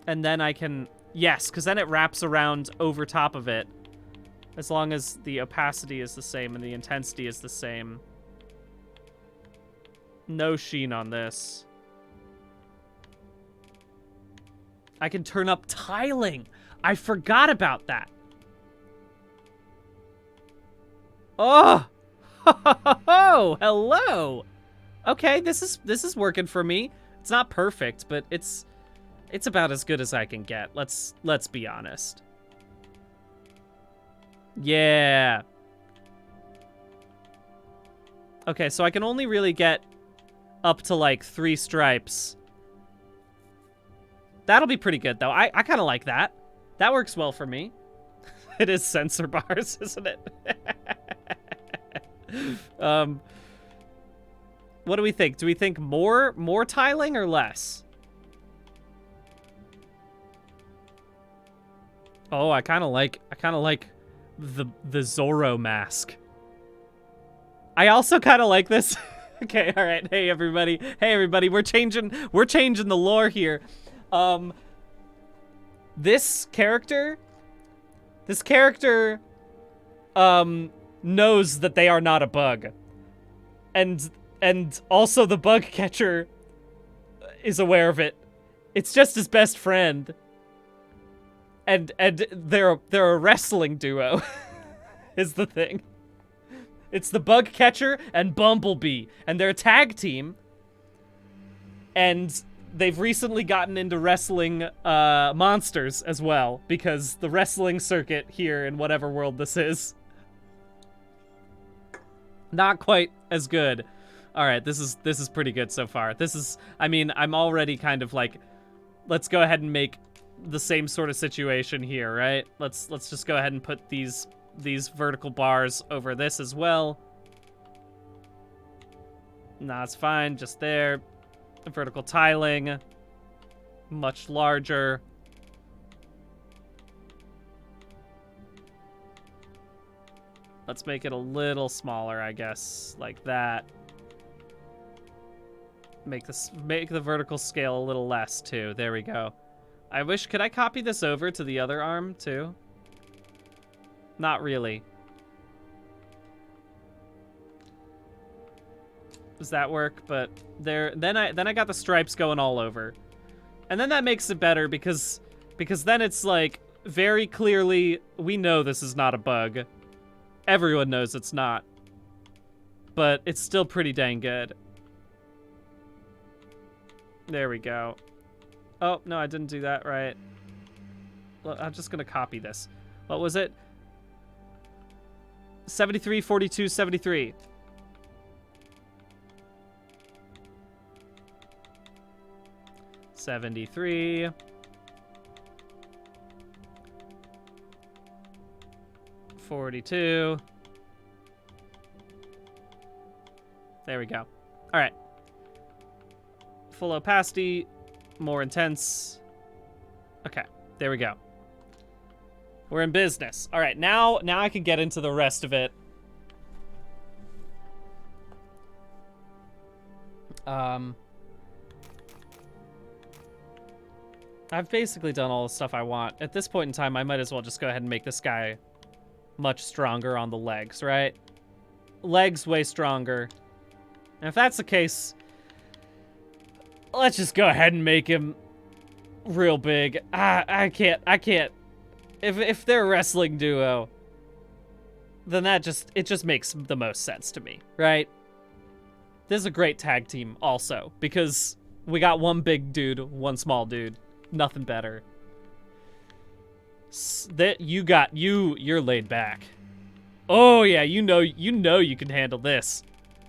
And then I can... yes, because then it wraps around over top of it. As long as the opacity is the same and the intensity is the same. No sheen on this. I can turn up tiling. I forgot about that. Oh! Oh, hello. Okay, this is working for me. It's not perfect, but it's about as good as I can get. Let's be honest. Yeah. Okay, so I can only really get up to like 3 stripes. That'll be pretty good though. I kind of like that. That works well for me. It is sensor bars, isn't it? What do we think? Do we think more tiling or less? Oh, I kind of like the Zorro mask. I also kind of like this Okay, all right. Hey everybody. Hey everybody. We're changing the lore here. This character knows that they are not a bug. And also the bug catcher is aware of it. It's just his best friend. And they're a wrestling duo. Is the thing. It's the bug catcher and Bumblebee, and they're a tag team. And they've recently gotten into wrestling monsters as well, because the wrestling circuit here in whatever world this is, not quite as good. All right, this is pretty good so far. I mean, I'm already kind of like, let's go ahead and make the same sort of situation here, right? Let's just go ahead and put these vertical bars over this as well. Nah, it's fine, just there. Vertical tiling, much larger. Let's make it a little smaller, I guess, like that. Make the vertical scale a little less too. There we go. Could I copy this over to the other arm too? Not really. Does that work? But then I got the stripes going all over. And then that makes it better because then it's like very clearly we know this is not a bug. Everyone knows it's not. But it's still pretty dang good. There we go. Oh, no, I didn't do that right. Well, I'm just going to copy this. What was it? 73, 42, 73. $73. 42. There we go. All right. Full opacity, more intense. Okay, there we go. We're in business. All right, now I can get into the rest of it. I've basically done all the stuff I want. At this point in time, I might as well just go ahead and make this guy much stronger on the legs, right? Legs way stronger. And if that's the case, let's just go ahead and make him real big. I can't. If they're a wrestling duo, then it just makes the most sense to me, right? This is a great tag team also, because we got one big dude, one small dude. Nothing better. You're laid back. Oh yeah, you know you can handle this.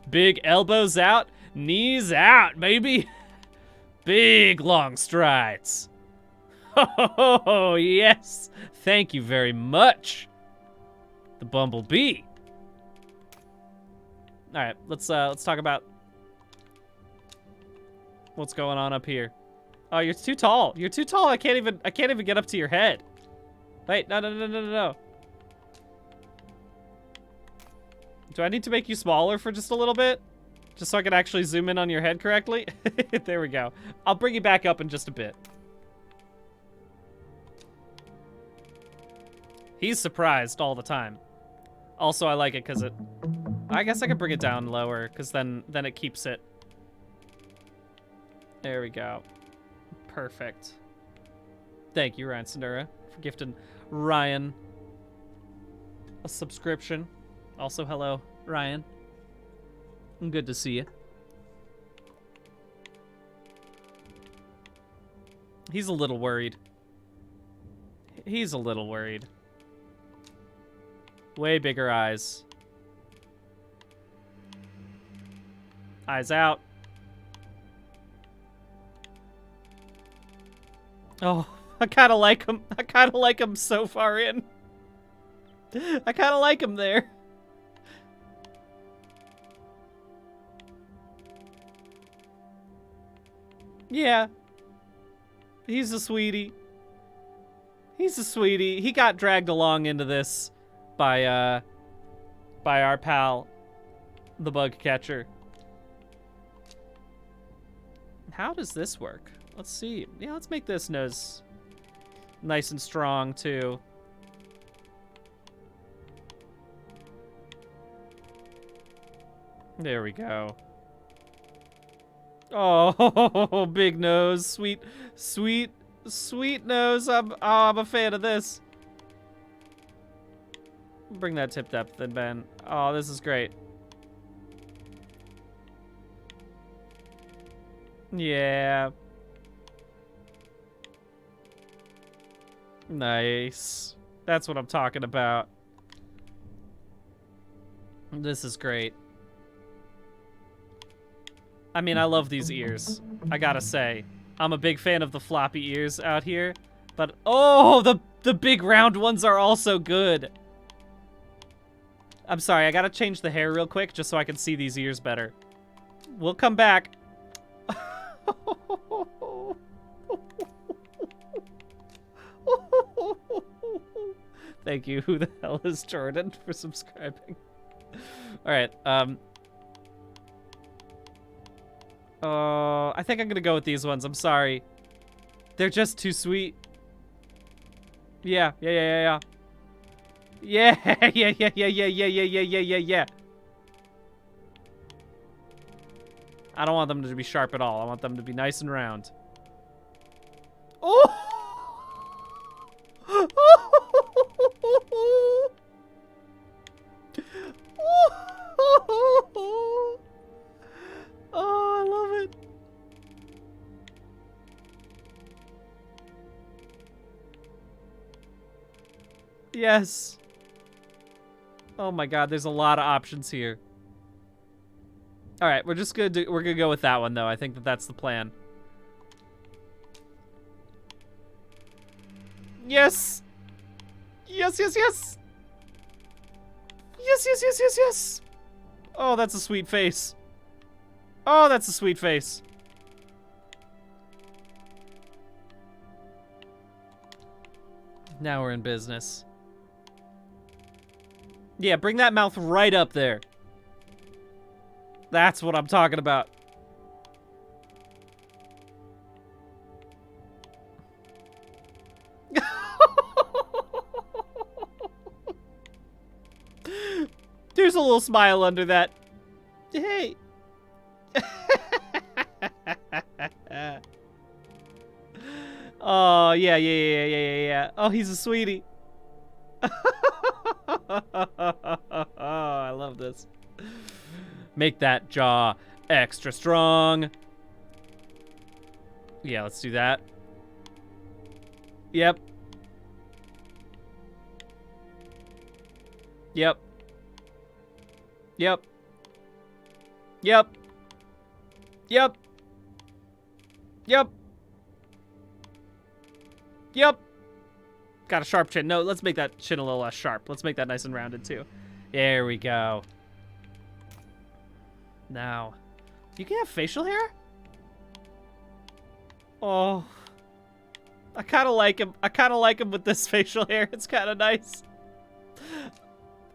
Big elbows out, knees out, baby. Big long strides. Oh yes, thank you very much. The Bumblebee. All right, let's talk about what's going on up here. Oh, you're too tall. You're too tall. I can't even get up to your head. Wait, no. Do I need to make you smaller for just a little bit? Just so I can actually zoom in on your head correctly? There we go. I'll bring you back up in just a bit. He's surprised all the time. Also, I like it because I guess I could bring it down lower because then it keeps it. There we go. Perfect. Thank you, Ryan Sonura, for gifting Ryan a subscription. Also, hello, Ryan. Good to see you. He's a little worried. He's a little worried. Way bigger eyes. Eyes out. Oh, I kind of like him. I kind of like him so far in. I kind of like him there. Yeah. He's a sweetie. He's a sweetie. He got dragged along into this by our pal, the bug catcher. How does this work? Let's see. Yeah, let's make this nose nice and strong, too. There we go. Oh, big nose. Sweet, sweet, sweet nose. I'm a fan of this. Bring that tip depth then, Ben. Oh, this is great. Yeah. Nice. That's what I'm talking about. This is great. I mean, I love these ears. I gotta say. I'm a big fan of the floppy ears out here. But, oh, the big round ones are also good. I'm sorry, I gotta change the hair real quick just so I can see these ears better. We'll come back. Thank you. Who the hell is Jordan for subscribing? All right. I think I'm gonna go with these ones. I'm sorry. They're just too sweet. Yeah. Yeah. I don't want them to be sharp at all. I want them to be nice and round. Oh! Oh, I love it. Yes. Oh my god, there's a lot of options here. All right, we're gonna go with that one though. I think that's the plan. Yes. Yes. Yes. Oh, that's a sweet face. Oh, that's a sweet face. Now we're in business. Yeah, bring that mouth right up there. That's what I'm talking about. There's a little smile under that. Hey. Oh, yeah. Oh, he's a sweetie. I love this. Make that jaw extra strong. Yeah, let's do that. Yep. Got a sharp chin. No, let's make that chin a little less sharp. Let's make that nice and rounded too. There we go. Now, you can have facial hair? Oh. I kind of like him. I kind of like him with this facial hair. It's kind of nice.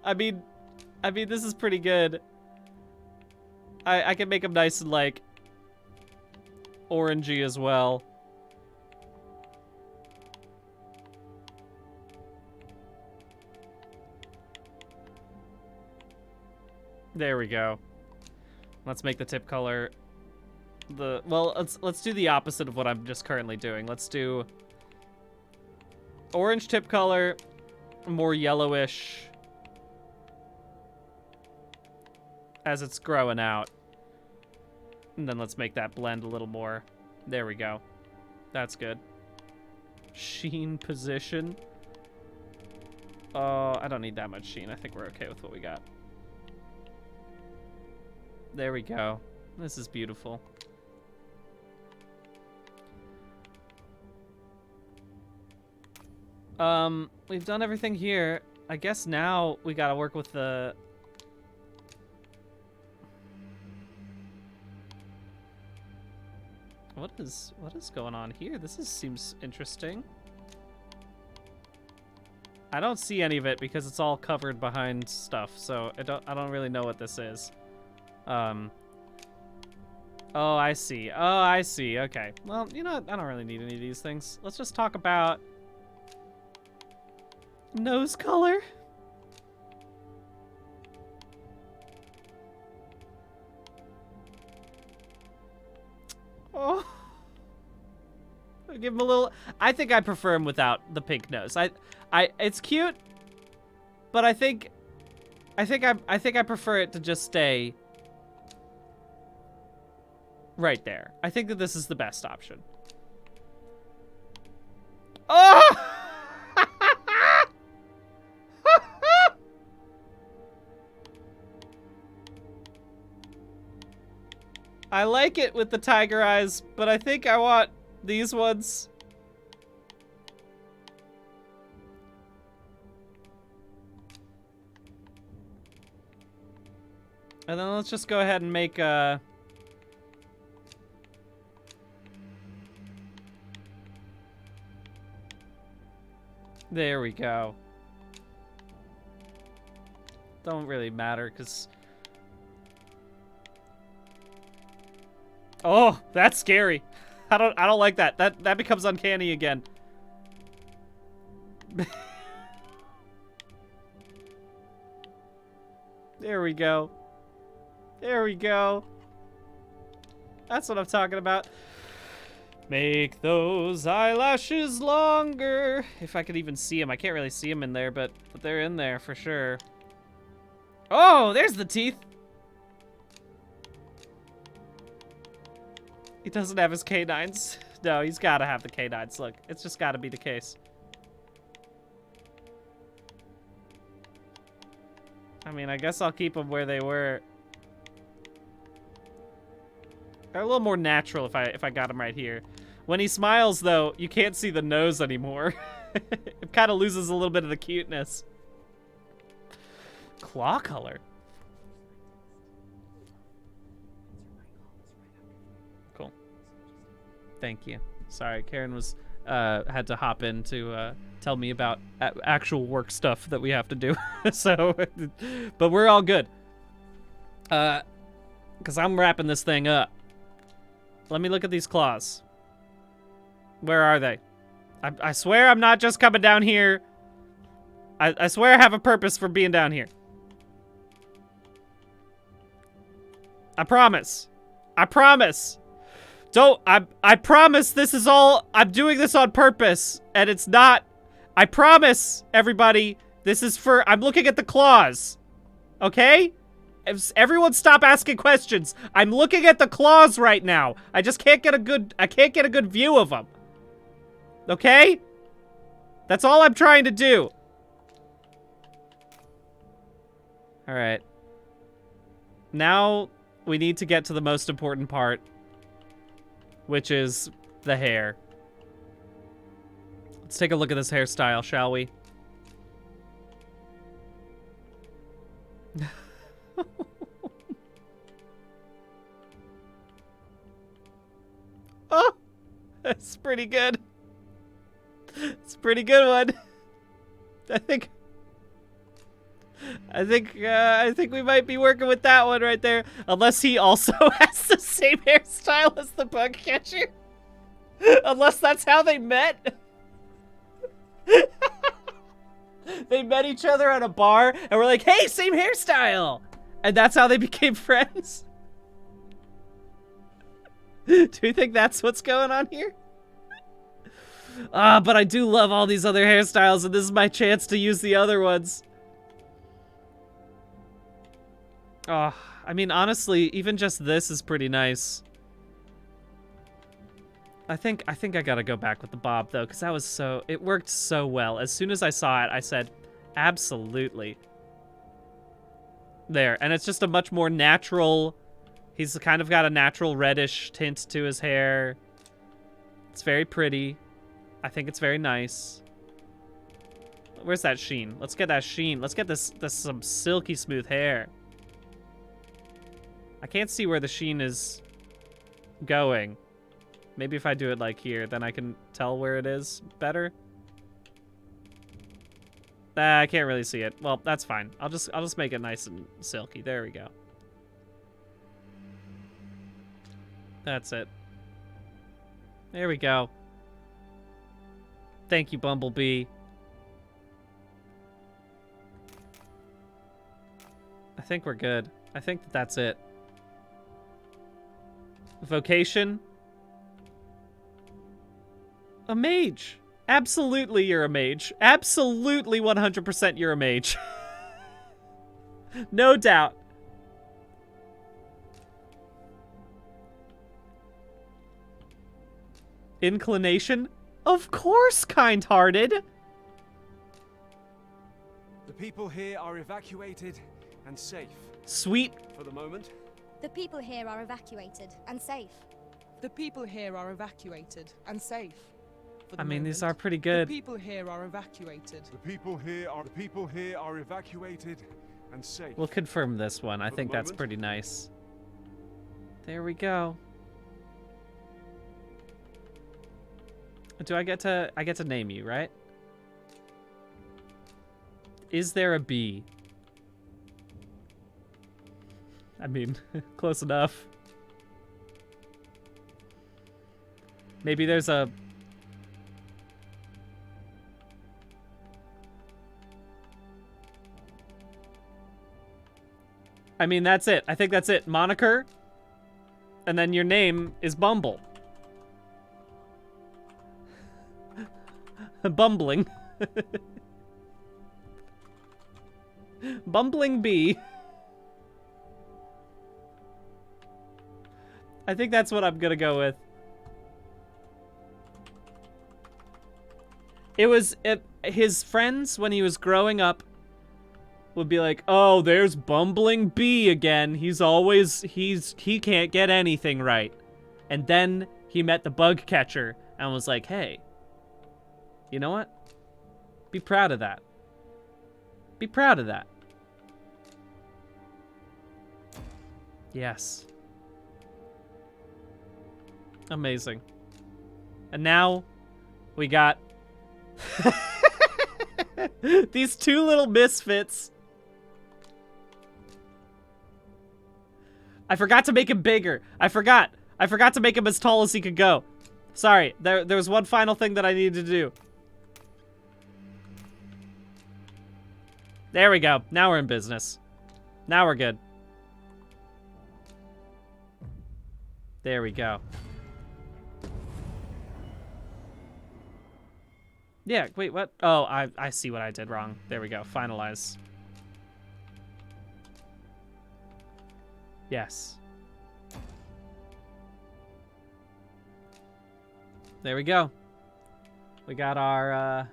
I mean, this is pretty good. I can make him nice and, like, orangey as well. There we go. Let's make the tip color let's do the opposite of what I'm just currently doing. Let's do orange tip color, more yellowish as it's growing out. And then let's make that blend a little more. There we go. That's good. Sheen position. I don't need that much sheen. I think we're okay with what we got. There we go. This is beautiful. We've done everything here. I guess now we gotta work with the... What is going on here? Seems interesting. I don't see any of it because it's all covered behind stuff, so I don't really know what this is. Oh, I see. Oh, I see. Okay. Well, you know what? I don't really need any of these things. Let's just talk about nose color. Oh. I'll give him a little. I think I prefer him without the pink nose. It's cute, but I think I prefer it to just stay right there. I think that this is the best option. Oh! I like it with the tiger eyes, but I think I want these ones. And then let's just go ahead and make there we go. Don't really matter, because... Oh, that's scary. I don't like that. That becomes uncanny again. There we go. There we go. That's what I'm talking about. Make those eyelashes longer. If I could even see them. I can't really see them in there, but they're in there for sure. Oh, there's the teeth. He doesn't have his canines. No, he's got to have the canines. Look, it's just got to be the case. I mean, I guess I'll keep them where they were. They're a little more natural if I got them right here. When he smiles, though, you can't see the nose anymore. It kind of loses a little bit of the cuteness. Claw color. Cool. Thank you. Sorry, Karen was had to hop in to tell me about actual work stuff that we have to do. So, but we're all good. Because I'm wrapping this thing up. Let me look at these claws. Where are they? I swear I'm not just coming down here. I swear I have a purpose for being down here. I promise. I promise. I promise this is all, I'm doing this on purpose, and it's not, I promise, everybody, this is for, I'm looking at the claws, okay? Everyone stop asking questions. I'm looking at the claws right now. I just can't get a good view of them. Okay? That's all I'm trying to do. All right. Now we need to get to the most important part, which is the hair. Let's take a look at this hairstyle, shall we? Oh, that's pretty good. It's a pretty good one. I think we might be working with that one right there. Unless he also has the same hairstyle as the bug catcher. Unless that's how they met. They met each other at a bar and were like, hey, same hairstyle. And that's how they became friends. Do you think that's what's going on here? But I do love all these other hairstyles, and this is my chance to use the other ones. Oh, I mean, honestly, even just this is pretty nice. I think I gotta go back with the bob, though, because that was it worked so well. As soon as I saw it, I said, absolutely. There, and it's just a much more natural, he's kind of got a natural reddish tint to his hair. It's very pretty. I think it's very nice. Where's that sheen? Let's get that sheen. Let's get this some silky smooth hair. I can't see where the sheen is going. Maybe if I do it like here, then I can tell where it is better. I can't really see it. Well, that's fine. I'll just make it nice and silky. There we go. That's it. There we go. Thank you, Bumblebee. I think we're good. I think that that's it. Vocation? A mage. Absolutely you're a mage. Absolutely 100% you're a mage. No doubt. Inclination? Of course, kind-hearted. The people here are evacuated and safe. Sweet. For the moment. The people here are evacuated and safe. The people here are evacuated and safe. For the I mean, these moment. are pretty good. The people here are evacuated. The people here are evacuated and safe. We'll confirm this one. I For the think that's moment. pretty nice. There we go. Do I get to name you, right? Is there a B? I mean, close enough. Maybe there's a... I mean, that's it. I think that's it. Moniker. And then your name is Bumble. Bumbling. Bumbling bee. I think that's what I'm gonna go with. It was his friends when he was growing up would be like, "Oh, there's Bumbling Bee again. He can't get anything right." And then he met the bug catcher and was like, "Hey, you know what? Be proud of that. Be proud of that." Yes. Amazing. And now we got these two little misfits. I forgot to make him bigger. I forgot to make him as tall as he could go. Sorry, there was one final thing that I needed to do. There we go. Now we're in business. Now we're good. There we go. Yeah, wait, what? Oh, I see what I did wrong. There we go. Finalize. Yes. There we go. We got our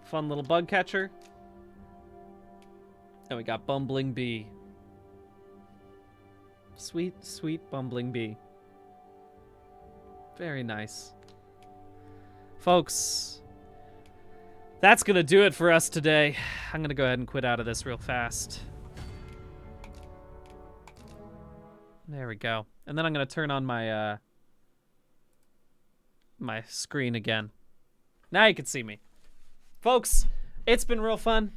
fun little bug catcher. And we got Bumbling Bee. Sweet, sweet Bumbling Bee. Very nice. Folks, that's gonna do it for us today. I'm gonna go ahead and quit out of this real fast. There we go. And then I'm gonna turn on my my screen again. Now you can see me. Folks, it's been real fun.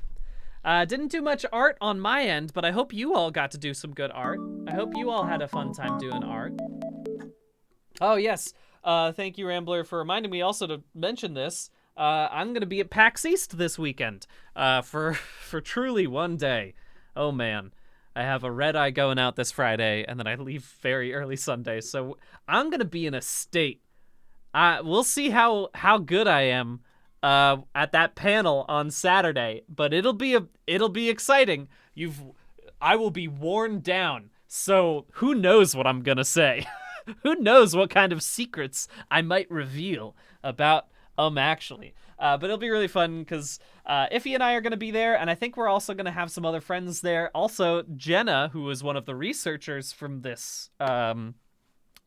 Didn't do much art on my end, but I hope you all got to do some good art. I hope you all had a fun time doing art. Oh, yes. Thank you, Rambler, for reminding me also to mention this. I'm going to be at PAX East this weekend for truly one day. Oh, man. I have a red eye going out this Friday, and then I leave very early Sunday. So I'm going to be in a state. We'll see how good I am at that panel on Saturday, but it'll be exciting. I will be worn down. So who knows what I'm going to say? Who knows what kind of secrets I might reveal about actually. But it'll be really fun because Iffy and I are going to be there, and I think we're also going to have some other friends there. Also, Jenna, who is one of the researchers from this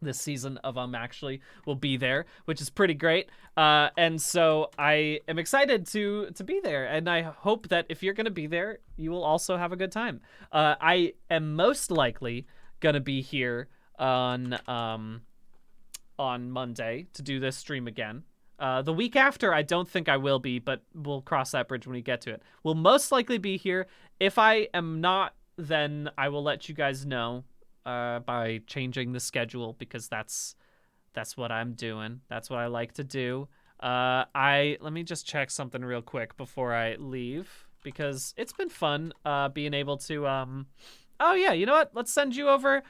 this season of actually, will be there, which is pretty great. And so I am excited to be there, and I hope that if you're going to be there, you will also have a good time. I am most likely going to be here on Monday to do this stream again. The week after, I don't think I will be, but we'll cross that bridge when we get to it. We'll most likely be here. If I am not, then I will let you guys know by changing the schedule, because that's what I'm doing. That's what I like to do. Let me just check something real quick before I leave, because it's been fun being able to oh yeah, you know what? Let's send you over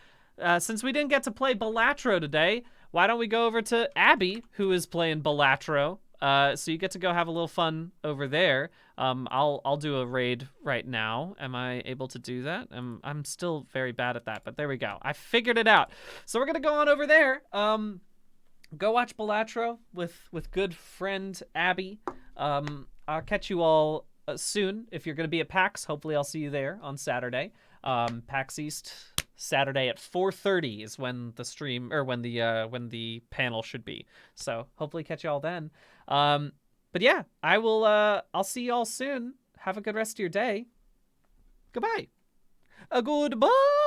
since we didn't get to play Balatro today. Why don't we go over to Abby, who is playing Balatro? So you get to go have a little fun over there. I'll do a raid right now. Am I able to do that? I'm still very bad at that, but there we go. I figured it out. So we're gonna go on over there. Go watch Balatro with good friend Abby. I'll catch you all soon. If you're gonna be at PAX, hopefully I'll see you there on Saturday. PAX East Saturday at 4:30 is when the stream, or when the panel should be. So hopefully catch you all then. But yeah, I'll see you all soon. Have a good rest of your day. Goodbye. Goodbye.